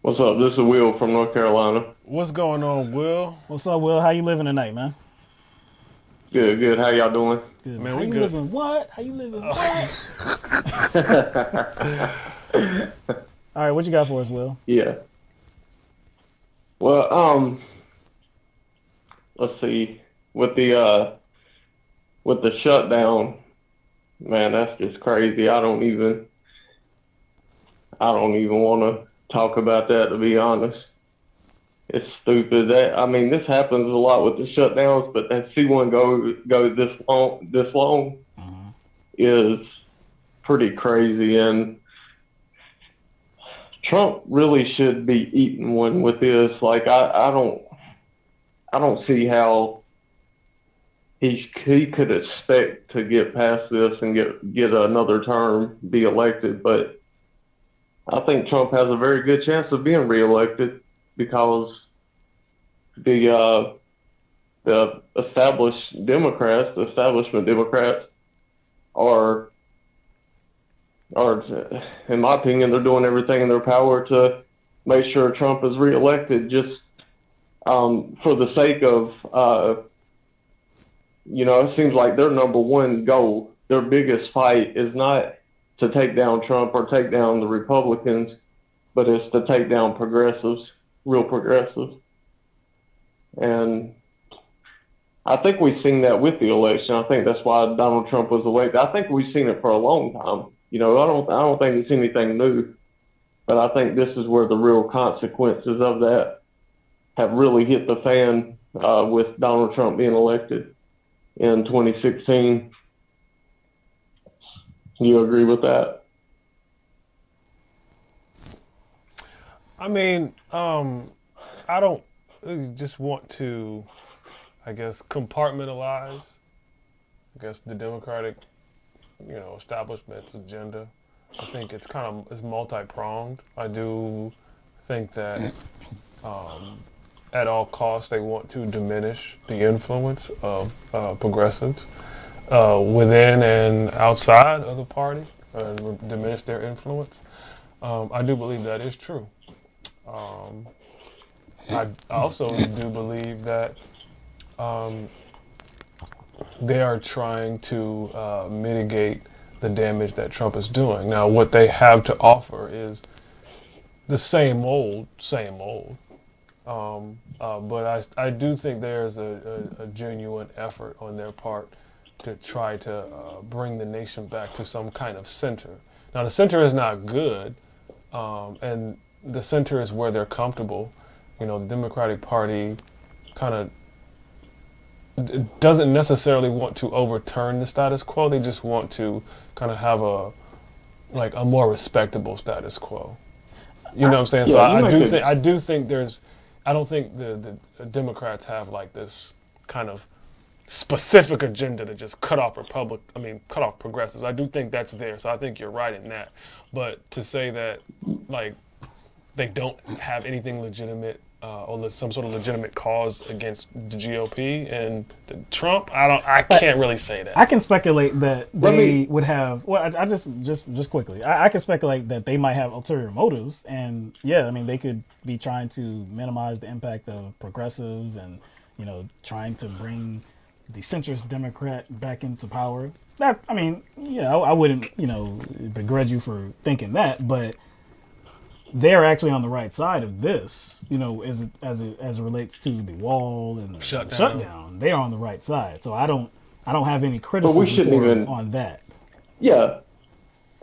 What's up? This is Will from North Carolina. What's going on, Will? What's up, Will? How you living tonight, man? Good. How y'all doing? Good, man. How you living what? How you living what? All right, what you got for us, Will? Yeah. Well, let's see. With the shutdown, man, that's just crazy. I don't even want to talk about that, to be honest. It's stupid. This happens a lot with the shutdowns, but that C1 go this long is pretty crazy, and Trump really should be eating one with this. I don't see how he could expect to get past this and get another term, be elected, but I think Trump has a very good chance of being reelected because the establishment Democrats are, in my opinion, they're doing everything in their power to make sure Trump is reelected just for the sake of, it seems like their number one goal, their biggest fight is not to take down Trump or take down the Republicans, but it's to take down progressives, real progressives. And I think we've seen that with the election. I think that's why Donald Trump was elected. I think we've seen it for a long time. I don't think it's anything new, but I think this is where the real consequences of that have really hit the fan with Donald Trump being elected in 2016. You agree with that? I mean, I don't just want to, I guess, compartmentalize, the Democratic, establishment's agenda. I think it's it's multi-pronged. I do think that at all costs they want to diminish the influence of progressives within and outside of the party, and diminish their influence. I do believe that is true. I also do believe that they are trying to mitigate the damage that Trump is doing. Now, what they have to offer is the same old. But I do think there's a genuine effort on their part to try to bring the nation back to some kind of center. Now, the center is not good, and the center is where they're comfortable. The Democratic Party kind of doesn't necessarily want to overturn the status quo. They just want to kind of have a more respectable status quo. You know what I'm saying? Yeah, so I do think there's. I don't think the Democrats have this kind of specific agenda to just cut off progressives. I do think that's there. So I think you're right in that. But to say that they don't have anything legitimate or some sort of legitimate cause against the GOP and Trump, I can't really say that. I can speculate that they would have. Well, I just quickly. I can speculate that they might have ulterior motives, and they could be trying to minimize the impact of progressives, and trying to bring the centrist Democrat back into power. I wouldn't begrudge you for thinking that, but they're actually on the right side of this, as it relates to the wall and the shutdown. They are on the right side, so I don't have any criticism on that. Yeah,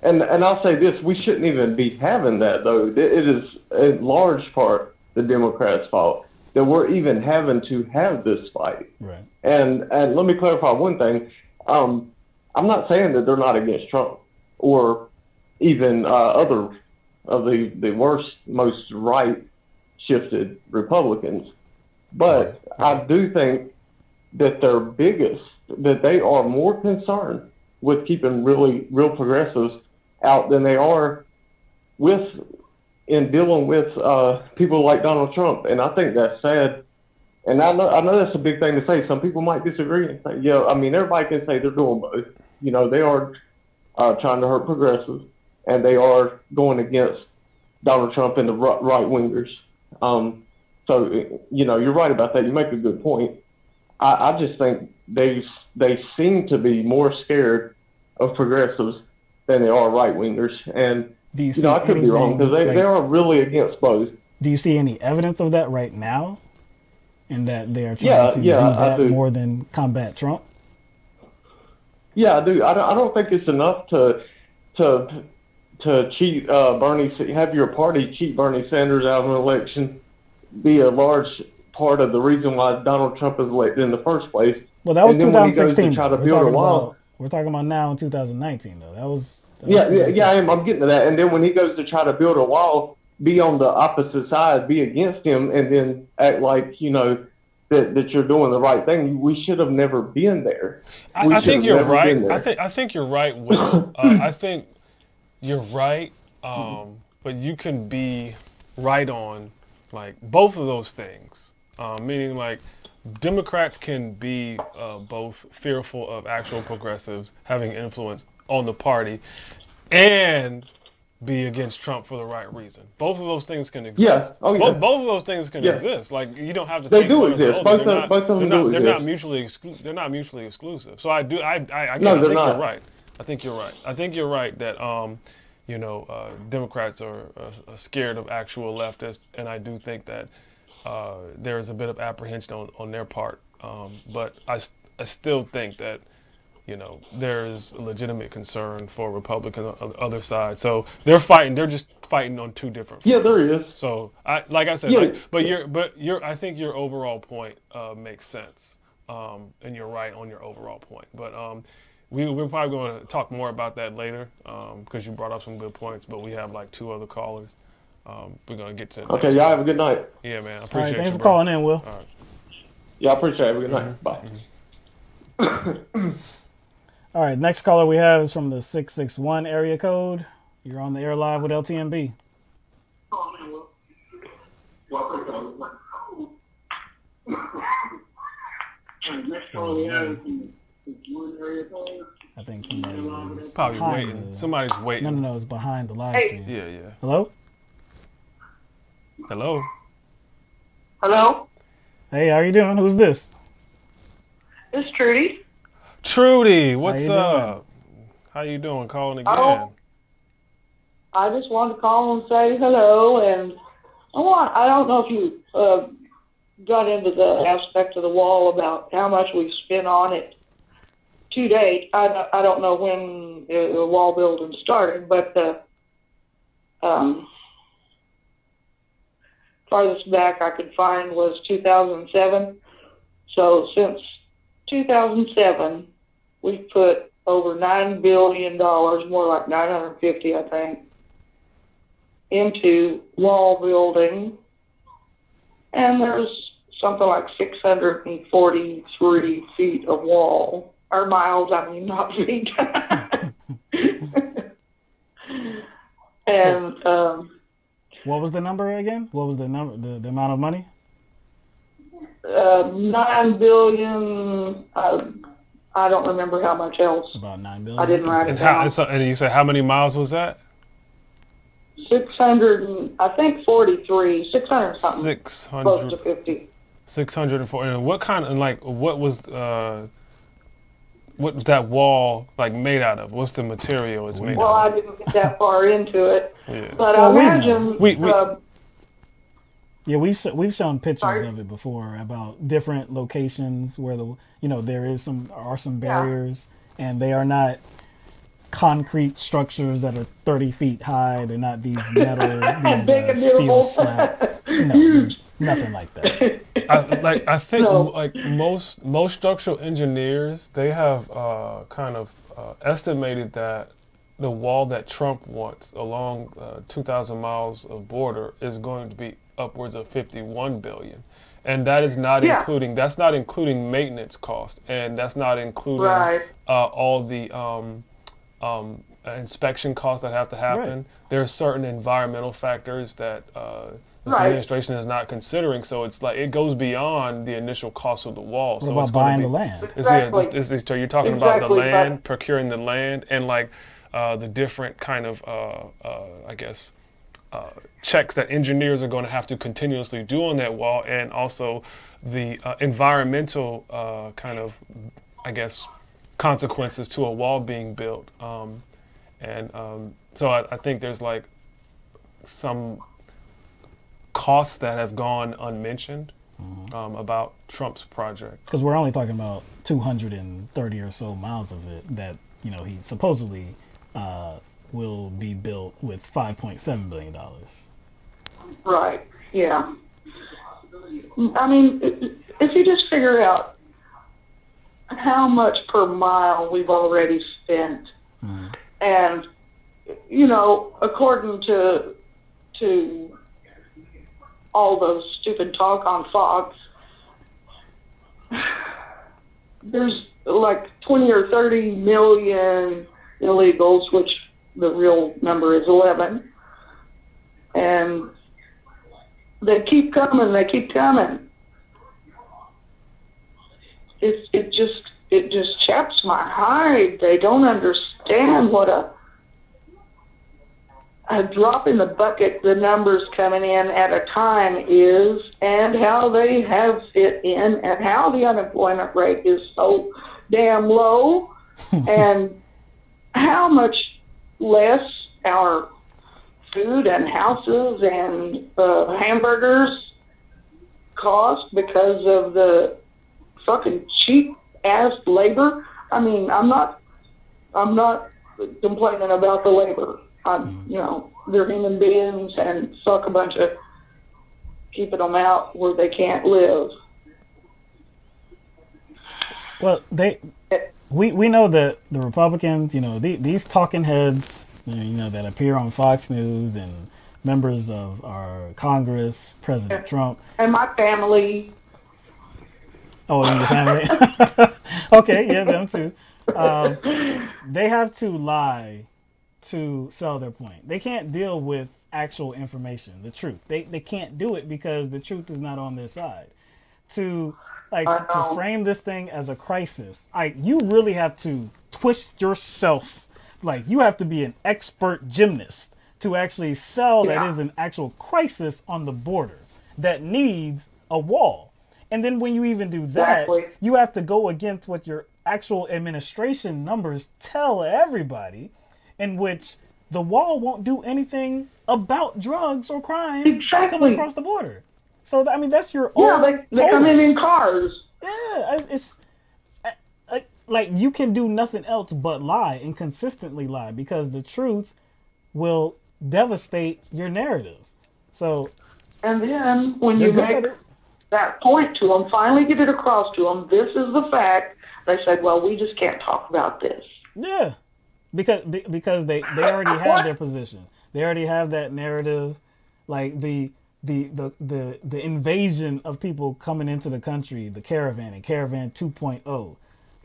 and I'll say this: we shouldn't even be having that, though. It is in large part the Democrats' fault that we're even having to have this fight. Right. And let me clarify one thing: I'm not saying that they're not against Trump or even other of the worst, most right-shifted Republicans. But I do think that they are more concerned with keeping real progressives out than they are in dealing with people like Donald Trump. And I think that's sad. And I know that's a big thing to say. Some people might disagree and say, everybody can say they're doing both. They are trying to hurt progressives, and they are going against Donald Trump and the right-wingers. So, you're right about that. You make a good point. I just think they seem to be more scared of progressives than they are right-wingers. And, I could be wrong, because they are really against both. Do you see any evidence of that right now? In that they are trying to do that more than combat Trump? Yeah, I do. I don't think it's enough to cheat Bernie, have your party cheat Bernie Sanders out of an election, be a large part of the reason why Donald Trump is elected in the first place. Well, that was 2016. We're talking about now in 2019, though. That was I'm getting to that. And then when he goes to try to build a wall, be on the opposite side, be against him, and then act like that you're doing the right thing. We should have never been there. I think you're right. I think you're right, Will. I think you're right, but you can be right on both of those things. Meaning Democrats can be both fearful of actual progressives having influence on the party, and be against Trump for the right reason. Both of those things can exist. Yes. Oh, yeah. Both of those things can Yeah. exist. Like, you don't have to They take do one or the exist. other. Both of them do they're not exist. mutually they're not mutually exclusive. So I think they're you're not. right. I think you're right. I think you're right that Democrats are scared of actual leftists, and I do think that there is a bit of apprehension on their part. But I still think that there's a legitimate concern for Republicans on the other side. So they're fighting. They're just fighting on two different fronts. Yeah, there is. So like I said, Yeah. I think your overall point makes sense, and you're right on your overall point. But we're probably going to talk more about that later because you brought up some good points. But we have like 2 other callers. We're going to get to. Okay, y'all have a good night. Yeah, man. I appreciate All right, thanks you, for bro. calling in, Will. All right. Yeah, I appreciate it. Have a good night. Bye. All right, next caller we have is from the 661 area code. You're on the air live with LTMB. I think somebody's Probably behind waiting. Somebody's waiting. No, it's behind the live Hey. stream. Yeah. Hello? Hello. Hello? Hey, how you doing? Who's this? It's Trudy. Trudy, what's you up? How you doing? Calling again. Oh. I just wanted to call and say hello, and I don't know if you got into the aspect of the wall about how much we've spent on it to date. I don't know when the wall building started, but farthest back I could find was 2007. So since 2007, we've put over $9 billion, more like 950, I think, into wall building, and there's something like 643 feet of wall, or miles, I mean, not feet. And what was the number again? What was the number? The amount of money? $9 billion. I don't remember how much else. About $9 billion. I didn't write it down. And you said how many miles was that? 600, I think 43, 600 something. 600. Close to 50. 604. And what kind of what was that wall made out of? What's the material it's made Well, out I didn't get that far into it, Yeah. but Well, I we imagine. Yeah, we've shown pictures of it before about different locations where there is some barriers, and they are not concrete structures that are 30 feet high. They're not these metal, these steel slats. No, nothing like that. I think most structural engineers, they have kind of estimated that the wall that Trump wants along 2,000 miles of border is going to be upwards of $51 billion, and that is not including maintenance costs, and that's not including all the inspection costs that have to happen. Right. There are certain environmental factors that this administration is not considering, so it's it goes beyond the initial cost of the wall. What about buying the land? So you're talking about the land, procuring the land, and the different kind of I guess checks that engineers are going to have to continuously do on that wall, and also the environmental kind of, I guess, consequences to a wall being built. So I think there's some costs that have gone unmentioned about Trump's project. Because we're only talking about 230 or so miles of it that he supposedly will be built with $5.7 billion. Right. Yeah. I mean, if you just figure out how much per mile we've already spent, and according to all those stupid talk on Fox, there's 20 or 30 million illegals, which the real number is 11, and they keep coming. It just chaps my hide. They don't understand what a drop in the bucket the numbers coming in at a time is, and how they have fit in, and how the unemployment rate is so damn low, and how much less our food and houses and hamburgers cost because of the fucking cheap ass labor. I mean, I'm not complaining about the labor. You know, they're human beings and suck a bunch of keeping them out where they can't live. Well, we know that the Republicans, you know, these talking heads, you know, that appear on Fox News and members of our Congress, President Trump. And my family. Oh, and your family? Okay, yeah, them too. They have to lie to sell their point. They can't deal with actual information, the truth. They can't do it because the truth is not on their side. To frame this thing as a crisis, you really have to twist yourself. Like, you have to be an expert gymnast to actually sell that is an actual crisis on the border that needs a wall. And then when you even do that, you have to go against what your actual administration numbers tell everybody, in which the wall won't do anything about drugs or crime coming across the border. So, I mean, that's your own. Yeah, they come in cars. Yeah, it's like you can do nothing else but lie and consistently lie, because the truth will devastate your narrative. So, and then when you make that point to them, finally get it across to them, this is the fact, they said, well, we just can't talk about this. Yeah. Because they already have their position. They already have that narrative, like the invasion of people coming into the country, the caravan and caravan 2.0.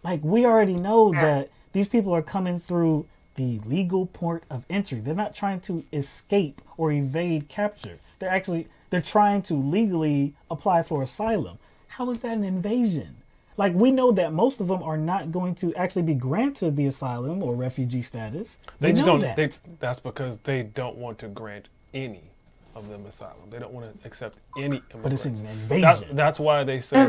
Like, we already know that these people are coming through the legal port of entry. They're not trying to escape or evade capture. They're trying to legally apply for asylum. How is that an invasion? Like, we know that most of them are not going to actually be granted the asylum or refugee status. They just don't. That's because they don't want to grant any of them asylum. They don't want to accept any immigrants. But it's an invasion. That's why they say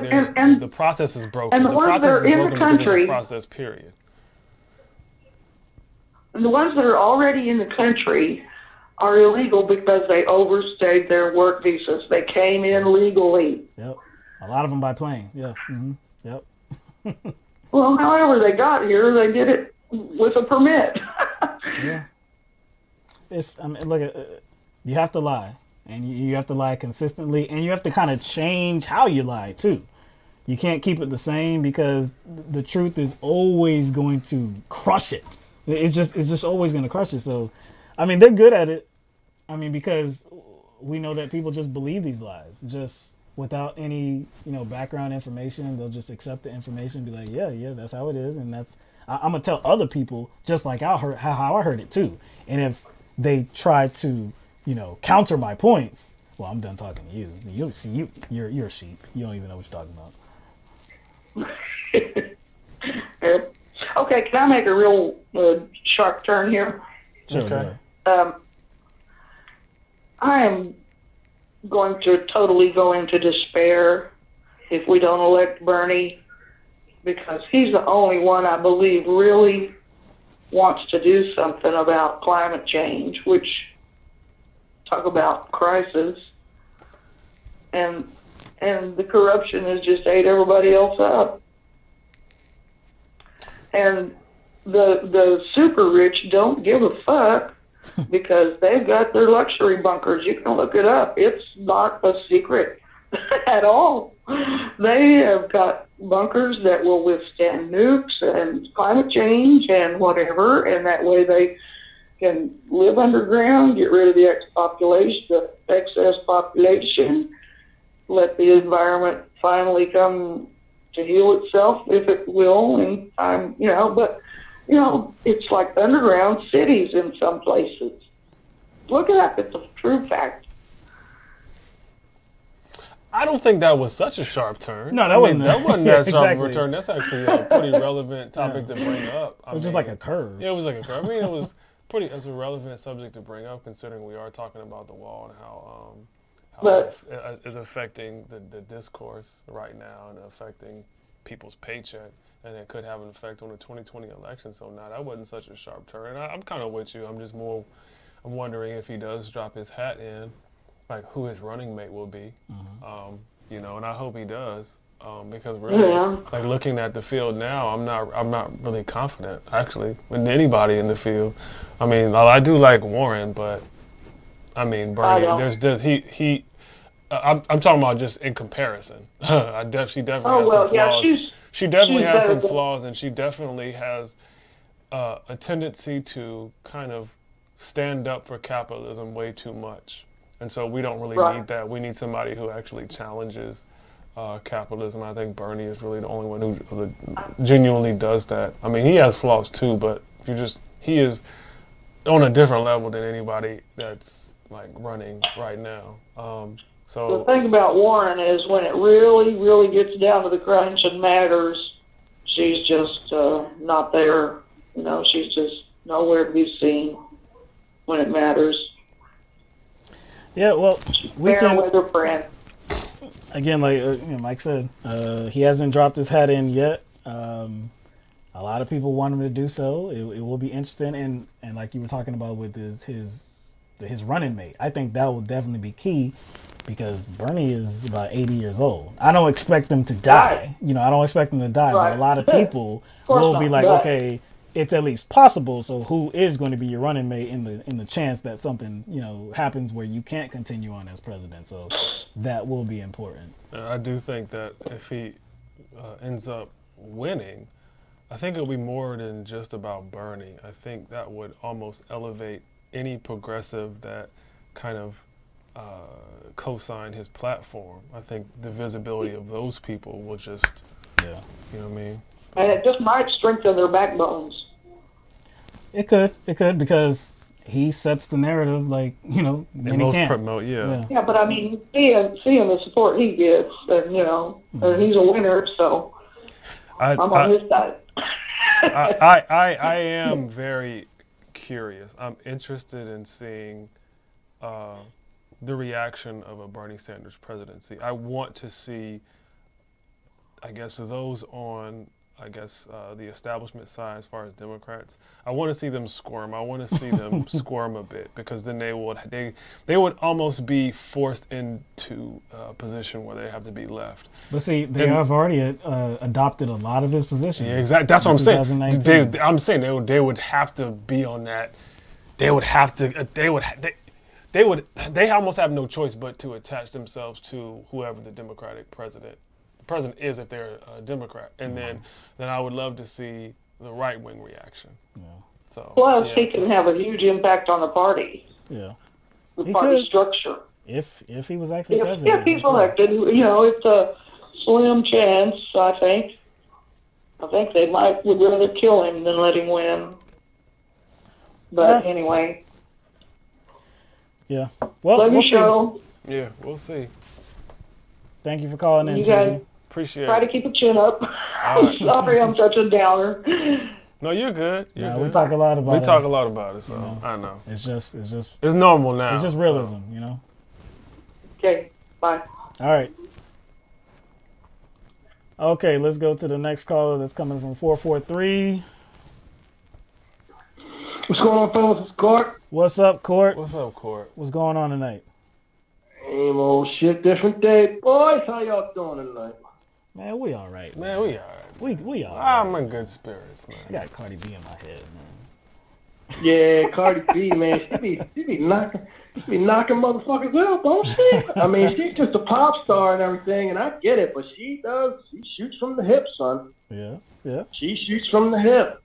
the process is broken. And the process is broken because it's a process, period. And the ones that are already in the country are illegal because they overstayed their work visas. They came in legally. Yep. A lot of them by plane. Yeah. Mm-hmm. Yep. Well, however they got here, they did it with a permit. Yeah. Look, you have to lie, and you have to lie consistently, and you have to kind of change how you lie too. You can't keep it the same, because the truth is always going to crush it. It's just always going to crush it. So, I mean, they're good at it. I mean, because we know that people just believe these lies, just without any, background information. They'll just accept the information and be like, yeah, that's how it is. And I'm going to tell other people just like how I heard it too. And if they try to, counter my points, well, I'm done talking to you. You're a sheep. You don't even know what you're talking about. Okay, can I make a real sharp turn here? Sure. Okay. I am going to totally go into despair if we don't elect Bernie, because he's the only one I believe really wants to do something about climate change, which, talk about crisis, and the corruption has just ate everybody else up. And the super rich don't give a fuck because they've got their luxury bunkers. You can look it up. It's not a secret at all. They have got bunkers that will withstand nukes and climate change and whatever, and that way they can live underground, get rid of the excess population, let the environment finally come to heal itself, if it will, in time, but, it's like underground cities in some places. Look it up. It's a true fact. I don't think that was such a sharp turn. No, that wasn't that sharp of a turn. That's actually a pretty relevant topic to bring up. It was just like a curve. Yeah, it was like a curve. I mean, it was It's a relevant subject to bring up, considering we are talking about the wall and how it's affecting the discourse right now and affecting people's paycheck, and it could have an effect on the 2020 election. So now that wasn't such a sharp turn. I'm kind of with you. I'm wondering if he does drop his hat in, like who his running mate will be. You know, and I hope he does. Because really, like looking at the field now, I'm not really confident actually with anybody in the field. I mean, I do like Warren, but I mean Bernie. I'm talking about just in comparison. She definitely has some flaws. She definitely has some flaws, and she definitely has a tendency to kind of stand up for capitalism way too much, and so we don't really need that. We need somebody who actually challenges capitalism. I think Bernie is really the only one who genuinely does that. I mean, he has flaws too, but he is on a different level than anybody that's like running right now. So the thing about Warren is when it really, really gets down to the crunch and matters, she's just not there. You know, she's just nowhere to be seen when it matters. Yeah, well, we can. With her friend. Again, like Mike said, he hasn't dropped his hat in yet. A lot of people want him to do so. It will be interesting, and like you were talking about with his running mate, I think that will definitely be key because Bernie is about 80 years old. I don't expect him to die. You know, I don't expect him to die, but a lot of people will be like, okay, it's at least possible. So who is going to be your running mate in the chance that something happens where you can't continue on as president? So that will be important. I do think that if he ends up winning, I think it'll be more than just about Bernie. I think that would almost elevate any progressive that kind of co-sign his platform. I think the visibility of those people will just, you know what I mean? And it just might strengthen their backbones. It could, because he sets the narrative, like, and he can't. Promote, yeah, but I mean, seeing the support he gets, and and he's a winner, so I'm on his side. I am very curious. I'm interested in seeing the reaction of a Bernie Sanders presidency. I want to see, I guess, those on the establishment side as far as Democrats. I want to see them squirm. I want to see them squirm a bit, because then they would almost be forced into a position where they have to be left. But see, they have already adopted a lot of his positions. Yeah, exactly. That's what I'm saying. I'm saying they would have to be on that. They almost have no choice but to attach themselves to whoever the Democratic president is, if they're a Democrat, and then I would love to see the right wing reaction. Yeah. So plus he can have a huge impact on the party. Yeah. The party structure. If he was actually president. If he's elected, it's a slim chance. I think they would rather kill him than let him win. But anyway. Yeah. Well, we'll see. Yeah, we'll see. Thank you for calling in, guys. Appreciate it. Try to keep a chin up. I'm sorry I'm such a downer. No, you're good. We talk a lot about it. We talk a lot about it, so I know. It's just it's normal now. It's just realism, Okay, bye. All right. Okay, let's go to the next caller that's coming from 443. What's going on, fellas? It's Court. What's up, Court? What's up, Court? What's going on tonight? Same old shit, different day. Boys, how y'all doing tonight? Man, we all right. Man, we all right. We all right. I'm in good spirits, man. I got Cardi B in my head, man. Yeah, Cardi B, man, she be knocking motherfuckers out, don't she? I mean, she's just a pop star and everything, and I get it, but she shoots from the hip, son. Yeah. She shoots from the hip.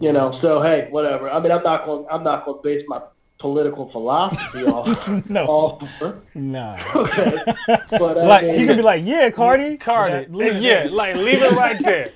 So hey, whatever. I mean, I'm not gonna base my political philosophy off. No. Okay. But like, you can be like, yeah, Cardi. Leave it right there.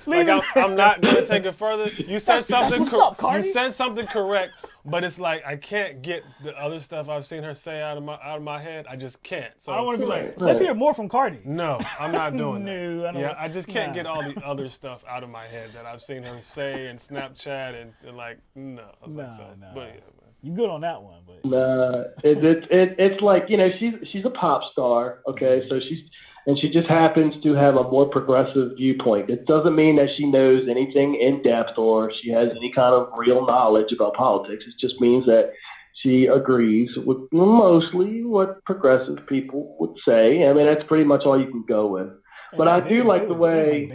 I'm not gonna take it further. You said something. You said something correct, but it's like I can't get the other stuff I've seen her say out of my head. I just can't. So I want to be like, let's hear more from Cardi. No, I'm not doing that. I don't. I just can't get all the other stuff out of my head that I've seen her say and Snapchat and like no. No. But yeah. You good on that one, but nah, it's like, you know, she's a pop star, okay, so she just happens to have a more progressive viewpoint. It doesn't mean that she knows anything in depth or she has any kind of real knowledge about politics. It just means that she agrees with mostly what progressive people would say. I mean, that's pretty much all you can go with. But I do like the way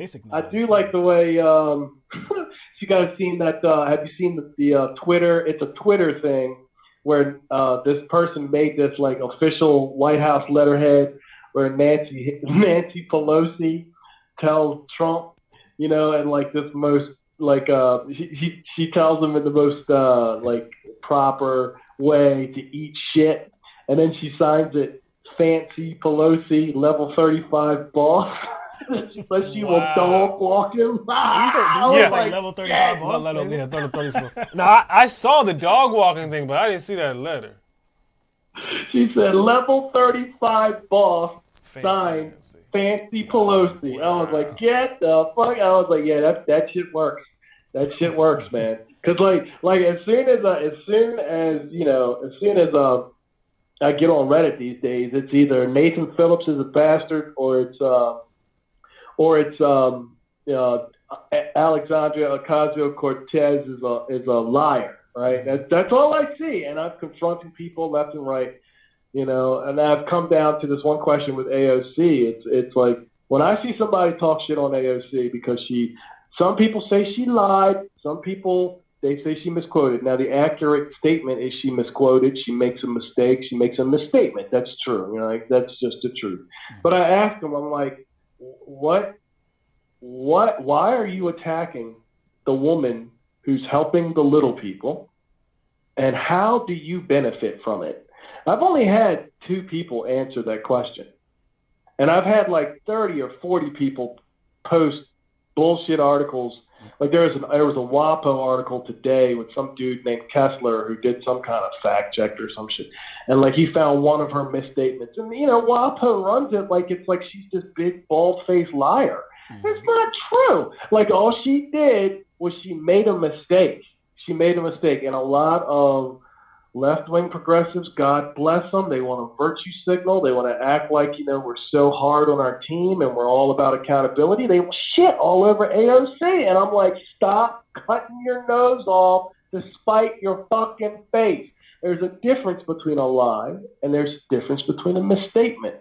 you guys seen that. Have you seen the Twitter? It's a Twitter thing where this person made this like official White House letterhead where Nancy Pelosi tells Trump, you know, and like this most like she tells him in the most like proper way to eat shit, and then she signs it, Fancy Pelosi, level 35 boss. But she will dog walk him. Yeah, like level 35 boss. Yeah, 34. Now I saw the dog walking thing, but I didn't see that letter. She said level 35 boss, signed Fancy Pelosi. I was like, get the fuck. I was like, yeah, that shit works. That shit works, man. Because like as soon as I get on Reddit these days, it's either Nathan Phillips is a bastard or it's Alexandria Ocasio-Cortez is a liar, right? That's all I see, and I'm confronting people left and right, you know. And I've come down to this one question with AOC. It's like when I see somebody talk shit on AOC because some people say she lied, some people they say she misquoted. Now the accurate statement is she misquoted. She makes a mistake. She makes a misstatement. That's true. You know, like that's just the truth. But I asked him, I'm like, why are you attacking the woman who's helping the little people, and how do you benefit from it? I've only had 2 people answer that question, and I've had like 30 or 40 people post bullshit articles. Like there was a WAPO article today with some dude named Kessler who did some kind of fact check or some shit, and like he found one of her misstatements, and you know WAPO runs it like it's like she's this big bald-faced liar. It's not true. Like all she did was she made a mistake. She made a mistake, and a lot of left-wing progressives, God bless them, they want to virtue signal. They want to act like, you know, we're so hard on our team and we're all about accountability. They will shit all over AOC, and I'm like, stop cutting your nose off to spite your fucking face. There's a difference between a lie and there's a difference between a misstatement.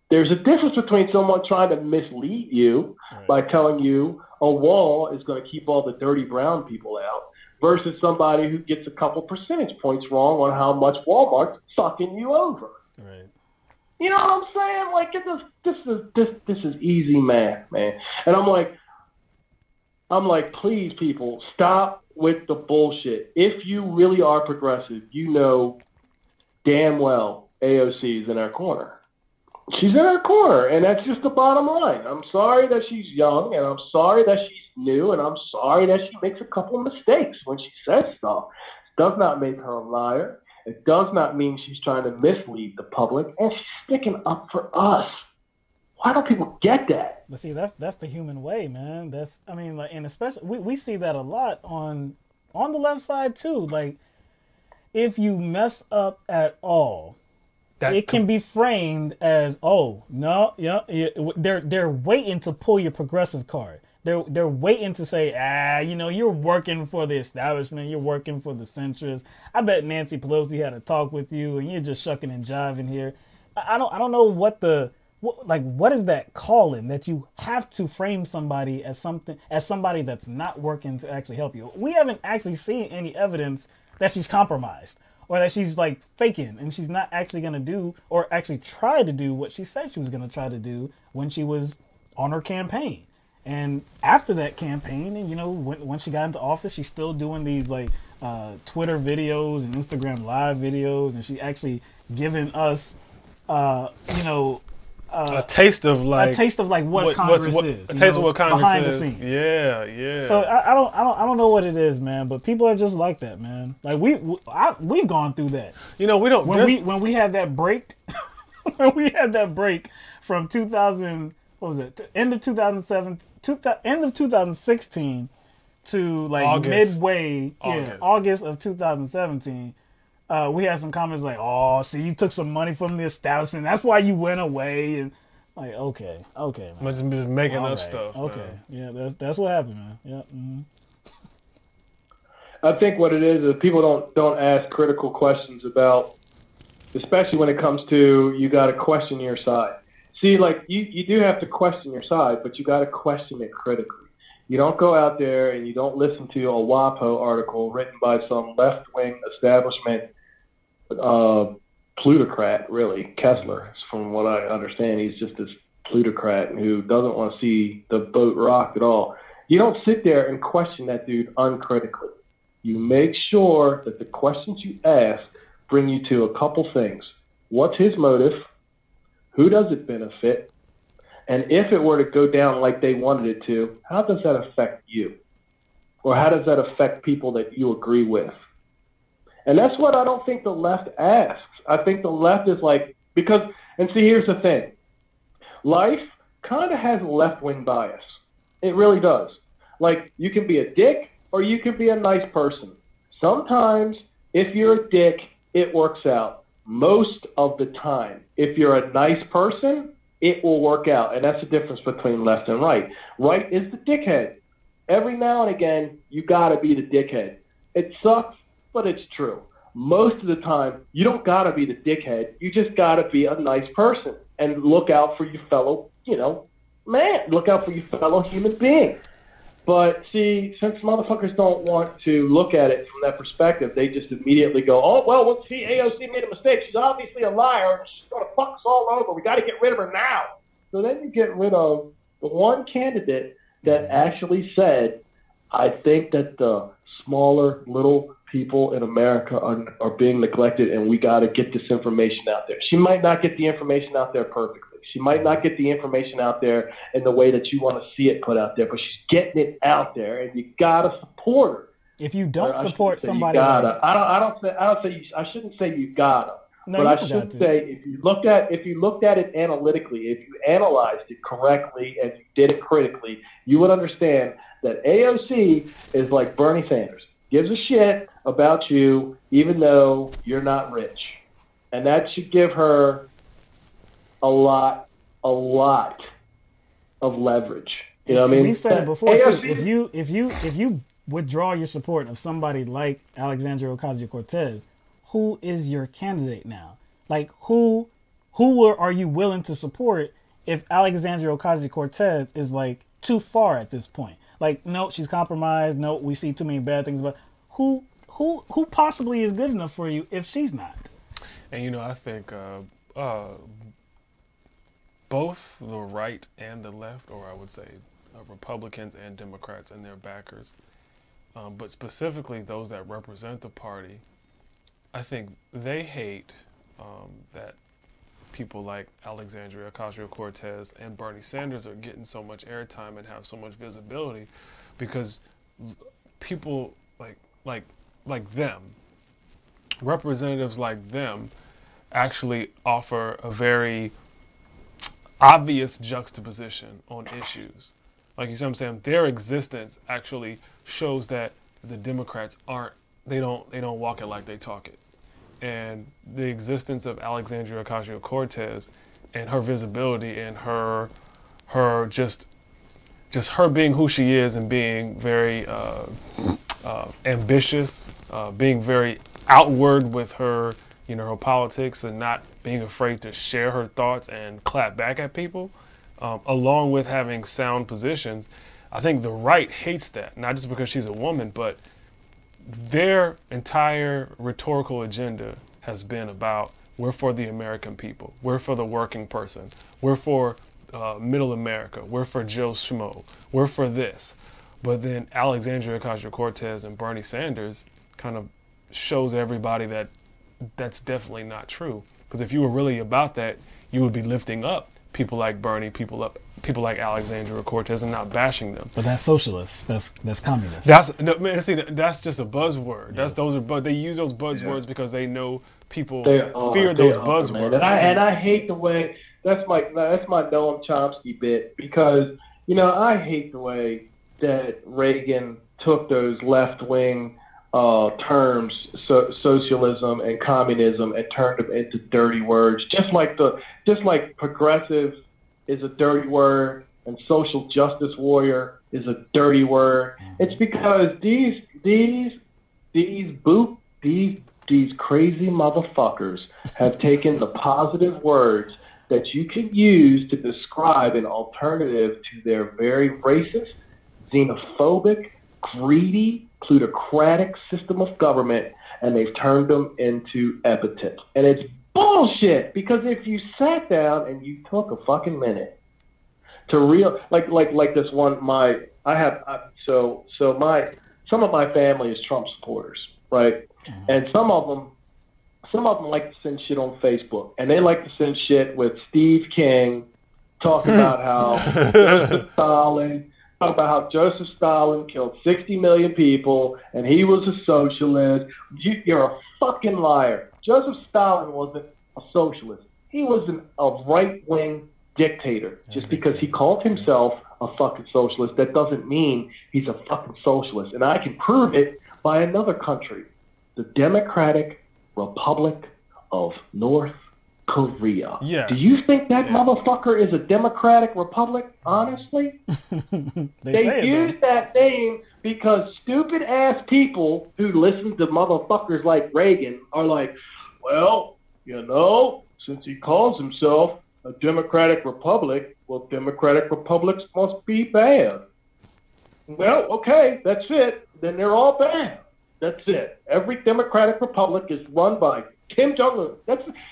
There's a difference between someone trying to mislead you by telling you a wall is going to keep all the dirty brown people out versus somebody who gets a couple percentage points wrong on how much Walmart's sucking you over. Right. You know what I'm saying? Like this is easy math, man. And I'm like, please, people, stop with the bullshit. If you really are progressive, you know damn well AOC is in our corner. She's in our corner, and that's just the bottom line. I'm sorry that she's young, and I'm sorry that she's new, and I'm sorry that she makes a couple of mistakes when she says stuff. It does not make her a liar. It does not mean she's trying to mislead the public, and she's sticking up for us. Why don't people get that? But see, that's the human way, man. And especially we see that a lot on the left side too. Like, if you mess up at all, it can be framed as, oh no, yeah, they're waiting to pull your progressive card. They're waiting to say, you know, you're working for the establishment, you're working for the centrists. I bet Nancy Pelosi had a talk with you, and you're just shucking and jiving here. I don't know what is that calling that you have to frame somebody as somebody that's not working to actually help you. We haven't actually seen any evidence that she's compromised, or that she's like faking and she's not actually going to do or actually try to do what she said she was going to try to do when she was on her campaign. And after that campaign, and you know, when she got into office, she's still doing these like Twitter videos and Instagram live videos, and she actually giving us, you know, a taste of like what Congress is. A taste of what Congress behind is. The scenes. Yeah, yeah. So I don't know what it is, man. But people are just like that, man. Like we've gone through that. You know, we don't when we had that break, when we had that break from 2000. What was it? End of 2007, end of 2016 to like August of 2017. we had some comments like, "Oh, see, you took some money from the establishment. That's why you went away." And like, okay, man. I'm just making All up right. stuff. Okay, Man. yeah, that's what happened, man. Yeah. Mm-hmm. I think what it is people don't ask critical questions about, especially when it comes to you got to question your side. See, like you do have to question your side, but you got to question it critically. You don't go out there and you don't listen to a WAPO article written by some left-wing establishment plutocrat, really, Kessler. From what I understand, he's just this plutocrat who doesn't want to see the boat rocked at all. You don't sit there and question that dude uncritically. You make sure that the questions you ask bring you to a couple things. What's his motive? Who does it benefit? And if it were to go down like they wanted it to, how does that affect you? Or how does that affect people that you agree with? And that's what I don't think the left asks. I think the left is like, and see, here's the thing. Life kind of has a left-wing bias. It really does. Like, you can be a dick or you can be a nice person. Sometimes, if you're a dick, it works out. Most of the time, if you're a nice person, it will work out. And that's the difference between left and right. Right is the dickhead. Every now and again, you got to be the dickhead. It sucks, but it's true. Most of the time, you don't got to be the dickhead. You just got to be a nice person and look out for your fellow, man. Look out for your fellow human being. But see, since motherfuckers don't want to look at it from that perspective, they just immediately go, oh, well, see, AOC made a mistake. She's obviously a liar. She's going to fuck us all over. We got to get rid of her now. So then you get rid of the one candidate that actually said, I think that the smaller, little people in America are being neglected, and we got to get this information out there. She might not get the information out there perfectly. She might not get the information out there in the way that you want to see it put out there, but she's getting it out there, and you gotta support her. If you don't support somebody, I shouldn't say you gotta, but I should say if you looked at it analytically, if you analyzed it correctly and you did it critically, you would understand that AOC is like Bernie Sanders, gives a shit about you even though you're not rich, and that should give her a lot of leverage. You know what I mean? We've said it before too. If you withdraw your support of somebody like Alexandria Ocasio-Cortez, who is your candidate now? Like who are you willing to support if Alexandria Ocasio-Cortez is like too far at this point? Like, no, she's compromised. No, we see too many bad things. But who possibly is good enough for you if she's not? And I think both the right and the left, or I would say Republicans and Democrats and their backers, but specifically those that represent the party, I think they hate that people like Alexandria Ocasio-Cortez and Bernie Sanders are getting so much airtime and have so much visibility, because people like them, representatives like them, actually offer a very obvious juxtaposition on issues. Like, you see what I'm saying? Their existence actually shows that the Democrats they don't walk it like they talk it. And the existence of Alexandria Ocasio-Cortez and her visibility and her just her being who she is and being very ambitious, being very outward with her, her politics, and not being afraid to share her thoughts and clap back at people, along with having sound positions. I think the right hates that, not just because she's a woman, but their entire rhetorical agenda has been about, we're for the American people, we're for the working person, we're for middle America, we're for Joe Schmo, we're for this. But then Alexandria Ocasio-Cortez and Bernie Sanders kind of shows everybody that that's definitely not true. Because if you were really about that, you would be lifting up people like Bernie, people like Alexandria Cortez, and not bashing them. But that's socialist. That's communist. That's just a buzzword. Yes. They use those buzzwords because they know people fear those buzzwords. And I hate the way that's my Noam Chomsky bit, because I hate the way that Reagan took those left wing terms, socialism and communism, and turned them into dirty words. Just like progressive is a dirty word and social justice warrior is a dirty word. It's because these crazy motherfuckers have taken the positive words that you can use to describe an alternative to their very racist, xenophobic, greedy, plutocratic system of government, and they've turned them into epithets. And it's bullshit, because if you sat down and you took a fucking minute to like this one, some of my family is Trump supporters, right? And some of them like to send shit on Facebook, and they like to send shit with Steve King talking about how Joseph Stalin killed 60 million people and he was a socialist. You're a fucking liar. Joseph Stalin wasn't a socialist. He was a right-wing dictator. Just because he called himself a fucking socialist, that doesn't mean he's a fucking socialist. And I can prove it by another country, the Democratic Republic of North Korea. Yes. Do you think that motherfucker is a democratic republic? Honestly, they use that name because stupid ass people who listen to motherfuckers like Reagan are like, well, since he calls himself a democratic republic, well, democratic republics must be bad. Well, okay, that's it. Then they're all bad. That's it. Every democratic republic is run by Kim Jong-un.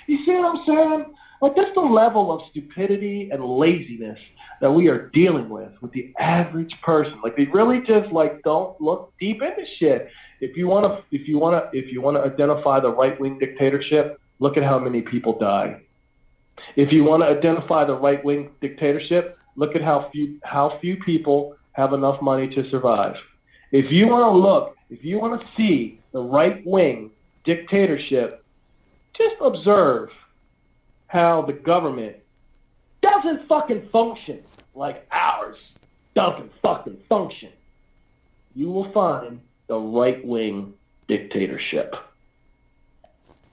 You see what I'm saying? Like, that's the level of stupidity and laziness that we are dealing with the average person. Like, they really just don't look deep into shit. If you want to identify the right-wing dictatorship, look at how many people die. If you want to identify the right-wing dictatorship, look at how few people have enough money to survive. If you want to see the right-wing dictatorship, just observe how the government doesn't fucking function like ours doesn't fucking function. You will find the right-wing dictatorship.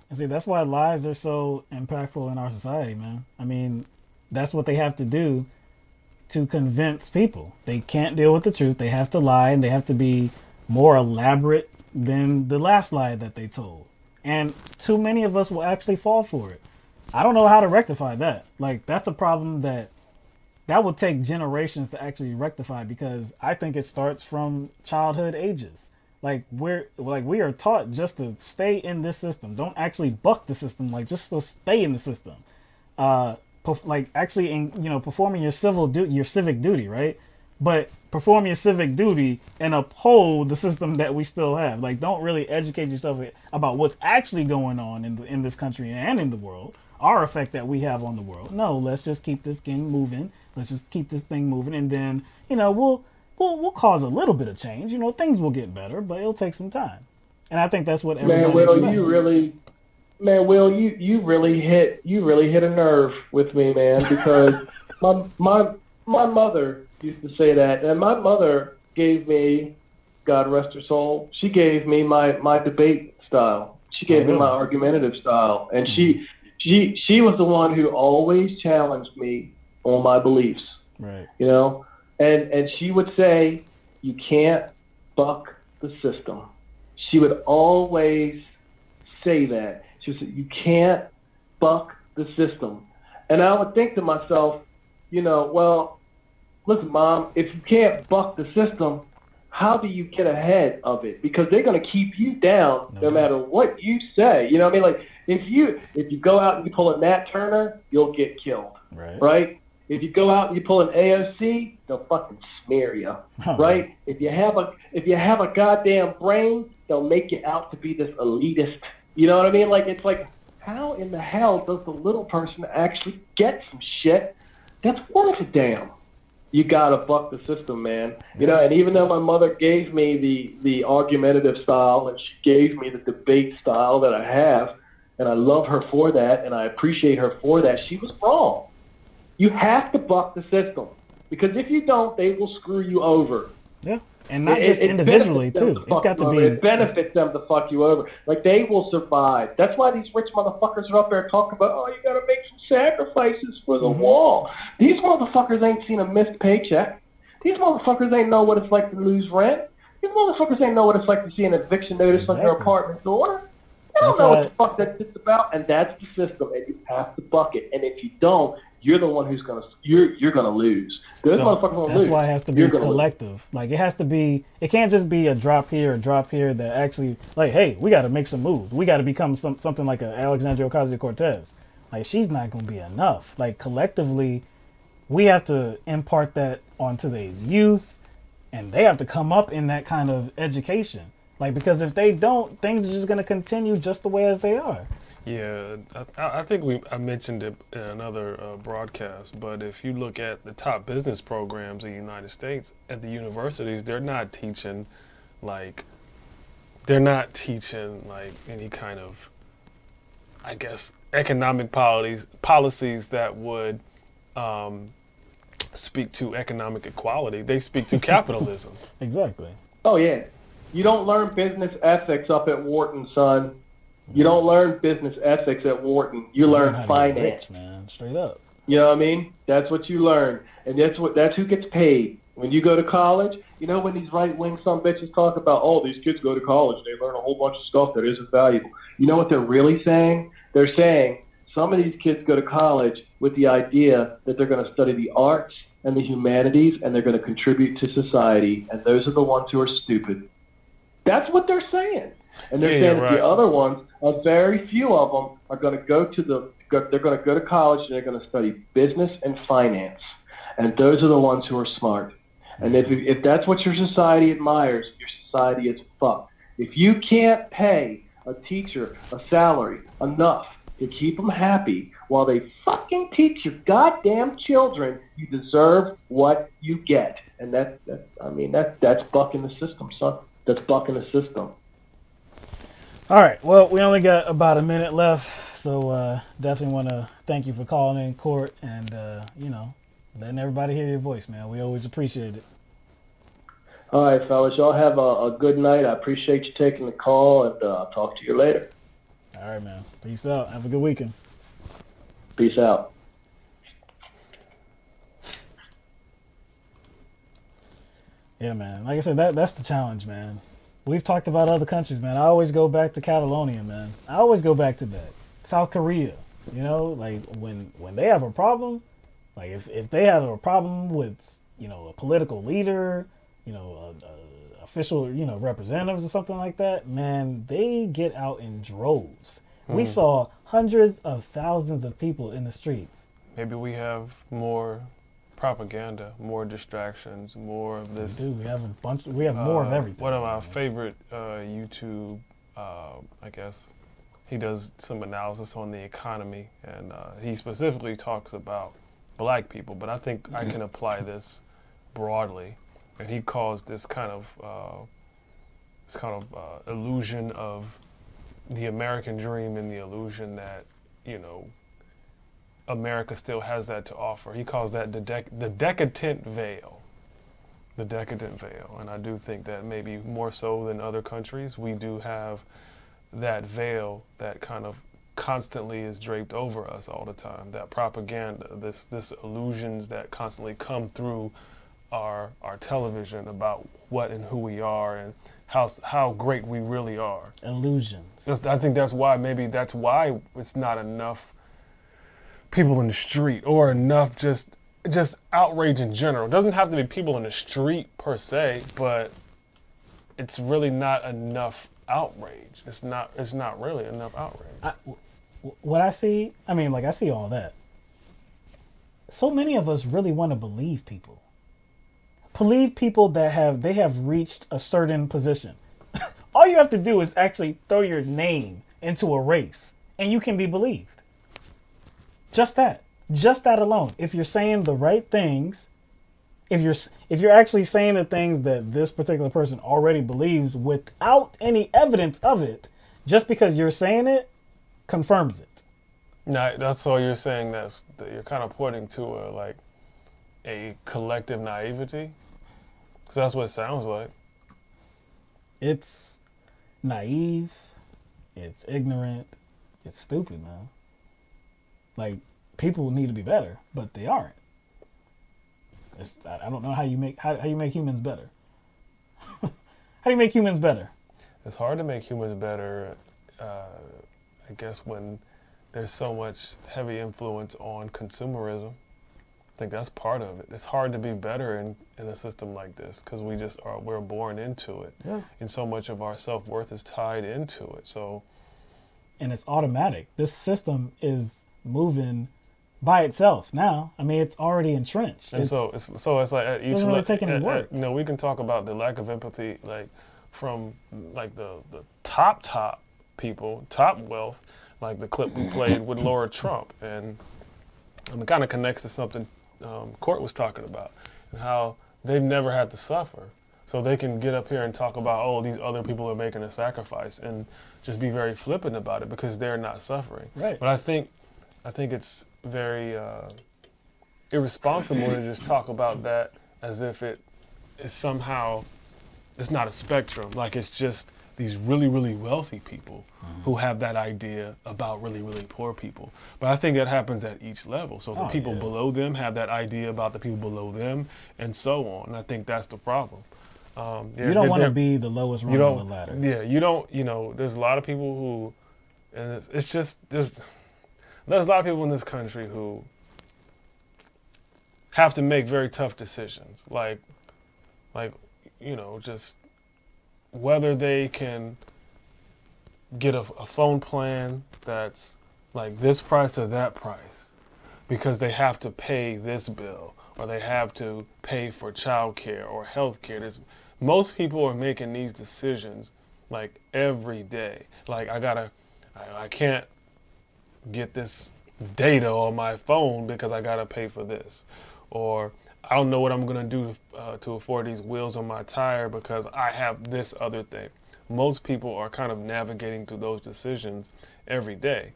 And see, that's why lies are so impactful in our society, man. I mean, that's what they have to do to convince people. They can't deal with the truth. They have to lie, and they have to be more elaborate than the last lie that they told. And too many of us will actually fall for it. I don't know how to rectify that. Like, that's a problem that will take generations to actually rectify, because I think it starts from childhood ages. We are taught just to stay in this system. Don't actually buck the system. Just to stay in the system. Performing your civic duty, right? But perform your civic duty and uphold the system that we still have. Don't really educate yourself about what's actually going on in this country and in the world, our effect that we have on the world. No, let's just keep this thing moving. Let's just keep this thing moving, and then we'll cause a little bit of change. Things will get better, but it'll take some time. And I think that's what everybody expects. Will, you really hit a nerve with me, man, because my mother used to say that, and my mother gave me, God rest her soul, she gave me my debate style. She gave me my argumentative style, and she was the one who always challenged me on my beliefs. Right. And she would say, you can't buck the system. She would always say that. She would say, you can't buck the system. And I would think to myself, well, listen, Mom, if you can't buck the system, how do you get ahead of it? Because they're going to keep you down no matter what you say. You know what I mean? Like, if you go out and you pull a Nat Turner, you'll get killed. Right? If you go out and you pull an AOC, they'll fucking smear you. Right? If you have a goddamn brain, they'll make you out to be this elitist. You know what I mean? It's like, how in the hell does the little person actually get some shit that's worth a damn? You gotta buck the system, man. And even though my mother gave me the argumentative style, and she gave me the debate style that I have, and I love her for that, and I appreciate her for that, she was wrong. You have to buck the system, because if you don't, they will screw you over. Yeah. And not just individually, too. It's got to be... It benefits them to fuck you over. Like, they will survive. That's why these rich motherfuckers are up there talking about, oh, you got to make some sacrifices for the wall. These motherfuckers ain't seen a missed paycheck. These motherfuckers ain't know what it's like to lose rent. These motherfuckers ain't know what it's like to see an eviction notice on your apartment door. They don't know what the fuck that shit's about, and that's the system, and you have to buck it. And if you don't, you're the one who's you're gonna lose. Those motherfuckers gonna lose. That's why it has to be collective. Like, it has to be. It can't just be a drop here or drop here. That actually, like, hey, we got to make some moves. We got to become something like a Alexandria Ocasio-Cortez. Like, she's not gonna be enough. Like, collectively, we have to impart that on today's youth, and they have to come up in that kind of education. Like, because if they don't, things are just gonna continue just the way as they are. Yeah, I think I mentioned it in another broadcast, but if you look at the top business programs in the United States, at the universities, they're not teaching like any kind of, I guess, economic policies that would speak to economic equality. They speak to capitalism. Exactly. Oh, yeah. You don't learn business ethics up at Wharton, son. You don't learn business ethics at Wharton. You learn finance, rich, man. Straight up. You know what I mean? That's what you learn, and that's who gets paid when you go to college. You know, when these right-wing some bitches talk about, oh, these kids go to college, they learn a whole bunch of stuff that isn't valuable. You know what they're really saying? They're saying some of these kids go to college with the idea that they're going to study the arts and the humanities, and they're going to contribute to society, and those are the ones who are stupid. That's what they're saying. And they're saying that the other ones, a very few of them, are going to go to college and they're going to study business and finance. And those are the ones who are smart. And if that's what your society admires, your society is fucked. If you can't pay a teacher a salary enough to keep them happy while they fucking teach your goddamn children, you deserve what you get. And that's bucking the system, son. That's bucking the system. All right. Well, we only got about a minute left, so definitely want to thank you for calling in, Court, and letting everybody hear your voice, man. We always appreciate it. All right, fellas. Y'all have a good night. I appreciate you taking the call, and I'll talk to you later. All right, man. Peace out. Have a good weekend. Peace out. Yeah, man. Like I said, that's the challenge, man. We've talked about other countries, man. I always go back to Catalonia, man. I always go back to that. South Korea, like when they have a problem, like if they have a problem with, a political leader, official, representatives or something like that, man, they get out in droves. We saw hundreds of thousands of people in the streets. Maybe we have more propaganda, more distractions, more of this. We have a bunch. We have more of everything. One of my favorite YouTube, I guess, he does some analysis on the economy, and he specifically talks about black people. But I think I can apply this broadly, and he calls this kind of illusion of the American dream and the illusion that America still has that to offer. He calls that the decadent veil. The decadent veil. And I do think that maybe more so than other countries, we do have that veil that kind of constantly is draped over us all the time. That propaganda, this illusions that constantly come through our television about what and who we are and how great we really are. Illusions. I think that's why it's not enough people in the street, or enough just outrage in general. It doesn't have to be people in the street per se, but it's really not enough outrage. It's not really enough outrage. What I see, I see all that. So many of us really want to believe people. Believe people that they have reached a certain position. All you have to do is actually throw your name into a race, and you can be believed. Just that alone. If you're saying the right things, if you're actually saying the things that this particular person already believes without any evidence of it, just because you're saying it confirms it. No, that's all you're saying. That you're kind of pointing to a collective naivety. Because that's what it sounds like. It's naive. It's ignorant. It's stupid, man. Like, people need to be better, but they aren't. I don't know how you make humans better. How do you make humans better? It's hard to make humans better, I guess, when there's so much heavy influence on consumerism. I think that's part of it. It's hard to be better in a system like this because we're born into it. Yeah. And so much of our self-worth is tied into it. So, and it's automatic. This system is moving by itself now. I mean, it's already entrenched. And so it's like at each level, you know, we can talk about the lack of empathy, like from like the top people, top wealth, like the clip we played with Laura Trump, and it kind of connects to something Court was talking about, and how they've never had to suffer, so they can get up here and talk about, oh, these other people are making a sacrifice, and just be very flippant about it because they're not suffering. Right. But I think it's very irresponsible to just talk about that as if it is somehow, it's not a spectrum. Like it's just these really, really wealthy people who have that idea about really, really poor people. But I think that happens at each level. So the people below them have that idea about the people below them, and so on. And I think that's the problem. You don't want to be the lowest rung on the ladder. Yeah, you don't. You know, there's a lot of people who, and it's just there's a lot of people in this country who have to make very tough decisions, like you know, just whether they can get a phone plan that's like this price or that price because they have to pay this bill or they have to pay for childcare or health care. Most people are making these decisions like every day. Like I can't get this data on my phone because I gotta pay for this, or I don't know what I'm gonna do to afford these wheels on my tire because I have this other thing. Most people are kind of navigating through those decisions every day.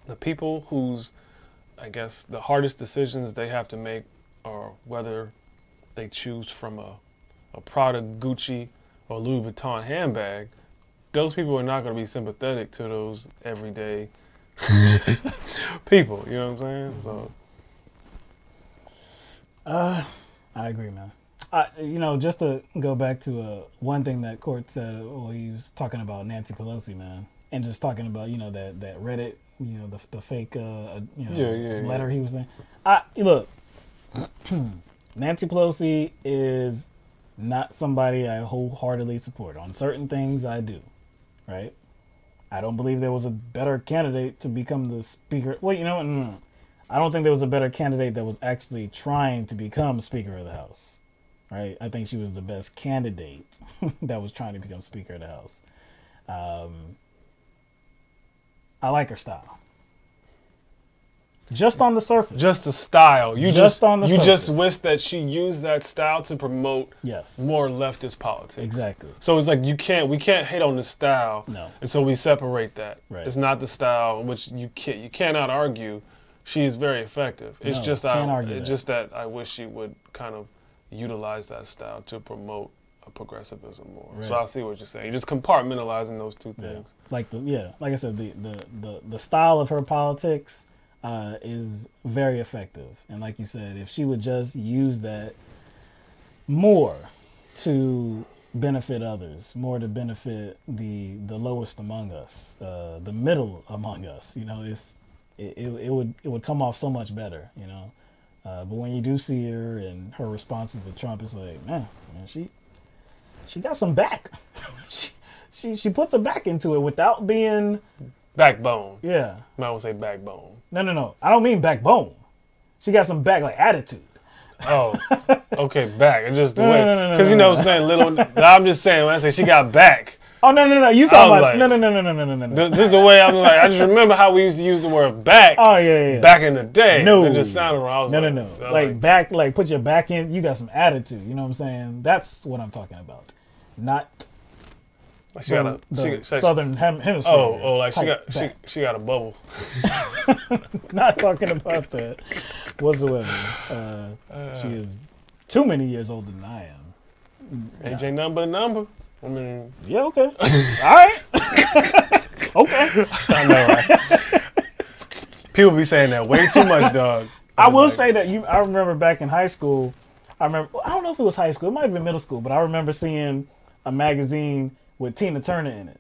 The people whose, I guess, the hardest decisions they have to make are whether they choose from a Prada, Gucci, or Louis Vuitton handbag. Those people are not gonna be sympathetic to those everyday people, you know what I'm saying? So I agree, man. You know, just to go back to one thing that Court said, well, he was talking about Nancy Pelosi, man, and just talking about, you know, that Reddit, you know, the fake, letter he was saying. Look, Nancy Pelosi is not somebody I wholeheartedly support. On certain things, I do, right? I don't believe there was a better candidate to become the speaker. Well, you know what? No. I don't think there was a better candidate that was actually trying to become Speaker of the House, right? I think she was the best candidate that was trying to become Speaker of the House. I like her style. Just on the surface. Just the style. You just surface. wish that she used that style to promote more leftist politics. Exactly. So it's like we can't hate on the style. No. And so we separate that. Right. It's not the style, which you cannot argue. She is very effective. It's just that I wish she would kind of utilize that style to promote progressivism more. Right. So I see what you're saying. You're just compartmentalizing those two things. Like I said, the style of her politics is very effective. And like you said, if she would just use that more to benefit others, more to benefit the lowest among us, the middle among us, you know, it would come off so much better, you know. But when you do see her and her responses to Trump, it's like, man, she got some back. she puts her back into it without being backbone. Yeah. I would say backbone. No. I don't mean backbone. She got some back, like attitude. Oh, okay, back. It's just the way. Because you know what I'm saying, I'm just saying, when I say she got back. Oh, no. You talking about, no. This is the way I'm like, I just remember how we used to use the word back. Oh, yeah. Back in the day. No. It just sounded wrong. No. Like back, like put your back in, you got some attitude. You know what I'm saying? That's what I'm talking about. Not the southern hemisphere. Oh, like she got a bubble. Not talking about that whatsoever. She is too many years older than I am. AJ nothing but a number. I mean, yeah, okay. All right. Okay. I know, right? People be saying that way too much, dog. I will say that I remember back in high school. I don't know if it was high school. It might have been middle school, but I remember seeing a magazine with Tina Turner in it,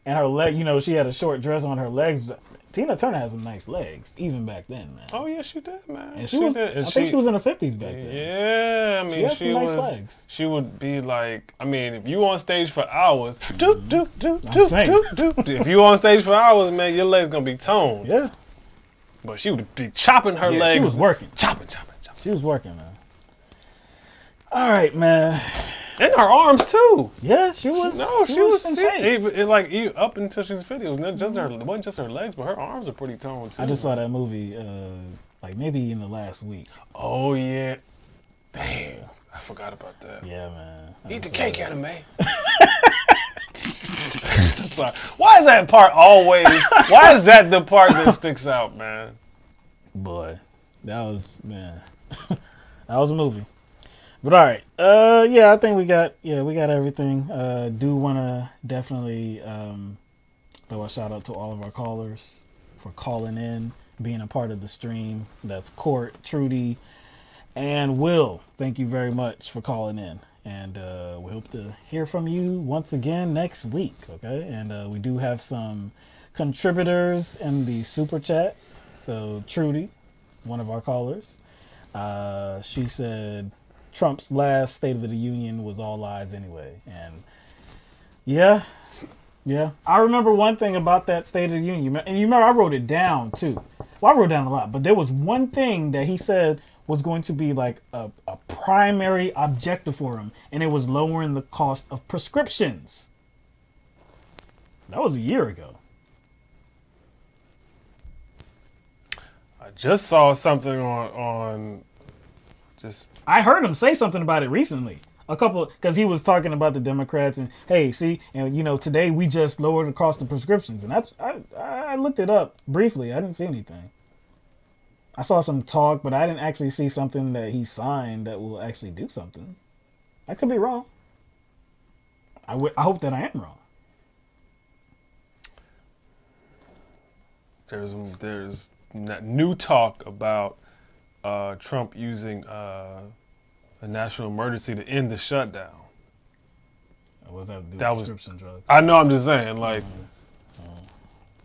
and her leg. You know, she had a short dress on. Her legs. Tina Turner has some nice legs, even back then, man. Oh yeah, she did, man. And she was. did. And I think she was in her 50s back then. Yeah, I mean, she had some nice legs. She would be like, I mean, if you on stage for hours, if you on stage for hours, man, your legs gonna be toned. Yeah. But she would be chopping her legs. She was working. Chopping. She was working, man. All right, man. And her arms too. Yeah, she was. She was in shape. Up until she was 50, it wasn't just her legs, but her arms are pretty toned too. I just saw that movie, like maybe in the last week. Oh yeah. Damn, I forgot about that. Yeah, man. Eat the cake, anime. Sorry. Why is that part always? Why is that the part that sticks out, man? Boy, that was that was a movie. But all right, yeah, I think we got everything. Do want to definitely throw a shout out to all of our callers for calling in, being a part of the stream. That's Court, Trudy, and Will. Thank you very much for calling in, and we hope to hear from you once again next week. Okay, and we do have some contributors in the super chat. So Trudy, one of our callers, she said Trump's last State of the Union was all lies anyway. And yeah. I remember one thing about that State of the Union. And you remember I wrote it down too. Well, I wrote down a lot, but there was one thing that he said was going to be like a primary objective for him, and it was lowering the cost of prescriptions. That was a year ago. I just saw something on I heard him say something about it recently. Because he was talking about the Democrats and, hey, see, and today we just lowered the cost of prescriptions. And I looked it up briefly. I didn't see anything. I saw some talk, but I didn't actually see something that he signed that will actually do something. I could be wrong. I hope that I am wrong. There's new talk about Trump using a national emergency to end the shutdown. What does that do with prescription drugs? I know, I'm just saying, like...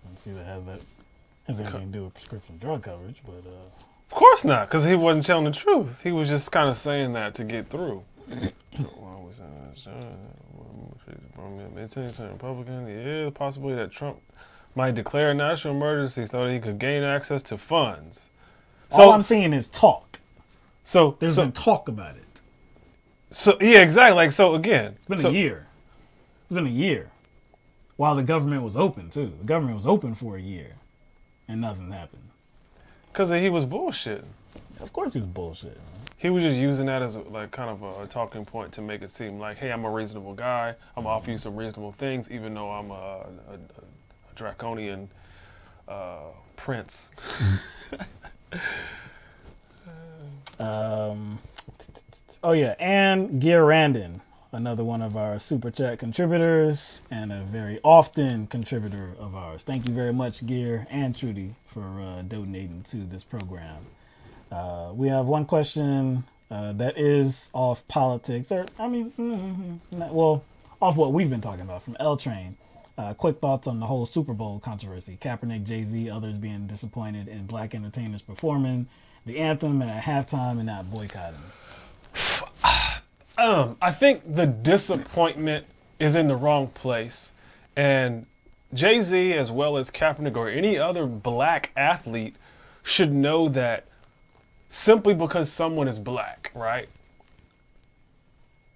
Let's see that has anything to do with prescription drug coverage, but... Of course not, because he wasn't telling the truth. He was just kind of saying that to get through. Republican, the possibility that Trump might declare a national emergency so that he could gain access to funds. All I'm seeing is talk. So there's been talk about it. So yeah, exactly. Like, so again, it's been a year. It's been a year. While the government was open too. The government was open for a year, and nothing happened. Because he was bullshitting. Of course he was bullshitting. He was just using that as kind of a talking point to make it seem like, hey, I'm a reasonable guy. I'm gonna offer you some reasonable things, even though I'm a draconian prince. Oh yeah, and Gaillard, another one of our super chat contributors and a very often contributor of ours. Thank you very much, Gear and Trudy, for donating to this program. We have one question that is off politics, or off what we've been talking about from L Train. Quick thoughts on the whole Super Bowl controversy. Kaepernick, Jay-Z, others being disappointed in black entertainers performing the anthem and at halftime and not boycotting. I think the disappointment is in the wrong place. And Jay-Z, as well as Kaepernick or any other black athlete, should know that simply because someone is black, right?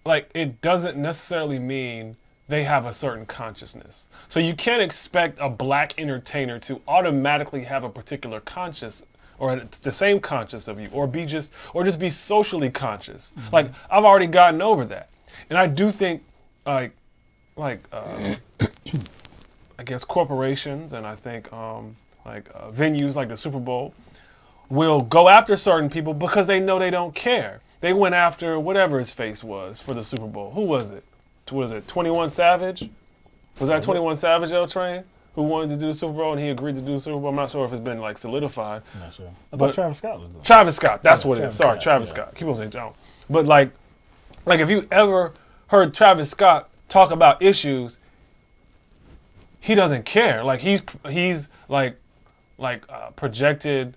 Like, it doesn't necessarily mean they have a certain consciousness. So you can't expect a black entertainer to automatically have a particular conscious or the same conscious of you, or just be socially conscious. Mm-hmm. Like, I've already gotten over that. And I do think I guess corporations and I think venues like the Super Bowl will go after certain people because they know they don't care. they went after whatever his face was for the Super Bowl. Who was it? Was it 21 Savage? Was that 21 Savage, L Train, who wanted to do the Super Bowl and he agreed to do the Super Bowl? I'm not sure if it's been like solidified. I'm not sure. I thought Travis Scott was doing it. Travis Scott, that's what it is. Sorry, Travis Scott. Keep on saying John. But like if you ever heard Travis Scott talk about issues, he doesn't care. Like he's projected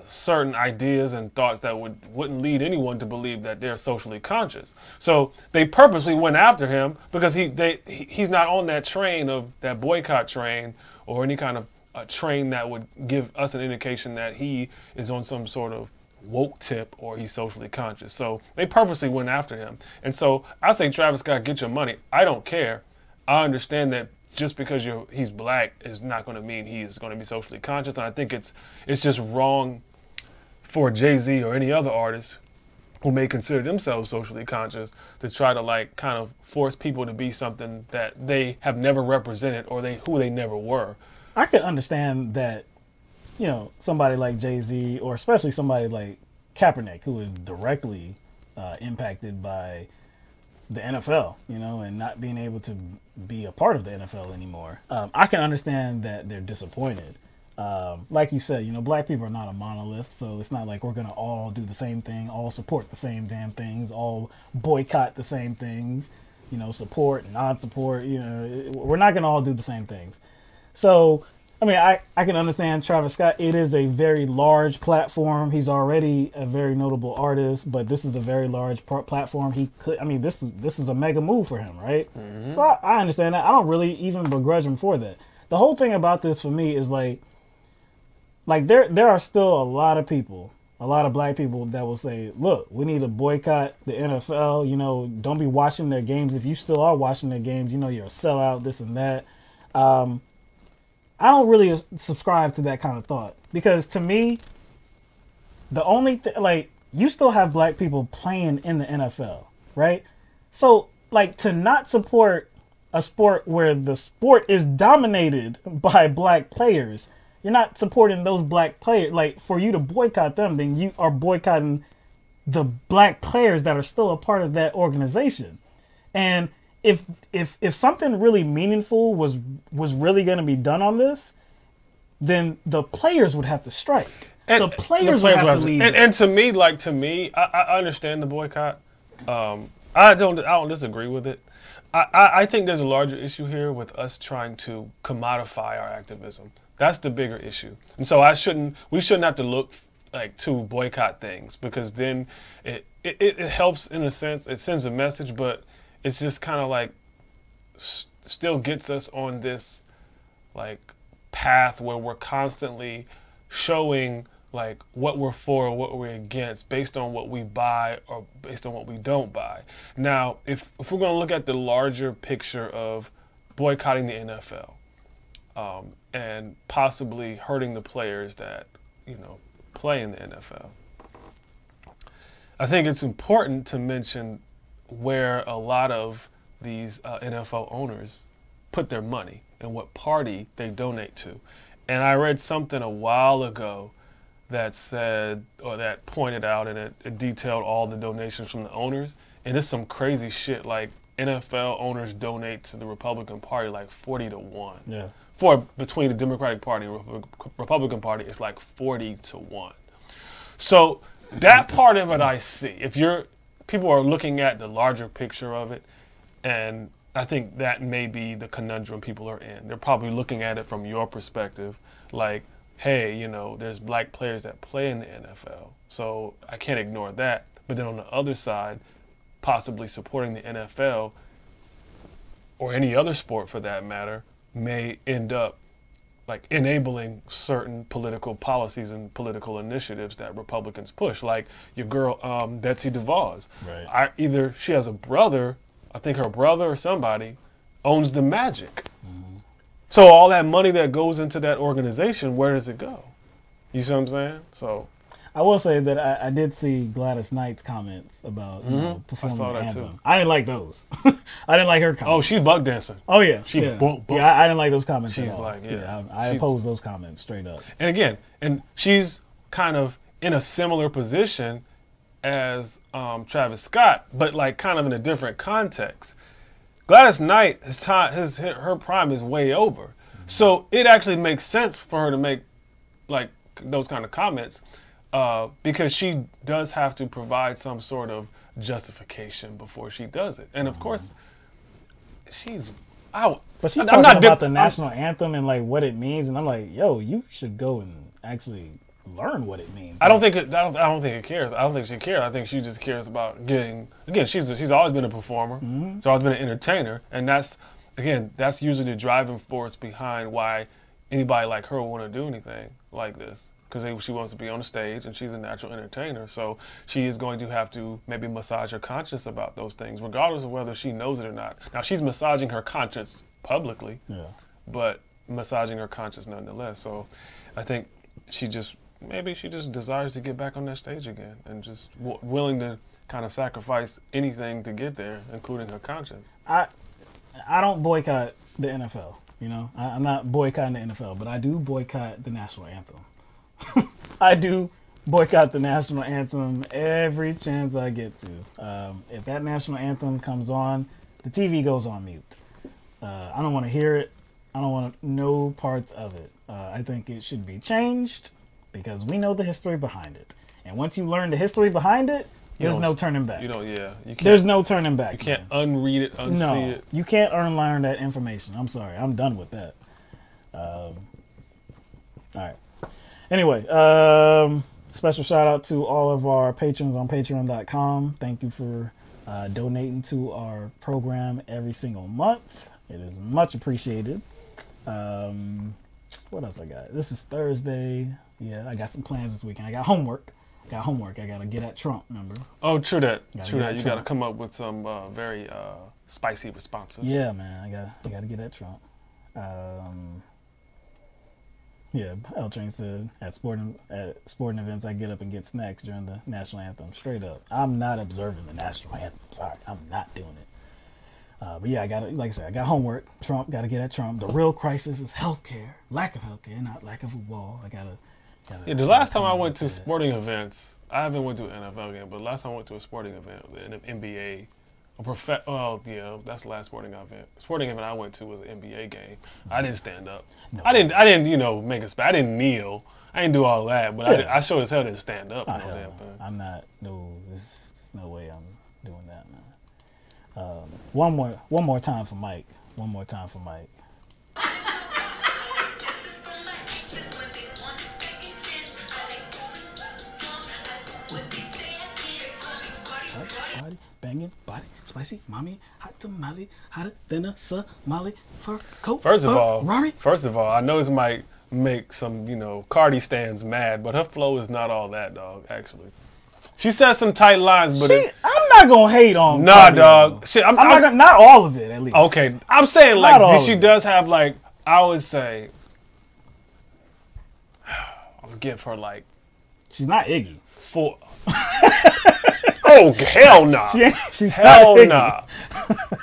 certain ideas and thoughts that wouldn't lead anyone to believe that they're socially conscious. So they purposely went after him because he's not on that train of that boycott train or any kind of train that would give us an indication that he is on some sort of woke tip or he's socially conscious. So they purposely went after him. And so I say, Travis Scott, get your money. I don't care. I understand that just because he's black is not going to mean he's going to be socially conscious. And I think it's just wrong for Jay-Z or any other artist who may consider themselves socially conscious to try to kind of force people to be something that they have never represented or who they never were. I could understand that, somebody like Jay-Z or especially somebody like Kaepernick, who is directly impacted by the NFL, and not being able to be a part of the NFL anymore. I can understand that they're disappointed. Like you said, black people are not a monolith, so it's not like we're going to all do the same thing, all support the same damn things, all boycott the same things, support, non-support, we're not going to all do the same things. So, I mean, I can understand Travis Scott. It is a very large platform. He's already a very notable artist, but this is a very large platform. This is a mega move for him, right? Mm-hmm. So I understand that. I don't really even begrudge him for that. The whole thing about this for me is like there are still a lot of people, a lot of black people that will say, look, we need to boycott the NFL. Don't be watching their games. If you still are watching their games, you're a sellout, this and that. I don't really subscribe to that kind of thought because to me, the only thing, you still have black people playing in the NFL, right? So to not support a sport where the sport is dominated by black players, you're not supporting those black players. For you to boycott them, then you are boycotting the black players that are still a part of that organization. And if something really meaningful was really going to be done on this, then the players would have to strike. The players would have to leave. And to me, I understand the boycott. I don't disagree with it. I think there's a larger issue here with us trying to commodify our activism. That's the bigger issue. And so we shouldn't have to look to boycott things because then it helps in a sense. It sends a message, but it's just kind of still gets us on this path where we're constantly showing what we're for or what we're against based on what we buy or based on what we don't buy. Now, if we're going to look at the larger picture of boycotting the NFL and possibly hurting the players that play in the NFL, I think it's important to mention where a lot of these NFL owners put their money and what party they donate to. And I read something a while ago that said, or that pointed out, and it detailed all the donations from the owners. And it's some crazy shit. NFL owners donate to the Republican Party 40-1. Yeah. Between the Democratic Party and Republican Party, it's 40-1. So that part of it I see. People are looking at the larger picture of it, and I think that may be the conundrum people are in. They're probably looking at it from your perspective, hey, there's black players that play in the NFL, so I can't ignore that. But then on the other side, possibly supporting the NFL or any other sport for that matter may end up enabling certain political policies and political initiatives that Republicans push, like your girl Betsy DeVos. Right. Either she has a brother, I think her brother or somebody owns the Magic. Mm-hmm. So all that money that goes into that organization, where does it go? You see what I'm saying? So I will say that I did see Gladys Knight's comments about performing the anthem. Too. I didn't like those. I didn't like her comments. Oh, she's buck dancing. Oh yeah, yeah. I didn't like those comments. She's at all. I she's, oppose those comments straight up. And again, she's kind of in a similar position as Travis Scott, but like kind of in a different context. Gladys Knight, her prime is way over. So it actually makes sense for her to make like those kind of comments because she does have to provide some sort of justification before she does it. And of course, she's out. But she's talking about the national anthem and like what it means, and I'm like, yo, you should go and actually learn what it means. I don't think it cares. I don't think she cares. I think she just cares about getting. Again, she's always been a performer. She's always been an entertainer, and that's usually the driving force behind why anybody like her will want to do anything like this, because she wants to be on the stage and she's a natural entertainer. So she is going to have to maybe massage her conscience about those things, regardless of whether she knows it or not. Now she's massaging her conscience publicly, but massaging her conscience nonetheless. So I think maybe she just desires to get back on that stage again and just willing to kind of sacrifice anything to get there, including her conscience. I don't boycott the NFL. You know, I'm not boycotting the NFL, but I do boycott the national anthem. I do boycott the national anthem every chance I get to. If that national anthem comes on, the TV goes on mute. I don't want to hear it. I don't want no parts of it. I think it should be changed because we know the history behind it. And once you learn the history behind it, there's no turning back. There's no turning back. You can't unread it, unsee it. You can't unlearn that information. I'm sorry. I'm done with that. All right. Anyway, special shout out to all of our patrons on patreon.com. Thank you for donating to our program every single month. It is much appreciated. What else I got? This is Thursday. Yeah, I got some plans this weekend. I got homework. I got to get at Trump, remember? Oh, true that. True that. You got to come up with some very spicy responses. Yeah, man. I got to get at Trump. Yeah, L Train said at sporting events I get up and get snacks during the national anthem. Straight up, I'm not observing the national anthem. Sorry, I'm not doing it. But yeah, like I said, I got homework. Trump, got to get at Trump. The real crisis is healthcare, lack of healthcare, not lack of a wall. Yeah, the last time I went to sporting events, I haven't went to an NFL game, but the last time I went to a sporting event, an NBA, that's the last sporting event I went to was an NBA game. I didn't stand up. No. I didn't, make a spot. I didn't kneel. I didn't do all that, but I sure as hell didn't stand up. I'm not. There's no way I'm doing that, man. One more time for Mike. One more time for Mike. Body, banging, body, spicy, mommy, hot tamale, hotter than a Somali fur coat. First of all, I know this might make some, Cardi stands mad, but her flow is not all that, dog, actually. She says some tight lines, but I'm not gonna hate on Cardi, dog. Shit, I'm not all of it, at least. Okay, I'm saying like she does have like, I would say, I'll give her like, she's not Iggy. 4. Oh, hell no. Nah. She's hell no. Nah.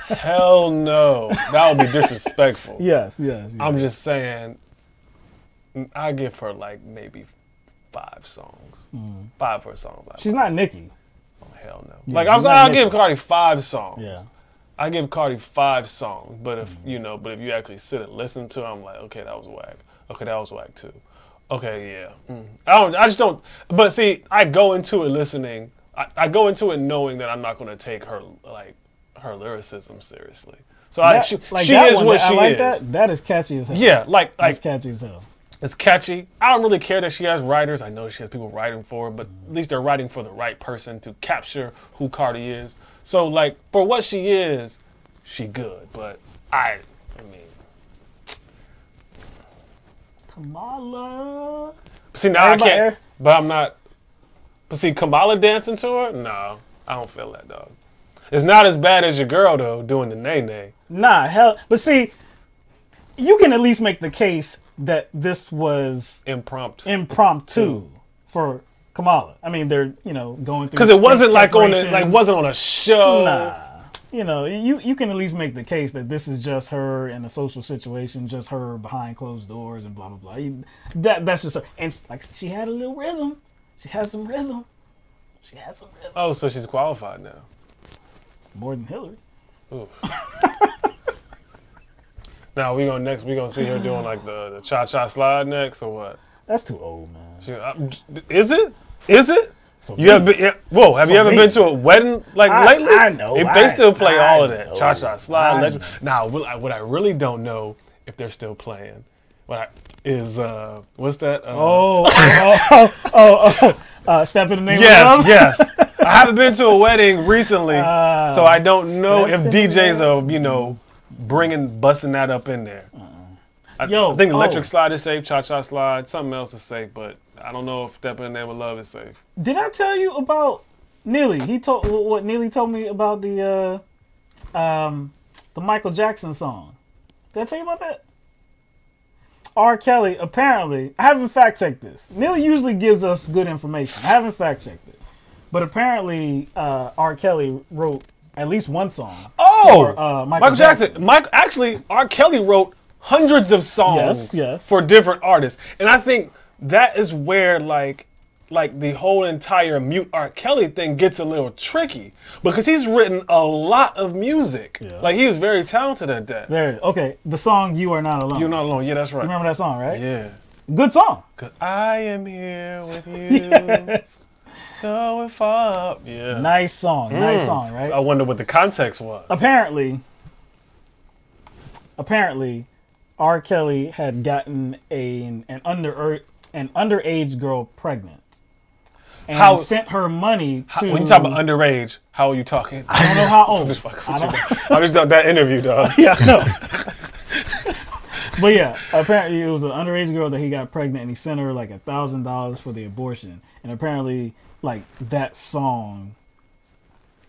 Hell no. That would be disrespectful. Yes. I'm just saying, I give her like maybe 5 songs. 5 of her songs. She's not Nicki. Oh, hell no. Yeah, like I'll give Cardi 5 songs. Yeah. I give Cardi 5 songs, but if you actually sit and listen to her, I'm like, okay, that was whack. Okay, that was whack too. Okay, yeah. I just don't. But see, I go into it listening. I go into it knowing that I'm not going to take her her lyricism seriously. So she is what she is. That is catchy as hell. Yeah, that's catchy as hell. It's catchy. I don't really care that she has writers. I know she has people writing for her, but at least they're writing for the right person to capture who Cardi is. So like for what she is, she good. But I mean, Kamala. See now I can't. But I'm not. But see, Kamala dancing to her? No, I don't feel that, dog. It's not as bad as your girl, though, doing the nay-nay. Nah, hell. But see, you can at least make the case that this was impromptu for Kamala. I mean, they're, going through... Because it wasn't wasn't on a show. Nah. You can at least make the case that this is just her in a social situation, just her behind closed doors and blah, blah, blah. That's just her. And like she had a little rhythm. She has some rhythm. She has some rhythm. Oh, so she's qualified now. More than Hillary. Oof. Now we gonna see her doing like the cha-cha slide next or what? That's too old, man. Is it? Is it? You have been? Yeah, whoa! Have you ever been to a wedding like lately? I know. They still play all of that know. cha-cha slide. Now, what I really don't know if they're still playing. What's that? Step in the Name of Love. Yes. I haven't been to a wedding recently, so I don't know if DJs are busting that up in there. I think electric slide is safe, cha-cha slide, something else is safe, but I don't know if Step in the Name of Love is safe. Did I tell you about Neely? What Neely told me about the Michael Jackson song. Did I tell you about that? R. Kelly, apparently, I haven't fact checked this. Neely usually gives us good information. I haven't fact checked it. But apparently, R. Kelly wrote at least one song. Oh! For, Michael Jackson. Actually, R. Kelly wrote hundreds of songs for different artists. And I think that is where, like the whole entire mute R. Kelly thing gets a little tricky. Because he's written a lot of music. Yeah. Like, he was very talented at that. Okay, the song You Are Not Alone. You're Not Alone, yeah, that's right. You remember that song, right? Yeah. Good song. 'Cause I am here with you. Yes. Going far. Yeah. Nice song, right? I wonder what the context was. Apparently, R. Kelly had gotten an underage girl pregnant and sent her money to. When you talk about underage, how are you talking? I don't know how old. I just done that interview, dog. Yeah, I know. But yeah, apparently it was an underage girl that he got pregnant, and he sent her like $1,000 for the abortion. And apparently, like that song,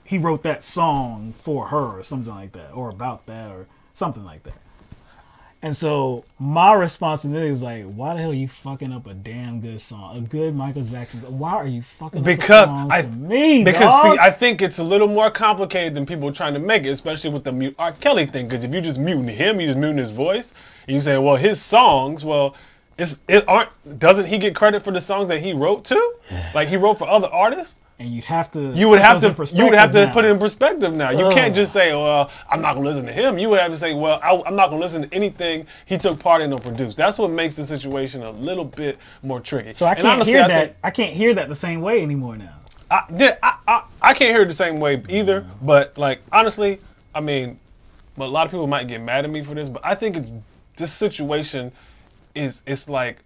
he wrote that song for her or something like that, or about that, or something like that. And so my responsibility was like, why the hell are you fucking up a damn good song? A good Michael Jackson song. Why are you fucking up a song for me, dog? See, I think it's a little more complicated than people are trying to make it, especially with the mute R. Kelly thing. Because if you just muting him, you just muting his voice, and you say, well, his songs, doesn't he get credit for the songs that he wrote too? Like he wrote for other artists? And you would have to put it in perspective now. You can't just say, well, I'm not going to listen to him. You would have to say, well, I'm not going to listen to anything he took part in or produced. That's what makes the situation a little bit more tricky. So I can't hear that. I can't hear that the same way anymore now. I can't hear it the same way either. But like honestly, I mean, a lot of people might get mad at me for this, but I think this situation it's like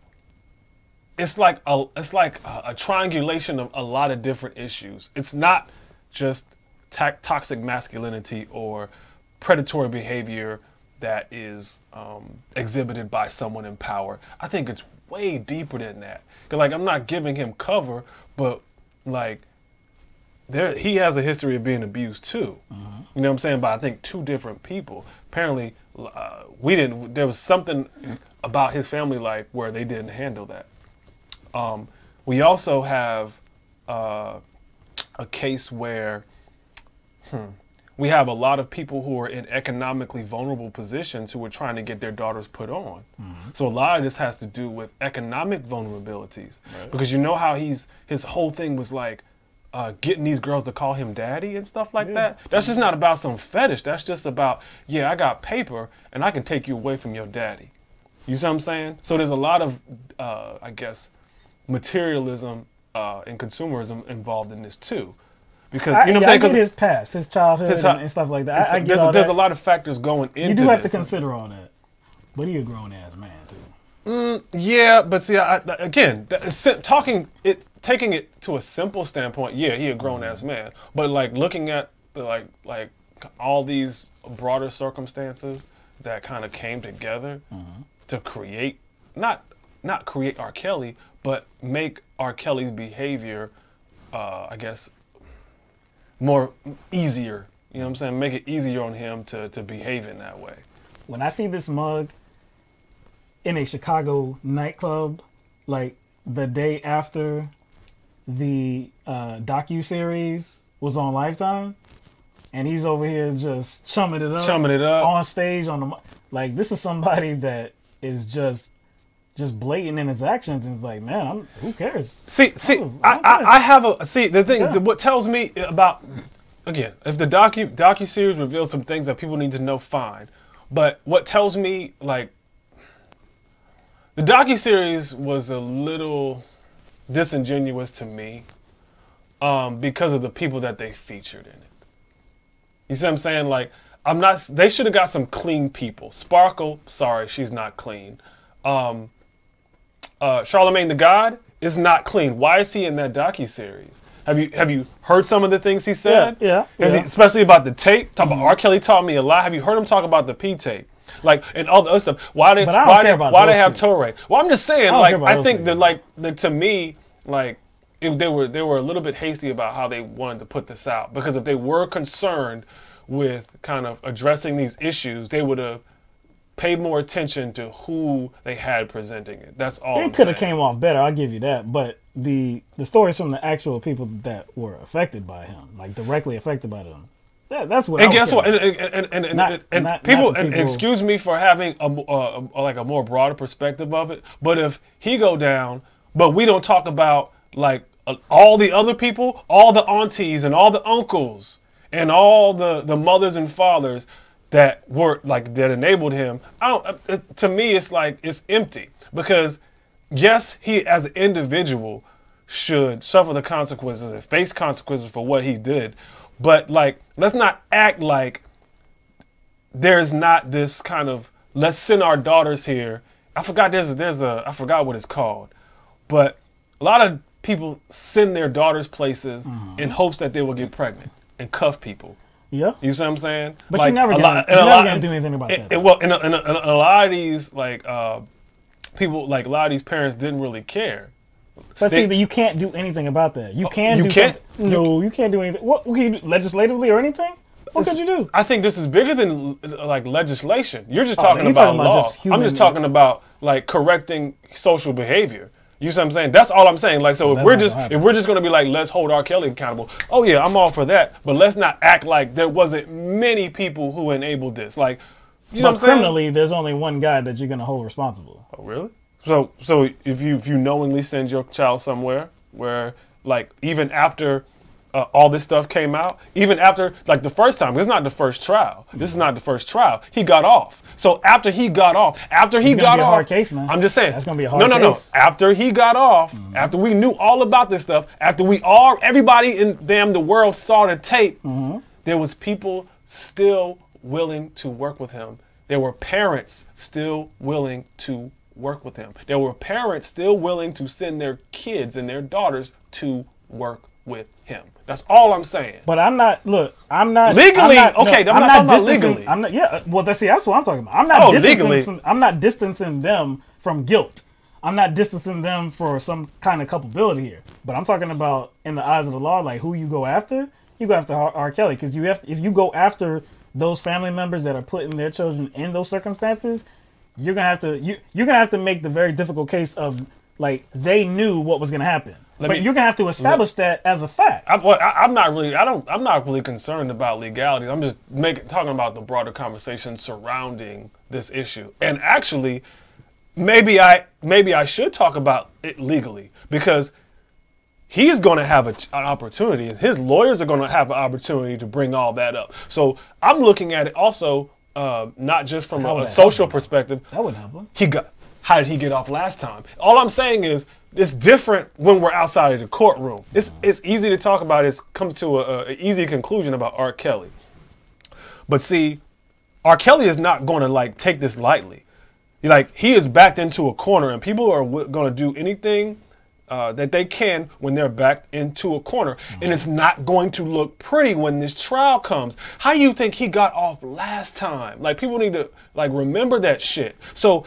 a triangulation of a lot of different issues. It's not just toxic masculinity or predatory behavior that is exhibited by someone in power. I think it's way deeper than that. 'Cause like I'm not giving him cover, but like he has a history of being abused too. You know what I'm saying? But I think two different people. Apparently, there was something about his family life where they didn't handle that. We also have a case where we have a lot of people who are in economically vulnerable positions who are trying to get their daughters put on. So a lot of this has to do with economic vulnerabilities. Right. Because you know how his whole thing was like getting these girls to call him daddy and stuff like that. That's just not about some fetish. That's just about, I got paper and I can take you away from your daddy. You see what I'm saying? So there's a lot of, I guess, materialism and consumerism involved in this too, because you know what I'm saying? Because his past, his childhood, and stuff like that. I get all there's that. a lot of factors going into. You do have to consider all that, but he's a grown ass man too. Yeah, but see, taking it to a simple standpoint, he a grown ass man. But like looking at the like all these broader circumstances that kind of came together to create not create R. Kelly, but make R. Kelly's behavior, I guess, more easier. You know what I'm saying? Make it easier on him to behave in that way. When I see this mug in a Chicago nightclub, like the day after the docu-series was on Lifetime, and he's over here just chumming it up on stage this is somebody that is just just blatant in his actions, and it's like, man, who cares? I have a the thing. Yeah. What tells me about, again, if the docu-series reveals some things that people need to know, fine. But what tells me, like, the docu-series was a little disingenuous to me because of the people that they featured in it. You see what I'm saying? Like, they should have got some clean people. Sparkle, sorry, she's not clean. Charlemagne the God is not clean. Why is he in that docu-series? Have you heard some of the things he said? Yeah. Especially about the tape. Talk about R. Kelly taught me a lot. Have you heard him talk about the P tape? Like, and all the other stuff. Why they have Torre? Well, I'm just saying. I think that to me, like, they were a little bit hasty about how they wanted to put this out, because if they were concerned with kind of addressing these issues, they would have paid more attention to who they had presenting it. That's all. It could have came off better. I'll give you that. But the stories from the actual people that were affected by him, like directly affected by them, that's what. And guess what? And people, excuse me for having a more broader perspective of it. But if he go down, but we don't talk about like all the other people, all the aunties and all the uncles and all the mothers and fathers that were like that enabled him. To me, it's like it's empty, because yes, he as an individual should suffer the consequences and face consequences for what he did, but like, let's not act like there's not this kind of, let's send our daughters here. I forgot I forgot what it's called, but a lot of people send their daughters places in hopes that they will get pregnant and cuff people. Yeah, you see what I'm saying? But like, you're never gonna do anything about that. Well, in a lot of these people, like a lot of these parents didn't really care. But see, you can't do anything about that. You can't. You can't do anything. What can you do legislatively or anything? What could you do? I think this is bigger than like legislation. You're just talking about law. I'm just talking about like correcting social behavior. You see what I'm saying? That's all I'm saying. Like, so if we're just gonna be like, let's hold R. Kelly accountable. Oh yeah, I'm all for that. But let's not act like there wasn't many people who enabled this. Like, you know what I'm saying? Criminally, there's only one guy that you're gonna hold responsible. Oh really? So if you knowingly send your child somewhere where, like, even after all this stuff came out, even after, like, the first time, this is not the first trial. This is not the first trial. He got off. So after he got off, hard case, man. I'm just saying. That's gonna be a hard case. No. After he got off, after we knew all about this stuff, after everybody in the world saw the tape, there was people still willing to work with him. There were parents still willing to work with him. There were parents still willing to send their kids and their daughters to work with him. That's all I'm saying. But I'm not legally. I'm not talking about legally. Well, that's what I'm talking about. I'm not distancing them from guilt. I'm not distancing them for some kind of culpability here. But I'm talking about, in the eyes of the law, like, who you go after. You go after R. Kelly, because if you go after those family members that are putting their children in those circumstances, you're gonna have to make the very difficult case of, like, they knew what was gonna happen. But you're gonna have to establish that as a fact. I'm not really concerned about legality. I'm just talking about the broader conversation surrounding this issue. And actually, maybe I should talk about it legally, because he's going to have an opportunity, and his lawyers are going to have an opportunity to bring all that up. So I'm looking at it also, not just from a social perspective. That would help him. How did he get off last time? All I'm saying is, it's different when we're outside of the courtroom. It's easy to talk about. It's come to an easy conclusion about R. Kelly. But see, R. Kelly is not going to, like, take this lightly. Like, he is backed into a corner, and people are going to do anything that they can when they're backed into a corner. And it's not going to look pretty when this trial comes. How do you think he got off last time? Like, people need to, like, remember that shit. So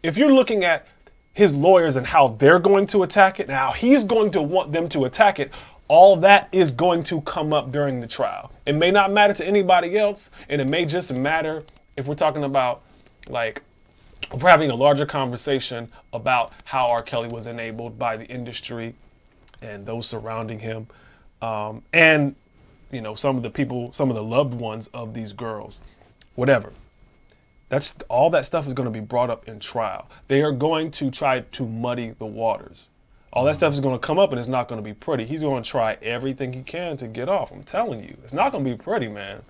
if you're looking at his lawyers and how they're going to attack it, now he's going to want them to attack it, all that is going to come up during the trial. It may not matter to anybody else, and it may just matter if we're talking about, like, if we're having a larger conversation about how R. Kelly was enabled by the industry and those surrounding him, and, you know, some of the people, some of the loved ones of these girls, whatever. That's all that stuff is going to be brought up in trial. They are going to try to muddy the waters. All that stuff is going to come up and it's not going to be pretty. He's going to try everything he can to get off. I'm telling you, it's not going to be pretty, man.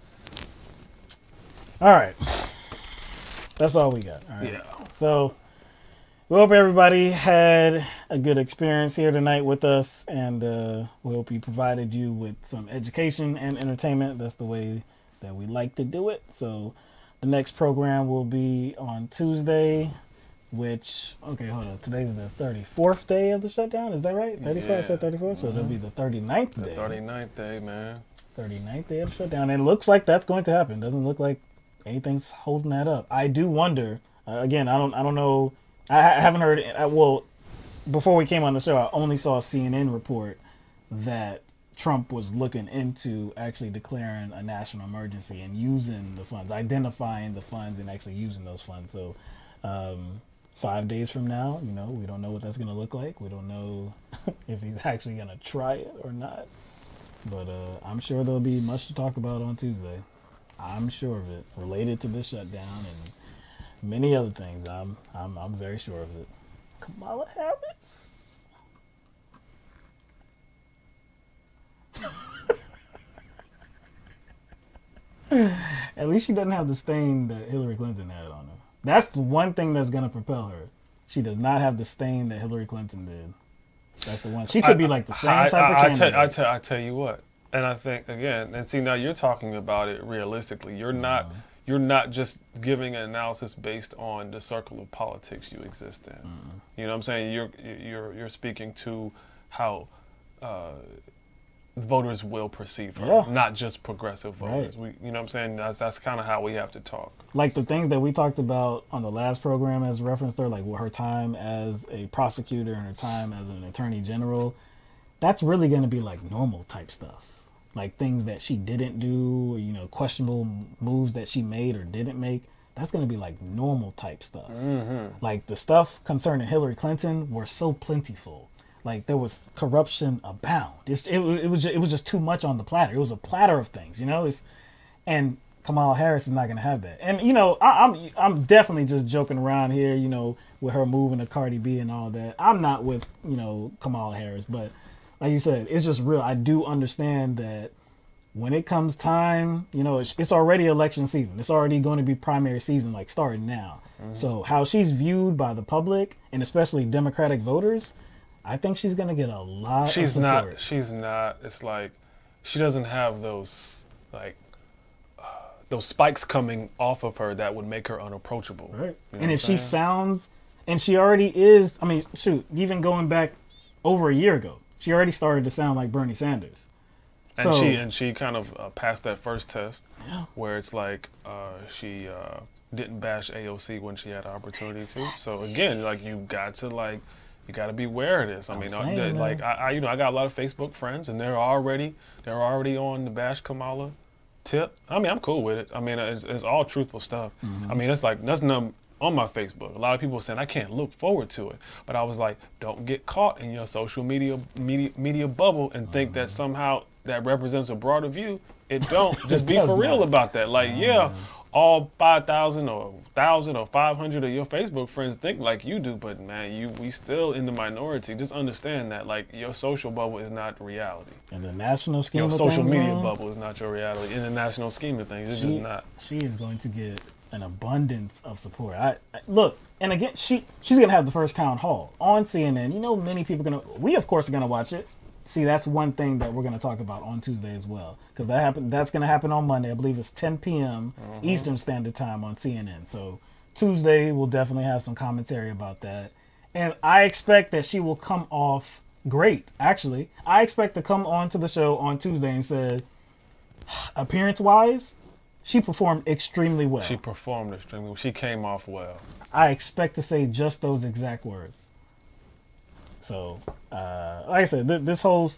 All right. That's all we got. All right. Yeah. So we hope everybody had a good experience here tonight with us, and we hope we provided you with some education and entertainment. That's the way that we like to do it. So the next program will be on Tuesday, which, okay, hold on. Today's the 34th day of the shutdown. Is that right? 34th? Yeah. I said 34th? So it'll be the 39th day. The 39th day, man. 39th day of the shutdown. And it looks like that's going to happen. Doesn't look like anything's holding that up. I do wonder, again, I don't know. I haven't heard, well, before we came on the show, I only saw a CNN report that Trump was looking into actually declaring a national emergency and using the funds, identifying the funds and actually using those funds. So 5 days from now, you know, we don't know what that's going to look like. We don't know if he's actually going to try it or not. But I'm sure there'll be much to talk about on Tuesday. I'm sure of it, related to this shutdown and many other things. I'm very sure of it. Kamala Harris. At least she doesn't have the stain that Hillary Clinton had on her. That's the one thing that's going to propel her. She does not have the stain that Hillary Clinton did. That's the one. She could be like the same type of candidate. I tell you what, and I think again, and see now you're talking about it realistically. You're not just giving an analysis based on the circle of politics you exist in. You know what I'm saying? You're speaking to how voters will perceive her, not just progressive voters. Right. You know what I'm saying? That's kind of how we have to talk. Like the things that we talked about on the last program as referenced her, like her time as a prosecutor and her time as an attorney general, that's really going to be like normal type stuff. Like things that she didn't do, or, you know, questionable moves that she made or didn't make. That's going to be like normal type stuff. Like the stuff concerning Hillary Clinton were so plentiful. Like there was corruption abound. It was just too much on the platter. It was a platter of things, you know. And Kamala Harris is not going to have that. And you know, I'm definitely just joking around here, you know, with her moving to Cardi B and all that. I'm not with, you know, Kamala Harris, but like you said, it's just real. I do understand that when it comes time, you know, it's already election season. It's already going to be primary season, like starting now. So how she's viewed by the public and especially Democratic voters, I think she's going to get a lot of support. She's not. It's like she doesn't have those like those spikes coming off of her that would make her unapproachable. Right. You know And if she sounds, and she already is, I mean, shoot, even going back over a year ago, she already started to sound like Bernie Sanders. And she kind of passed that first test where it's like she didn't bash AOC when she had an opportunity to. So again, like you got to be aware of this. I mean, like I you know, I got a lot of Facebook friends and they're already on the bash Kamala tip. I mean, I'm cool with it. I mean, it's all truthful stuff. I mean, it's like that's nothing on my Facebook. A lot of people are saying I can't look forward to it, but I was like, don't get caught in your social media bubble and think that somehow that represents a broader view. It don't. Just be for real about that. Like, all 5,000 or 1,000 or 500 of your Facebook friends think like you do, but man, we still in the minority. Just understand that, like, your social bubble is not reality. And the national scheme your of social things, media bubble is not your reality. In the national scheme of things, it's just not. She is going to get an abundance of support. I look, and again, she's gonna have the first town hall on CNN. You know, many people we of course are gonna watch it. See, that's one thing that we're gonna talk about on Tuesday as well, because that's gonna happen on Monday. I believe it's 10 p.m. Eastern Standard Time on CNN. So Tuesday we'll definitely have some commentary about that, and I expect that she will come off great. Actually, I expect to come on to the show on Tuesday and say, appearance-wise, she performed extremely well. She performed extremely well. She came off well. I expect to say just those exact words. So, like I said, this whole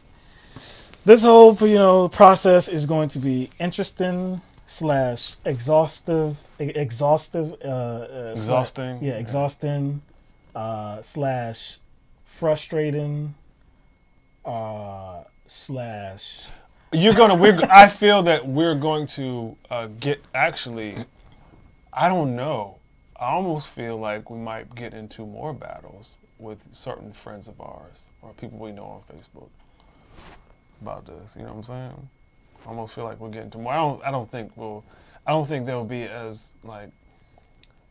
process is going to be interesting / exhausting. Exhausting / frustrating / I feel that we're going to get actually I don't know. I almost feel like we might get into more battles with certain friends of ours or people we know on Facebook about this. You know what I'm saying? I almost feel like we're getting to more. I don't think they'll be as like.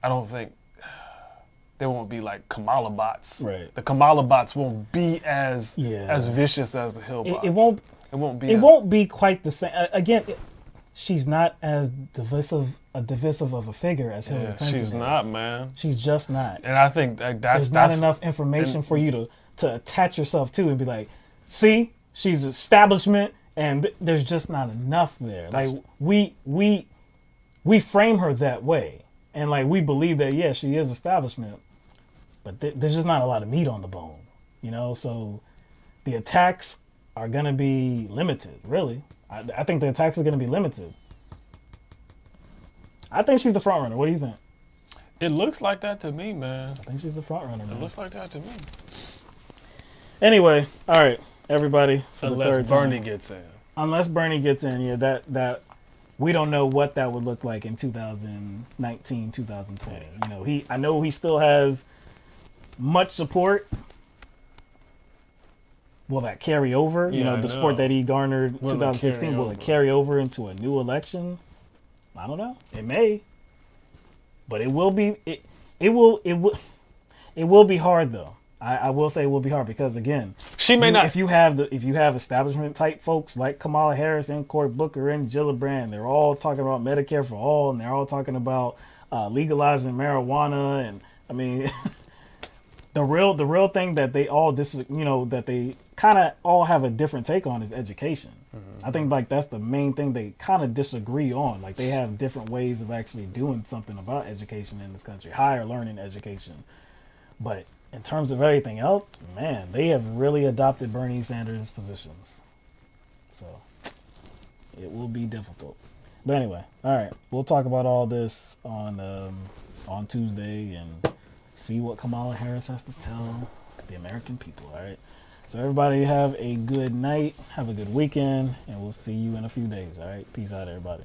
I don't think there won't be like Kamala bots. Right. The Kamala bots won't be as vicious as the Hill bots. It won't. It won't be. It won't be quite the same. Again, she's not as divisive of a figure as Hillary Clinton. She's not, man. She's just not. And I think that's not enough information for you to attach yourself to and be like, see, she's establishment, and there's just not enough there. Like we frame her that way, and like we believe that she is establishment, but there's just not a lot of meat on the bone, you know. So the attacks are gonna be limited, really. I think the attacks are gonna be limited. I think she's the front runner. What do you think? It looks like that to me, man. I think she's the front runner, man. It looks like that to me. Anyway, all right, everybody. Unless Bernie gets in. Unless Bernie gets in, that we don't know what that would look like in 2019, 2020. You know, I know he still has much support. Will that carry over? You know, the support that he garnered in 2016, will it carry over into a new election? I don't know. It may. But it will be it will be hard though. I will say it will be hard because again, if you have establishment type folks like Kamala Harris and Cory Booker and Gillibrand, they're all talking about Medicare for all, and they're all talking about legalizing marijuana, and I mean the real thing that they all that they kind of all have a different take on is education. I think like that's the main thing they kind of disagree on. Like they have different ways of actually doing something about education in this country, higher learning education. But in terms of everything else, man, they have really adopted Bernie Sanders' positions. So it will be difficult. But anyway, all right, we'll talk about all this on Tuesday and see what Kamala Harris has to tell the American people. All right. So everybody have a good night, have a good weekend, and we'll see you in a few days. All right. Peace out, everybody.